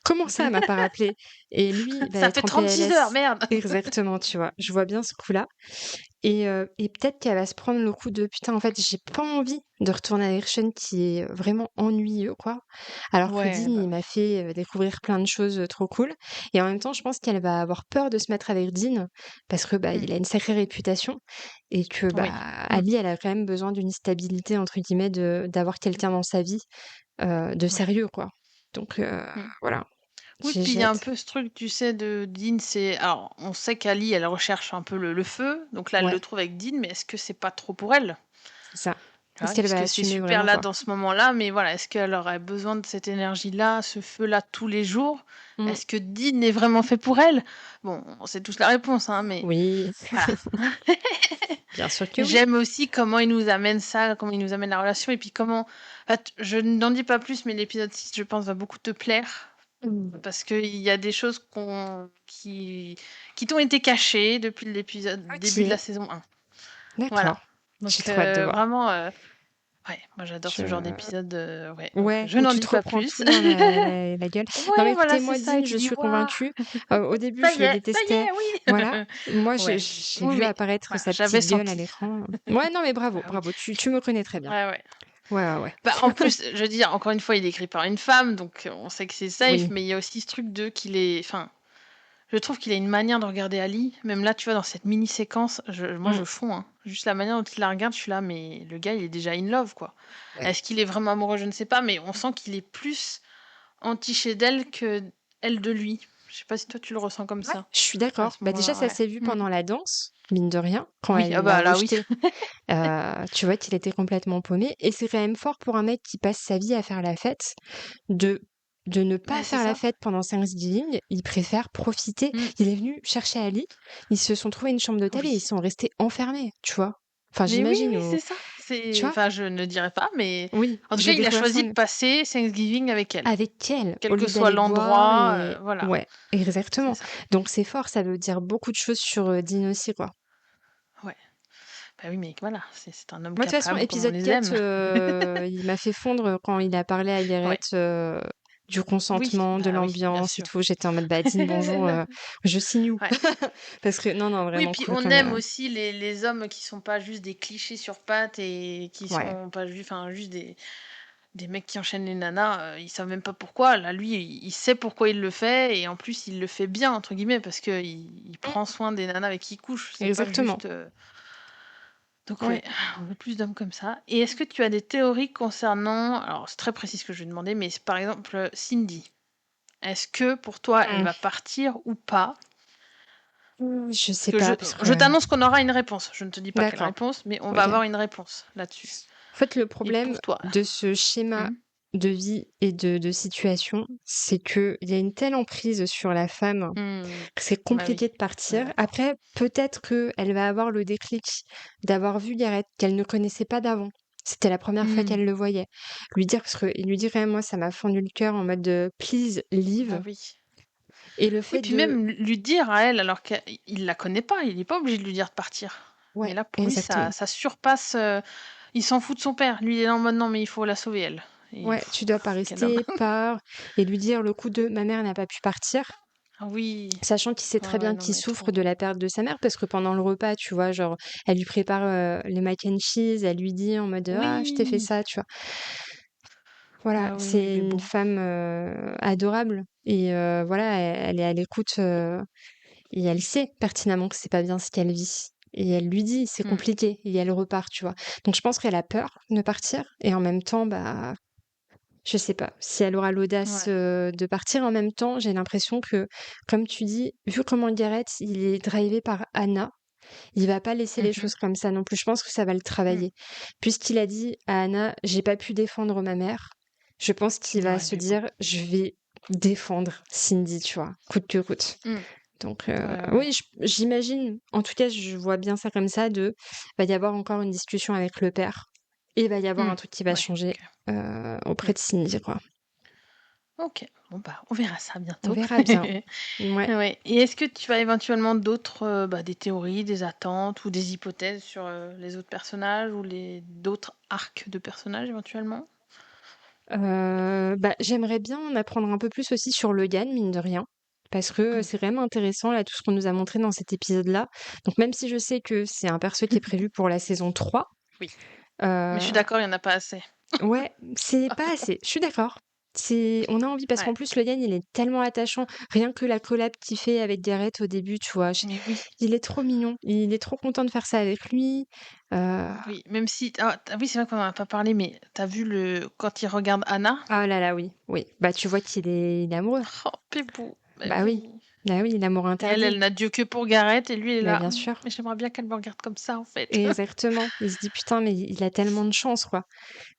[SPEAKER 2] Comment ça, elle m'a pas rappelé? Et lui, il va
[SPEAKER 1] Ça fait
[SPEAKER 2] être en
[SPEAKER 1] 36 heures,
[SPEAKER 2] PLS.
[SPEAKER 1] merde!
[SPEAKER 2] Exactement, tu vois? Je vois bien ce coup-là et peut-être qu'elle va se prendre le coup de: «Putain, en fait, j'ai pas envie de retourner avec Sean qui est vraiment ennuyeux, quoi». Alors que
[SPEAKER 1] Ouais,
[SPEAKER 2] Dean,
[SPEAKER 1] bah
[SPEAKER 2] il
[SPEAKER 1] oui.
[SPEAKER 2] m'a fait, découvrir plein de choses, trop cool et en même temps, je pense qu'elle va avoir peur de se mettre avec Dean parce que, bah,
[SPEAKER 1] Mmh.
[SPEAKER 2] il a une sacrée réputation et que, bah,
[SPEAKER 1] Oui. Mmh.
[SPEAKER 2] Ali, elle a quand même besoin d'une «stabilité» entre guillemets d'avoir quelqu'un dans sa vie, de
[SPEAKER 1] Ouais.
[SPEAKER 2] sérieux, quoi. Donc
[SPEAKER 1] Mmh.
[SPEAKER 2] voilà,
[SPEAKER 1] Oui, puis il
[SPEAKER 2] j'ai
[SPEAKER 1] y a un
[SPEAKER 2] hâte.
[SPEAKER 1] peu ce truc, tu sais, de Dean, c'est alors on sait qu'Ali, elle recherche un peu le feu, donc là, elle
[SPEAKER 2] Ouais,
[SPEAKER 1] le trouve avec Dean, mais est-ce que c'est pas trop pour elle?
[SPEAKER 2] c'est ça.
[SPEAKER 1] Tu vois?
[SPEAKER 2] Est-ce qu'elle va
[SPEAKER 1] Puisque c'est
[SPEAKER 2] assumer
[SPEAKER 1] super
[SPEAKER 2] vraiment,
[SPEAKER 1] là
[SPEAKER 2] quoi?
[SPEAKER 1] dans ce moment-là, mais voilà, est-ce qu'elle aurait besoin de cette énergie-là, ce feu-là tous les jours?
[SPEAKER 2] Mmh.
[SPEAKER 1] Est-ce que Dean est vraiment fait pour elle? Bon, on sait tous la réponse, hein, mais
[SPEAKER 2] Oui,
[SPEAKER 1] voilà.
[SPEAKER 2] bien sûr que oui.
[SPEAKER 1] J'aime aussi comment il nous amène ça, comment il nous amène la relation et puis comment en fait, je n'en dis pas plus, mais l'épisode 6, je pense, va beaucoup te plaire
[SPEAKER 2] Mmh.
[SPEAKER 1] parce qu'il y a des choses qui t'ont été cachées depuis début de la
[SPEAKER 2] OK,
[SPEAKER 1] saison 1. Voilà.
[SPEAKER 2] d'accord. J'ai
[SPEAKER 1] Donc
[SPEAKER 2] trop hâte de voir.
[SPEAKER 1] vraiment, ouais, moi j'adore ce genre
[SPEAKER 2] Je
[SPEAKER 1] d'épisode, ouais, donc
[SPEAKER 2] Ouais,
[SPEAKER 1] je
[SPEAKER 2] où
[SPEAKER 1] n'en
[SPEAKER 2] tu
[SPEAKER 1] dis
[SPEAKER 2] te
[SPEAKER 1] pas
[SPEAKER 2] reprends
[SPEAKER 1] plus.
[SPEAKER 2] tout dans la gueule. Non, mais
[SPEAKER 1] Ouais, voilà,
[SPEAKER 2] écoutez,
[SPEAKER 1] c'est
[SPEAKER 2] moi,
[SPEAKER 1] ça et
[SPEAKER 2] Dean,
[SPEAKER 1] tu
[SPEAKER 2] je
[SPEAKER 1] dis:
[SPEAKER 2] suis
[SPEAKER 1] «Waouh,
[SPEAKER 2] convaincue. Au début,
[SPEAKER 1] ça
[SPEAKER 2] je
[SPEAKER 1] y
[SPEAKER 2] le
[SPEAKER 1] est, ça y
[SPEAKER 2] détestais.
[SPEAKER 1] est,
[SPEAKER 2] Voilà.
[SPEAKER 1] oui!»
[SPEAKER 2] Moi,
[SPEAKER 1] Ouais.
[SPEAKER 2] j'ai
[SPEAKER 1] Oui,
[SPEAKER 2] vu
[SPEAKER 1] mais
[SPEAKER 2] apparaître
[SPEAKER 1] voilà,
[SPEAKER 2] sa
[SPEAKER 1] j'avais
[SPEAKER 2] petite gueule à
[SPEAKER 1] senti.
[SPEAKER 2] l'écran. Ouais, non, mais bravo,
[SPEAKER 1] Bah oui.
[SPEAKER 2] bravo. Tu me connais très bien.
[SPEAKER 1] Ouais, ouais.
[SPEAKER 2] Ouais, ouais, ouais.
[SPEAKER 1] Bah, en plus, je veux dire, encore une fois, il est écrit par une femme, donc on sait que c'est safe,
[SPEAKER 2] Oui.
[SPEAKER 1] mais il y a aussi ce truc de qu'il est enfin, je trouve qu'il a une manière de regarder Ali, même là, tu vois, dans cette mini séquence, moi,
[SPEAKER 2] Mmh.
[SPEAKER 1] je fonds, hein. Juste la manière dont il la regarde, je suis là: «Mais le gars, il est déjà in love, quoi».
[SPEAKER 2] Ouais.
[SPEAKER 1] Est-ce qu'il est vraiment amoureux? Je ne sais pas, mais on sent qu'il est plus entiché d'elle qu'elle de lui. Je sais pas si toi, tu le ressens comme
[SPEAKER 2] Ouais,
[SPEAKER 1] ça,
[SPEAKER 2] je suis
[SPEAKER 1] à
[SPEAKER 2] d'accord.
[SPEAKER 1] ce
[SPEAKER 2] Bah, déjà,
[SPEAKER 1] moment-là?
[SPEAKER 2] ça
[SPEAKER 1] Ouais.
[SPEAKER 2] s'est vu
[SPEAKER 1] Mmh.
[SPEAKER 2] pendant la danse, mine de rien, quand
[SPEAKER 1] Oui, ah
[SPEAKER 2] elle l'a
[SPEAKER 1] bah, là, oui.
[SPEAKER 2] rejeté. Tu vois qu'il était complètement paumé et c'est quand même fort pour un mec qui passe sa vie à faire la fête de ne pas
[SPEAKER 1] Bah, c'est
[SPEAKER 2] faire la
[SPEAKER 1] ça.
[SPEAKER 2] fête pendant Thanksgiving, il préfère profiter.
[SPEAKER 1] Mmh.
[SPEAKER 2] Il est venu chercher Ali, ils se sont trouvés une chambre d'hôtel et ils
[SPEAKER 1] Oui.
[SPEAKER 2] sont restés enfermés, tu vois? Enfin,
[SPEAKER 1] Mais oui,
[SPEAKER 2] j'imagine
[SPEAKER 1] oui,
[SPEAKER 2] ou
[SPEAKER 1] c'est ça.
[SPEAKER 2] tu
[SPEAKER 1] C'est
[SPEAKER 2] vois?
[SPEAKER 1] enfin, je ne dirais pas, mais
[SPEAKER 2] Oui,
[SPEAKER 1] en tout cas,
[SPEAKER 2] j'ai
[SPEAKER 1] il a
[SPEAKER 2] découvert ça
[SPEAKER 1] choisi de passer Thanksgiving avec elle.
[SPEAKER 2] avec elle,
[SPEAKER 1] Quel
[SPEAKER 2] au
[SPEAKER 1] que
[SPEAKER 2] lieu
[SPEAKER 1] soit
[SPEAKER 2] d'aller boire
[SPEAKER 1] l'endroit,
[SPEAKER 2] et
[SPEAKER 1] voilà,
[SPEAKER 2] ouais,
[SPEAKER 1] c'est
[SPEAKER 2] exactement.
[SPEAKER 1] ça.
[SPEAKER 2] Donc c'est fort, ça veut dire beaucoup de choses sur, Dean aussi, quoi.
[SPEAKER 1] Ouais. Bah, oui, mais voilà, c'est un homme
[SPEAKER 2] Moi, de toute façon,
[SPEAKER 1] capable comme on
[SPEAKER 2] épisode
[SPEAKER 1] les
[SPEAKER 2] 4,
[SPEAKER 1] aime.
[SPEAKER 2] il m'a fait fondre quand il a parlé à
[SPEAKER 1] Ouais.
[SPEAKER 2] Gareth, du
[SPEAKER 1] Oui,
[SPEAKER 2] consentement, de
[SPEAKER 1] bah, oui, bien
[SPEAKER 2] l'ambiance et
[SPEAKER 1] sûr.
[SPEAKER 2] tout. J'étais en mode: «Bah, Dean, bonjour, je signe où?»
[SPEAKER 1] Ouais.
[SPEAKER 2] Parce que non, non,
[SPEAKER 1] Oui,
[SPEAKER 2] vraiment
[SPEAKER 1] puis
[SPEAKER 2] cool
[SPEAKER 1] on
[SPEAKER 2] comme,
[SPEAKER 1] aime aussi les hommes qui sont pas juste des clichés sur pattes et qui
[SPEAKER 2] ouais,
[SPEAKER 1] sont pas enfin, juste des mecs qui enchaînent les nanas, ils savent même pas pourquoi. Là, lui, il sait pourquoi il le fait et en plus, il le fait «bien» entre guillemets parce qu'il
[SPEAKER 2] mmh,
[SPEAKER 1] prend soin des nanas avec qui il couche. C'est pas
[SPEAKER 2] exactement.
[SPEAKER 1] juste, donc
[SPEAKER 2] Ouais.
[SPEAKER 1] ouais, on veut plus d'hommes comme ça. Et est-ce que tu as des théories concernant alors c'est très précis ce que je vais demander, mais c'est par exemple, Cindy. Est-ce que pour toi, elle va
[SPEAKER 2] Mmh.
[SPEAKER 1] partir ou pas?
[SPEAKER 2] Je
[SPEAKER 1] Parce
[SPEAKER 2] sais
[SPEAKER 1] que je
[SPEAKER 2] pas parce que
[SPEAKER 1] je t'annonce qu'on aura une réponse. Je ne te dis pas quelle
[SPEAKER 2] d'accord,
[SPEAKER 1] réponse, mais on va
[SPEAKER 2] OK.
[SPEAKER 1] avoir une réponse là-dessus.
[SPEAKER 2] En fait, le
[SPEAKER 1] Et
[SPEAKER 2] problème
[SPEAKER 1] pour toi?
[SPEAKER 2] de ce schéma
[SPEAKER 1] Mmh.
[SPEAKER 2] de vie et de situation, c'est qu'il y a une telle emprise sur la femme
[SPEAKER 1] Mmh.
[SPEAKER 2] que c'est
[SPEAKER 1] Bah oui.
[SPEAKER 2] compliqué de
[SPEAKER 1] Ouais,
[SPEAKER 2] partir.
[SPEAKER 1] d'accord.
[SPEAKER 2] Après, peut-être qu'elle va avoir le déclic d'avoir vu Gareth qu'elle ne connaissait pas d'avant. C'était la première fois
[SPEAKER 1] Mmh.
[SPEAKER 2] qu'elle le voyait. Parce qu'il lui dit quand même, moi, ça m'a fendu le cœur en mode de please
[SPEAKER 1] Bah
[SPEAKER 2] leave.
[SPEAKER 1] oui.
[SPEAKER 2] Et le
[SPEAKER 1] Oui,
[SPEAKER 2] fait
[SPEAKER 1] puis
[SPEAKER 2] de.
[SPEAKER 1] même lui dire à elle, alors qu'il la connaît pas, il est pas obligé de lui dire de partir. Mais
[SPEAKER 2] Ouais,
[SPEAKER 1] là, pour lui, ça
[SPEAKER 2] exactement.
[SPEAKER 1] ça surpasse, il s'en fout de son père. Lui, il est là en mode: «Non, mais il faut la sauver elle» et
[SPEAKER 2] Ouais, tu dois pas
[SPEAKER 1] quel homme.
[SPEAKER 2] rester, pars. Et lui dire le coup de ma mère n'a pas pu partir.
[SPEAKER 1] Ah oui.
[SPEAKER 2] Sachant qu'il sait
[SPEAKER 1] Ouais,
[SPEAKER 2] très
[SPEAKER 1] ouais,
[SPEAKER 2] bien
[SPEAKER 1] non,
[SPEAKER 2] qu'il
[SPEAKER 1] mais
[SPEAKER 2] souffre
[SPEAKER 1] trop.
[SPEAKER 2] de la perte de sa mère, parce que pendant le repas, tu vois, genre, elle lui prépare les mac and cheese, elle lui dit en mode ah, je t'ai fait
[SPEAKER 1] Oui!
[SPEAKER 2] ça, tu vois. Voilà,
[SPEAKER 1] Bah oui, oui,
[SPEAKER 2] c'est
[SPEAKER 1] mais
[SPEAKER 2] une
[SPEAKER 1] bon.
[SPEAKER 2] femme adorable. Et voilà, elle est à l'écoute et elle sait pertinemment que c'est pas bien ce qu'elle vit. Et elle lui dit, c'est
[SPEAKER 1] Mmh.
[SPEAKER 2] compliqué, et elle repart, tu vois. Donc je pense qu'elle a peur de partir, et en même temps, bah, je sais pas si elle aura l'audace
[SPEAKER 1] Ouais.
[SPEAKER 2] de partir. En même temps, j'ai l'impression que, comme tu dis, vu comment Gareth, il est drivé par Anna, il va pas laisser les
[SPEAKER 1] Mmh mh.
[SPEAKER 2] choses comme ça non plus. Je pense que ça va le
[SPEAKER 1] Mmh.
[SPEAKER 2] travailler. Puisqu'il a dit à Anna, j'ai pas pu défendre ma mère, je pense qu'il va
[SPEAKER 1] Ouais,
[SPEAKER 2] se
[SPEAKER 1] mais bon.
[SPEAKER 2] dire, je vais défendre Cindy, tu vois, coûte que coûte.
[SPEAKER 1] Mmh.
[SPEAKER 2] Donc,
[SPEAKER 1] Ouais, ouais.
[SPEAKER 2] oui, j'imagine, en tout cas, je vois bien ça comme ça, va y avoir encore une discussion avec le père, et il va y avoir
[SPEAKER 1] Mmh.
[SPEAKER 2] un truc qui va
[SPEAKER 1] Ouais,
[SPEAKER 2] changer
[SPEAKER 1] OK.
[SPEAKER 2] auprès
[SPEAKER 1] Mmh.
[SPEAKER 2] de Cindy, quoi.
[SPEAKER 1] OK. Bon, bah, on verra ça
[SPEAKER 2] On
[SPEAKER 1] bientôt.
[SPEAKER 2] verra bien. Ouais.
[SPEAKER 1] Ouais et est-ce que tu as éventuellement d'autres, bah, des théories, des attentes ou des hypothèses sur, les autres personnages ou les d'autres arcs de personnages éventuellement?
[SPEAKER 2] Bah, j'aimerais bien en apprendre un peu plus aussi sur Logan, mine de rien, parce que
[SPEAKER 1] Mmh.
[SPEAKER 2] c'est vraiment intéressant là tout ce qu'on nous a montré dans cet épisode-là. Donc même si je sais que c'est un perso qui est prévu pour la saison 3,
[SPEAKER 1] Oui, mais je
[SPEAKER 2] heu,
[SPEAKER 1] suis d'accord, il y en a pas assez.
[SPEAKER 2] ouais, c'est pas assez. Je suis d'accord. On a envie parce
[SPEAKER 1] Ouais,
[SPEAKER 2] qu'en plus Logan, il est tellement attachant. Rien que la collab qu'il fait avec Gareth au début, tu vois?
[SPEAKER 1] mais oui,
[SPEAKER 2] Il est trop mignon. Il est trop content de faire ça avec lui. Heu,
[SPEAKER 1] oui, même si oui, c'est vrai qu'on en a pas parlé, mais tu as vu le quand il regarde Anna?
[SPEAKER 2] oh là là, oui, oui. Bah, tu vois qu'il est amoureux.
[SPEAKER 1] Oh, Pépou, bah
[SPEAKER 2] Bah oui.
[SPEAKER 1] oui
[SPEAKER 2] Bah oui, l'amour
[SPEAKER 1] et elle
[SPEAKER 2] interdit.
[SPEAKER 1] n'a Dieu que pour Gareth et lui il est
[SPEAKER 2] Bah
[SPEAKER 1] là:
[SPEAKER 2] bien
[SPEAKER 1] «Mmh,
[SPEAKER 2] sûr.
[SPEAKER 1] mais j'aimerais bien qu'elle me regarde comme ça en fait».
[SPEAKER 2] Exactement. Il se dit: «Putain, mais il a tellement de chance, quoi»,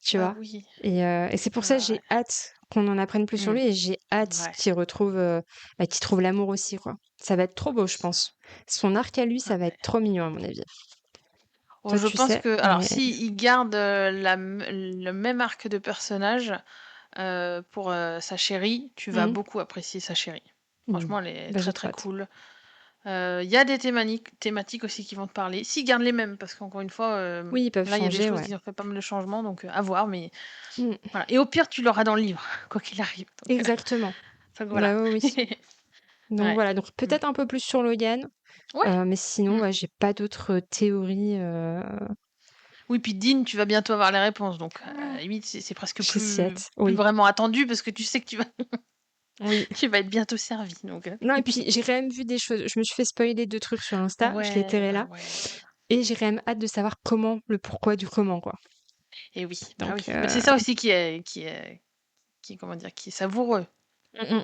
[SPEAKER 2] tu
[SPEAKER 1] Bah
[SPEAKER 2] vois?
[SPEAKER 1] oui,
[SPEAKER 2] Et c'est pour
[SPEAKER 1] ouais,
[SPEAKER 2] ça que
[SPEAKER 1] ouais.
[SPEAKER 2] j'ai hâte qu'on en apprenne plus sur
[SPEAKER 1] Mmh,
[SPEAKER 2] lui, et j'ai hâte
[SPEAKER 1] ouais,
[SPEAKER 2] qu'il trouve l'amour aussi, quoi. Ça va être trop beau, je pense. Son arc à lui, ça va être
[SPEAKER 1] ouais.
[SPEAKER 2] trop mignon, à mon avis.
[SPEAKER 1] Oh,
[SPEAKER 2] Toi,
[SPEAKER 1] je
[SPEAKER 2] tu
[SPEAKER 1] pense
[SPEAKER 2] sais,
[SPEAKER 1] que alors
[SPEAKER 2] mais
[SPEAKER 1] si il garde, le même arc de personnage, pour, sa chérie, tu vas
[SPEAKER 2] mmh,
[SPEAKER 1] beaucoup apprécier sa chérie.
[SPEAKER 2] mmh,
[SPEAKER 1] Franchement, elle est
[SPEAKER 2] bah, j'ai
[SPEAKER 1] très,
[SPEAKER 2] trop
[SPEAKER 1] très
[SPEAKER 2] hâte.
[SPEAKER 1] cool. Il y a des thématiques aussi qui vont te parler. S'ils gardent les mêmes, parce qu'encore une fois,
[SPEAKER 2] Oui, ils peuvent
[SPEAKER 1] là, il y a des
[SPEAKER 2] changer,
[SPEAKER 1] choses,
[SPEAKER 2] ouais.
[SPEAKER 1] ils ont fait pas mal de changements, donc à voir, mais
[SPEAKER 2] Mmh,
[SPEAKER 1] voilà et au pire, tu l'auras dans le livre, quoi qu'il arrive,
[SPEAKER 2] exactement.
[SPEAKER 1] donc voilà.
[SPEAKER 2] Bah, oui, oui. Donc
[SPEAKER 1] Ouais.
[SPEAKER 2] voilà, donc
[SPEAKER 1] Mmh.
[SPEAKER 2] peut-être un peu plus sur Logan,
[SPEAKER 1] Ouais.
[SPEAKER 2] mais sinon,
[SPEAKER 1] Mmh.
[SPEAKER 2] ouais, j'ai pas d'autres théories,
[SPEAKER 1] Oui, puis Dean, tu vas bientôt avoir les réponses, donc à la limite, c'est presque
[SPEAKER 2] j'ai si
[SPEAKER 1] plus
[SPEAKER 2] hâte.
[SPEAKER 1] plus
[SPEAKER 2] Oui,
[SPEAKER 1] vraiment attendu parce que tu sais que
[SPEAKER 2] oui.
[SPEAKER 1] tu vas être bientôt servi, donc
[SPEAKER 2] Non, et puis j'ai quand même vu des choses. Je me suis fait spoiler 2 trucs sur Insta, je les
[SPEAKER 1] Ouais,
[SPEAKER 2] tairai
[SPEAKER 1] ouais,
[SPEAKER 2] là,
[SPEAKER 1] ouais
[SPEAKER 2] et j'ai quand même hâte de savoir comment, le pourquoi du comment, quoi.
[SPEAKER 1] et oui, bah
[SPEAKER 2] Donc
[SPEAKER 1] oui. Mais c'est ça aussi qui est comment dire? Qui est savoureux.
[SPEAKER 2] mmh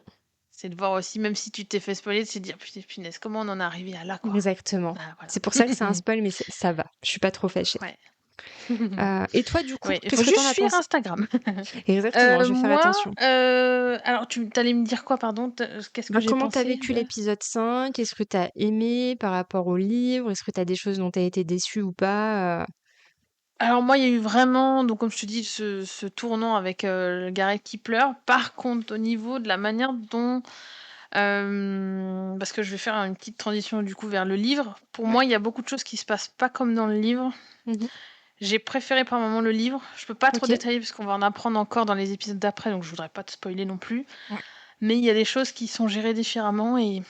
[SPEAKER 1] C'est de voir aussi, même si tu t'es fait spoiler, de se dire: «Putain, punaise, comment on en est arrivé à là, quoi?»
[SPEAKER 2] exactement.
[SPEAKER 1] Ah voilà.
[SPEAKER 2] C'est pour ça que c'est un spoil, mais ça va, je suis pas trop fâchée.
[SPEAKER 1] Ouais.
[SPEAKER 2] Et toi, du coup,
[SPEAKER 1] Ouais, il faut
[SPEAKER 2] qu'est-ce que
[SPEAKER 1] juste
[SPEAKER 2] t'en as
[SPEAKER 1] fuir
[SPEAKER 2] pensé?
[SPEAKER 1] Instagram.
[SPEAKER 2] Exactement, je vais faire
[SPEAKER 1] Moi,
[SPEAKER 2] attention.
[SPEAKER 1] alors tu allais me dire quoi, pardon? Qu'est-ce que
[SPEAKER 2] Bah,
[SPEAKER 1] j'ai
[SPEAKER 2] comment t'as
[SPEAKER 1] pensé
[SPEAKER 2] vécu
[SPEAKER 1] de
[SPEAKER 2] l'épisode 5? Est-ce que t'as aimé par rapport au livre? Est-ce que t'as des choses dont t'as été déçue ou pas?
[SPEAKER 1] alors moi, il y a eu vraiment donc comme je te dis, ce tournant avec, Gareth qui pleure. Par contre, au niveau de la manière dont, parce que je vais faire une petite transition du coup vers le livre. Pour
[SPEAKER 2] Ouais.
[SPEAKER 1] moi, il y a beaucoup de choses qui se passent pas comme dans le livre.
[SPEAKER 2] Mmh.
[SPEAKER 1] J'ai préféré par moment le livre. Je peux pas trop
[SPEAKER 2] OK.
[SPEAKER 1] détailler parce qu'on va en apprendre encore dans les épisodes d'après, donc je voudrais pas te spoiler non plus.
[SPEAKER 2] Ouais.
[SPEAKER 1] Mais il y a des choses qui sont gérées différemment et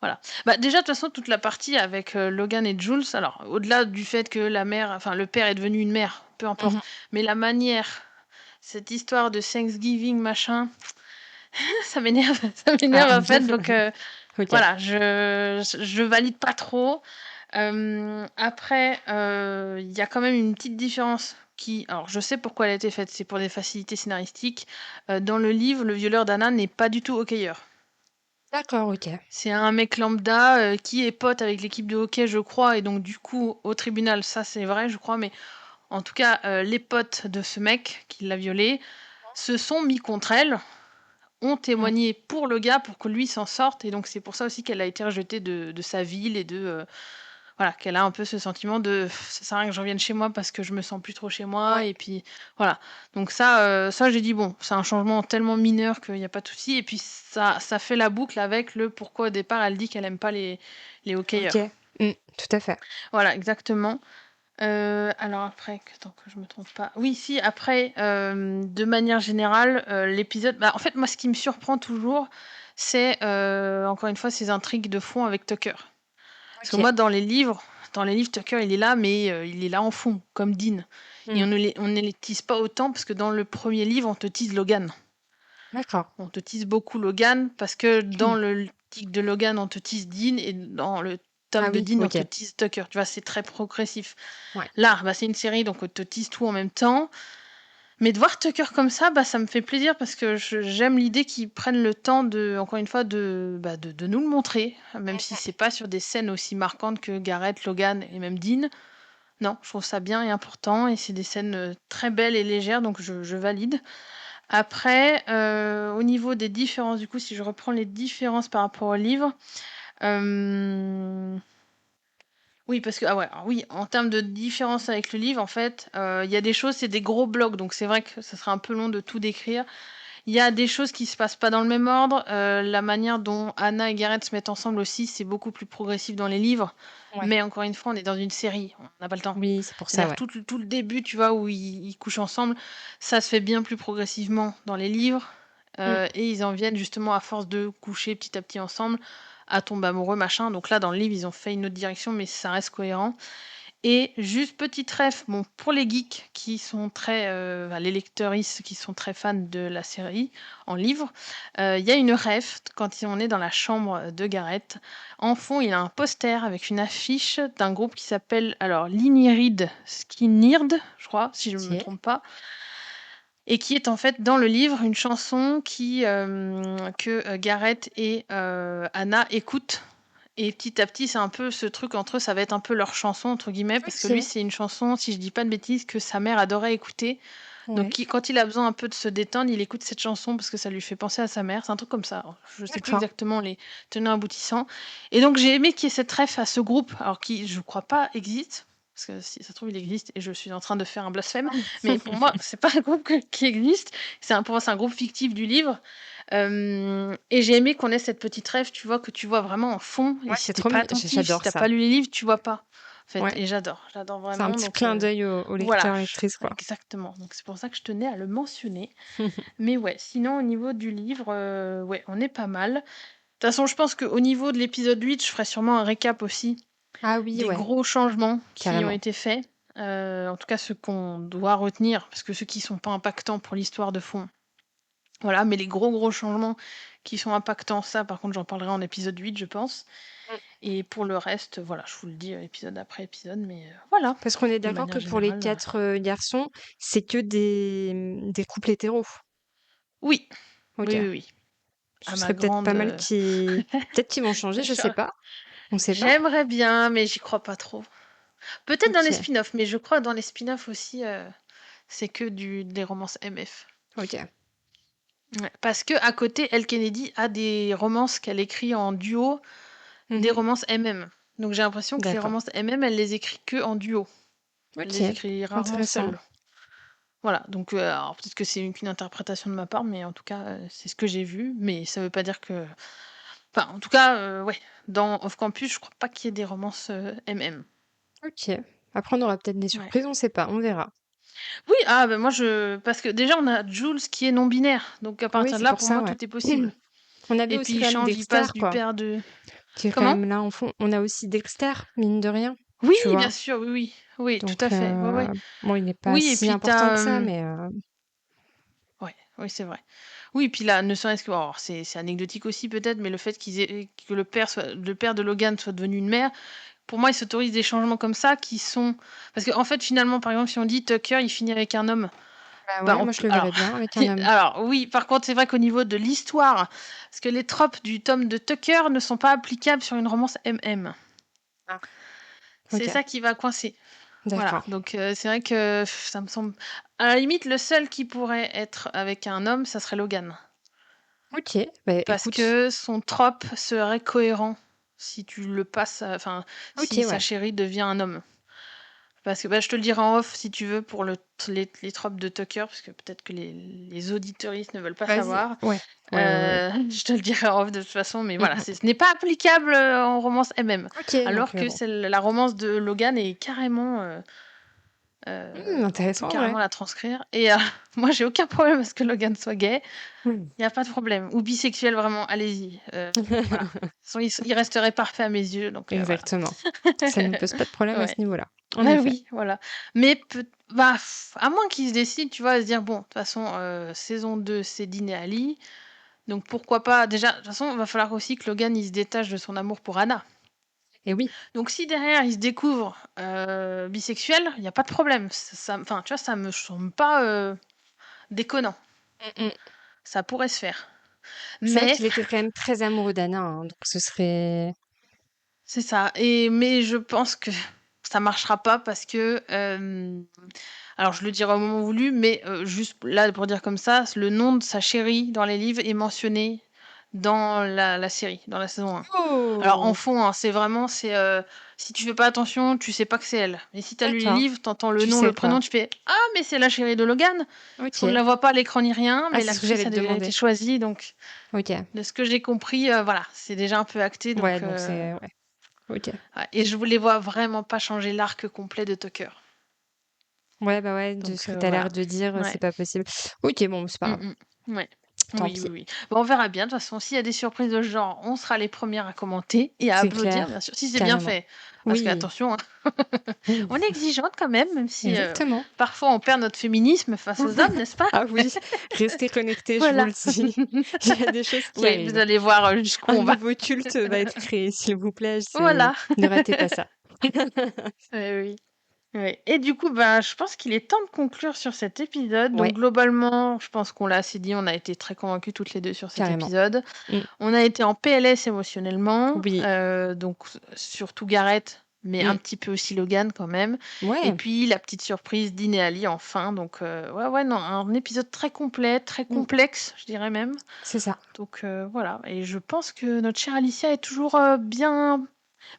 [SPEAKER 1] voilà. Bah, déjà, de toute façon, toute la partie avec, Logan et Jules, alors au-delà du fait que la mère enfin le père est devenu une mère, peu importe,
[SPEAKER 2] Mmh.
[SPEAKER 1] mais la manière, cette histoire de Thanksgiving machin, ça m'énerve, ça
[SPEAKER 2] Ah.
[SPEAKER 1] m'énerve en fait donc
[SPEAKER 2] OK.
[SPEAKER 1] voilà, je valide pas trop. Après, il y a quand même une petite différence qui alors je sais pourquoi elle a été faite, c'est pour des facilités scénaristiques. Dans le livre, le violeur d'Anna n'est pas du tout hockeyeur.
[SPEAKER 2] D'accord, OK.
[SPEAKER 1] C'est un mec lambda, qui est pote avec l'équipe de hockey, je crois et donc du coup, au tribunal, ça c'est vrai, je crois, mais en tout cas les potes de ce mec qui l'a violée, se sont mis contre elle, ont témoigné pour le gars pour que lui s'en sorte, et donc c'est pour ça aussi qu'elle a été rejetée de sa ville et voilà, qu'elle a un peu ce sentiment de ça sert à rien que je revienne chez moi parce que je me sens plus trop chez moi, et puis voilà. Donc ça j'ai dit bon, c'est un changement tellement mineur qu'il n'y a pas de souci, et puis ça fait la boucle avec le pourquoi au départ elle dit qu'elle aime pas les hockeyeurs.
[SPEAKER 2] Ok, tout à fait.
[SPEAKER 1] Voilà, exactement. Alors après, attends que je me trompe pas. Oui, si, après, de manière générale, l'épisode... Bah, en fait, moi, ce qui me surprend toujours, c'est, encore une fois, ces intrigues de fond avec Tucker. Parce que moi, dans les livres, Tucker, il est là, mais il est là en fond, comme Dean. Et on ne les tease pas autant, parce que dans le premier livre, on te tease Logan.
[SPEAKER 2] D'accord.
[SPEAKER 1] On te tease beaucoup Logan, parce que dans le tic de Logan, on te tease Dean, et dans le tome de Dean, on te tease Tucker. Tu vois, c'est très progressif. Là, c'est une série, donc on te tease tout en même temps. Mais de voir Tucker comme ça, ça me fait plaisir, parce que j'aime l'idée qu'ils prennent le temps encore une fois, de nous le montrer, même si c'est pas sur des scènes aussi marquantes que Garrett, Logan et même Dean. Non, je trouve ça bien et important, et c'est des scènes très belles et légères, donc je valide. Après, au niveau des différences, du coup, si je reprends les différences par rapport au livre, oui, parce que oui, en termes de différence avec le livre, en fait, il y a des choses, c'est des gros blocs, donc c'est vrai que ça serait un peu long de tout décrire. Il y a des choses qui se passent pas dans le même ordre. La manière dont Anna et Garrett se mettent ensemble aussi, c'est beaucoup plus progressif dans les livres. Mais encore une fois, on est dans une série, on n'a pas le temps.
[SPEAKER 2] Oui, c'est pour ça.
[SPEAKER 1] Tout le début, tu vois, où ils couchent ensemble, ça se fait bien plus progressivement dans les livres. Et ils en viennent justement, à force de coucher petit à petit ensemble, à tomber amoureux, machin. Donc là, dans le livre, ils ont fait une autre direction, mais ça reste cohérent. Et juste petite ref, bon, pour les geeks qui sont très, les lecteuristes qui sont très fans de la série en livre, il y a une ref quand on est dans la chambre de Garrett. En fond, il y a un poster avec une affiche d'un groupe qui s'appelle alors Lynyrd Skynyrd, je crois, si je ne me trompe pas, et qui est en fait dans le livre une chanson que Garrett et Anna écoutent. Et petit à petit, c'est un peu ce truc entre eux, ça va être un peu leur chanson, entre guillemets, parce que lui, c'est une chanson, si je dis pas de bêtises, que sa mère adorait écouter. Donc, quand il a besoin un peu de se détendre, il écoute cette chanson parce que ça lui fait penser à sa mère. C'est un truc comme ça. Je sais plus exactement les tenants aboutissants. Et donc, j'ai aimé qu'il y ait cette ref à ce groupe, alors qui, je crois pas, existe. Parce que si ça se trouve, il existe et je suis en train de faire un blasphème. Mais pour moi, c'est pas un groupe qui existe. Pour moi, c'est un groupe fictif du livre. Et j'ai aimé qu'on ait cette petite rêve, tu vois, que tu vois vraiment en fond. Et si t'es pas attentif, si t'as pas lu les livres, tu vois pas. En fait, et j'adore vraiment.
[SPEAKER 2] C'est un petit clin d'œil aux lecteurs et lectrices, quoi.
[SPEAKER 1] Exactement. Donc c'est pour ça que je tenais à le mentionner. Mais ouais, sinon au niveau du livre, ouais, on est pas mal. De toute façon, je pense qu'au niveau de l'épisode 8, je ferai sûrement un récap aussi des gros changements qui ont été faits. En tout cas, ceux qu'on doit retenir, parce que ceux qui sont pas impactants pour l'histoire de fond. Voilà, mais les gros changements qui sont impactants, ça, par contre, j'en parlerai en épisode 8, je pense. Et pour le reste, voilà, je vous le dis épisode après épisode, mais voilà.
[SPEAKER 2] Parce qu'on est d'accord que pour les 4 garçons, c'est que des couples hétéros.
[SPEAKER 1] Oui. Oui.
[SPEAKER 2] Ce serait peut-être pas mal peut-être qu'ils vont changer, je sais pas. On sait pas.
[SPEAKER 1] J'aimerais bien, mais j'y crois pas trop. Peut-être dans les spin-offs, mais je crois que dans les spin-offs aussi, c'est que des romances MF.
[SPEAKER 2] Ok.
[SPEAKER 1] Ouais, parce que à côté, Elle Kennedy a des romances qu'elle écrit en duo, des romances MM. Donc j'ai l'impression que les romances MM, elle les écrit que en duo. Elle les écrit rarement seule. Voilà, donc alors peut-être que c'est une interprétation de ma part, mais en tout cas, c'est ce que j'ai vu. Mais ça veut pas dire que... Enfin, en tout cas, ouais, dans Off Campus, je crois pas qu'il y ait des romances MM.
[SPEAKER 2] Ok. Après, on aura peut-être des surprises, on sait pas, on verra.
[SPEAKER 1] Oui, moi parce que déjà on a Jules qui est non binaire, donc à partir de là pour moi tout est possible.
[SPEAKER 2] On avait
[SPEAKER 1] et
[SPEAKER 2] aussi
[SPEAKER 1] puis il change,
[SPEAKER 2] Dexter,
[SPEAKER 1] il passe du père de...
[SPEAKER 2] qui est quand même là en fond. On a aussi Dexter, mine de rien.
[SPEAKER 1] Oui, bien sûr, oui, donc, tout à fait.
[SPEAKER 2] Bon, il n'est pas si important que ça, mais...
[SPEAKER 1] Oui, c'est vrai. Oui, et puis là, ne serait-ce que... Alors, c'est anecdotique aussi peut-être, mais le fait que le père de Logan soit devenu une mère, pour moi, il s'autorise des changements comme ça qui sont... Parce qu'en fait, finalement, par exemple, si on dit Tucker, il finit avec un homme...
[SPEAKER 2] moi je le verrais bien avec un homme.
[SPEAKER 1] Alors oui, par contre, c'est vrai qu'au niveau de l'histoire, parce que les tropes du tome de Tucker ne sont pas applicables sur une romance MM. C'est ça qui va coincer. Voilà,
[SPEAKER 2] D'accord.
[SPEAKER 1] donc c'est vrai que ça me semble... À la limite, le seul qui pourrait être avec un homme, ça serait Logan.
[SPEAKER 2] Ok, bah
[SPEAKER 1] Parce
[SPEAKER 2] écoute.
[SPEAKER 1] que son trope serait cohérent si tu le passes... Enfin,
[SPEAKER 2] Ok,
[SPEAKER 1] si sa
[SPEAKER 2] ouais.
[SPEAKER 1] chérie devient un homme. Parce que je te le dirai en off si tu veux pour les tropes de Tucker, parce que peut-être que les auditeuristes ne veulent pas
[SPEAKER 2] Vas-y.
[SPEAKER 1] savoir.
[SPEAKER 2] Ouais. Ouais.
[SPEAKER 1] Je te le dirai en off de toute façon, mais voilà,
[SPEAKER 2] Mhm.
[SPEAKER 1] ce n'est pas applicable en romance MM.
[SPEAKER 2] Ok, donc
[SPEAKER 1] Alors que
[SPEAKER 2] bon.
[SPEAKER 1] la romance de Logan est carrément... on peut
[SPEAKER 2] Intéressant,
[SPEAKER 1] carrément
[SPEAKER 2] ouais.
[SPEAKER 1] la transcrire. Et moi, j'ai aucun problème à ce que Logan soit gay.
[SPEAKER 2] Hmm.
[SPEAKER 1] Il n'y a pas de problème. Ou bisexuel, vraiment, allez-y. Voilà. De toute façon, il resterait parfait à mes yeux, donc voilà.
[SPEAKER 2] Exactement. Ça ne pose pas de problème à ce
[SPEAKER 1] Ouais.
[SPEAKER 2] niveau-là. En
[SPEAKER 1] Bah
[SPEAKER 2] effet.
[SPEAKER 1] oui, voilà. Mais à moins qu'il se décide, tu vois, à se dire, bon, de toute façon, saison 2, c'est Dean et Ali. Donc pourquoi pas... Déjà, de toute façon, il va falloir aussi que Logan, il se détache de son amour pour Anna.
[SPEAKER 2] Et oui.
[SPEAKER 1] Donc si derrière, il se découvre bisexuel, il n'y a pas de problème. Enfin, tu vois, ça me semble pas déconnant.
[SPEAKER 2] Mm.
[SPEAKER 1] Ça pourrait se faire.
[SPEAKER 2] C'est vrai
[SPEAKER 1] Mais
[SPEAKER 2] qu'il était quand même très amoureux d'Anna, hein, donc ce serait...
[SPEAKER 1] c'est ça. Mais je pense que ça marchera pas parce que... alors, je le dirai au moment voulu, mais juste là, pour dire comme ça, le nom de sa chérie dans les livres est mentionné dans la série, dans la saison 1. Alors, en
[SPEAKER 2] Oh!
[SPEAKER 1] fond, hein, c'est vraiment... si tu fais pas attention, tu sais pas que c'est elle. Mais si t'as lu les
[SPEAKER 2] D'accord.
[SPEAKER 1] livres, t'entends le
[SPEAKER 2] Tu
[SPEAKER 1] nom,
[SPEAKER 2] sais
[SPEAKER 1] le
[SPEAKER 2] pas.
[SPEAKER 1] prénom, tu fais « Ah, mais c'est la chérie de Logan !» Parce qu'on ne
[SPEAKER 2] Ok.
[SPEAKER 1] la voit pas à l'écran ni rien,
[SPEAKER 2] Ah,
[SPEAKER 1] mais
[SPEAKER 2] c'est ce que
[SPEAKER 1] l'actrice
[SPEAKER 2] j'allais
[SPEAKER 1] a
[SPEAKER 2] te
[SPEAKER 1] déjà été
[SPEAKER 2] demander.
[SPEAKER 1] choisie, donc...
[SPEAKER 2] Ok.
[SPEAKER 1] De ce que j'ai compris, voilà, c'est déjà un peu acté,
[SPEAKER 2] Ouais,
[SPEAKER 1] donc...
[SPEAKER 2] donc c'est... Ouais. Ok.
[SPEAKER 1] ouais. Et je voulais voir vraiment pas changer l'arc complet de Tucker.
[SPEAKER 2] Ouais, bah ouais, de ce
[SPEAKER 1] Donc
[SPEAKER 2] que t'as l'air
[SPEAKER 1] voilà.
[SPEAKER 2] de dire,
[SPEAKER 1] Ouais.
[SPEAKER 2] c'est pas possible. Ok, bon, c'est pas grave.
[SPEAKER 1] Ouais.
[SPEAKER 2] Tant
[SPEAKER 1] Oui,
[SPEAKER 2] pis.
[SPEAKER 1] oui, oui. Bon, on verra bien. De toute façon, s'il y a des surprises de ce genre, on sera les premières à commenter et à
[SPEAKER 2] C'est
[SPEAKER 1] applaudir,
[SPEAKER 2] clair.
[SPEAKER 1] bien sûr, si c'est bien
[SPEAKER 2] Carrément.
[SPEAKER 1] fait. Parce que,
[SPEAKER 2] Oui.
[SPEAKER 1] attention, hein, on est exigeante quand même si
[SPEAKER 2] Exactement.
[SPEAKER 1] parfois on perd notre féminisme face aux hommes, n'est-ce pas?
[SPEAKER 2] Ah oui, restez connectés, je vous le
[SPEAKER 1] Voilà.
[SPEAKER 2] dis. Il y a des choses qui
[SPEAKER 1] Oui, vous
[SPEAKER 2] arrivent.
[SPEAKER 1] allez voir jusqu'où
[SPEAKER 2] Un
[SPEAKER 1] on va.
[SPEAKER 2] nouveau culte va être créé, s'il vous plaît.
[SPEAKER 1] Voilà.
[SPEAKER 2] Ne ratez pas ça.
[SPEAKER 1] Oui. Ouais. Et du coup, je pense qu'il est temps de conclure sur cet épisode. Donc
[SPEAKER 2] Ouais,
[SPEAKER 1] globalement, je pense qu'on l'a assez dit, on a été très convaincus toutes les deux sur cet
[SPEAKER 2] carrément.
[SPEAKER 1] épisode.
[SPEAKER 2] Mm.
[SPEAKER 1] On a été en PLS émotionnellement,
[SPEAKER 2] Oui.
[SPEAKER 1] donc surtout Gareth, mais un petit peu aussi Logan quand même. Et
[SPEAKER 2] Ouais,
[SPEAKER 1] puis la petite surprise d'In et Ali enfin. Donc ouais, non, un épisode très complet, très complexe, je dirais même.
[SPEAKER 2] c'est ça.
[SPEAKER 1] Donc voilà, et je pense que notre chère Alicia est toujours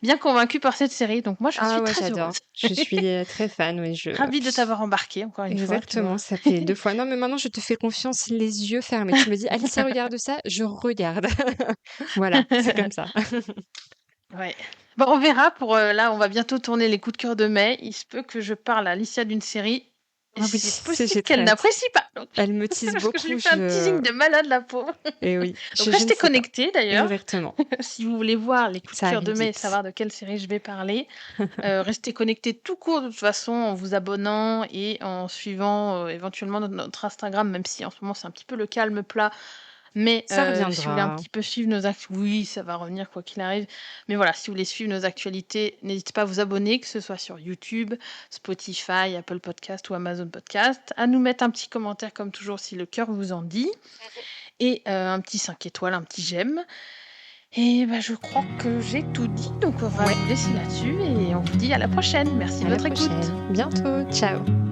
[SPEAKER 1] bien convaincue par cette série. Donc moi, je
[SPEAKER 2] Ah
[SPEAKER 1] suis
[SPEAKER 2] ouais,
[SPEAKER 1] très
[SPEAKER 2] j'adore.
[SPEAKER 1] heureuse.
[SPEAKER 2] Je suis très fan, oui.
[SPEAKER 1] Ravie de t'avoir embarqué, encore une fois, tu
[SPEAKER 2] Exactement,
[SPEAKER 1] vois.
[SPEAKER 2] ça fait 2 fois. Non, mais maintenant, je te fais confiance les yeux fermés. Tu me dis: «Alicia, regarde ça», je regarde. Voilà, c'est comme ça.
[SPEAKER 1] Ouais. Bon, on verra pour là, on va bientôt tourner les coups de cœur de mai. Il se peut que je parle à Alicia d'une série. Et
[SPEAKER 2] Ah oui,
[SPEAKER 1] c'est possible
[SPEAKER 2] j'ai
[SPEAKER 1] qu'elle
[SPEAKER 2] très hâte.
[SPEAKER 1] n'apprécie pas. Donc,
[SPEAKER 2] Elle me tease
[SPEAKER 1] parce que je
[SPEAKER 2] beaucoup,
[SPEAKER 1] lui fais un teasing de malade, la pauvre.
[SPEAKER 2] et oui,
[SPEAKER 1] Donc
[SPEAKER 2] je ne
[SPEAKER 1] restez
[SPEAKER 2] sais pas.
[SPEAKER 1] connectés d'ailleurs.
[SPEAKER 2] Exactement,
[SPEAKER 1] Si vous voulez voir les coups de
[SPEAKER 2] ça
[SPEAKER 1] cœur
[SPEAKER 2] arrive
[SPEAKER 1] de mai et
[SPEAKER 2] vite.
[SPEAKER 1] savoir de quelle série je vais parler, restez connectés tout court de toute façon en vous abonnant et en suivant éventuellement notre Instagram, même si en ce moment c'est un petit peu le calme plat. Mais
[SPEAKER 2] Ça
[SPEAKER 1] si vous voulez un
[SPEAKER 2] reviendra.
[SPEAKER 1] petit peu suivre nos actualités, oui, ça va revenir quoi qu'il arrive. Mais voilà, si vous voulez suivre nos actualités, n'hésitez pas à vous abonner, que ce soit sur YouTube, Spotify, Apple Podcast ou Amazon Podcast, à nous mettre un petit commentaire comme toujours si le cœur vous en dit, et un petit 5 étoiles, un petit j'aime. Et je crois que j'ai tout dit, donc on va vous laisser là-dessus et on vous dit à la prochaine. Merci de
[SPEAKER 2] À la
[SPEAKER 1] votre écoute.
[SPEAKER 2] prochaine. Bientôt. Ciao.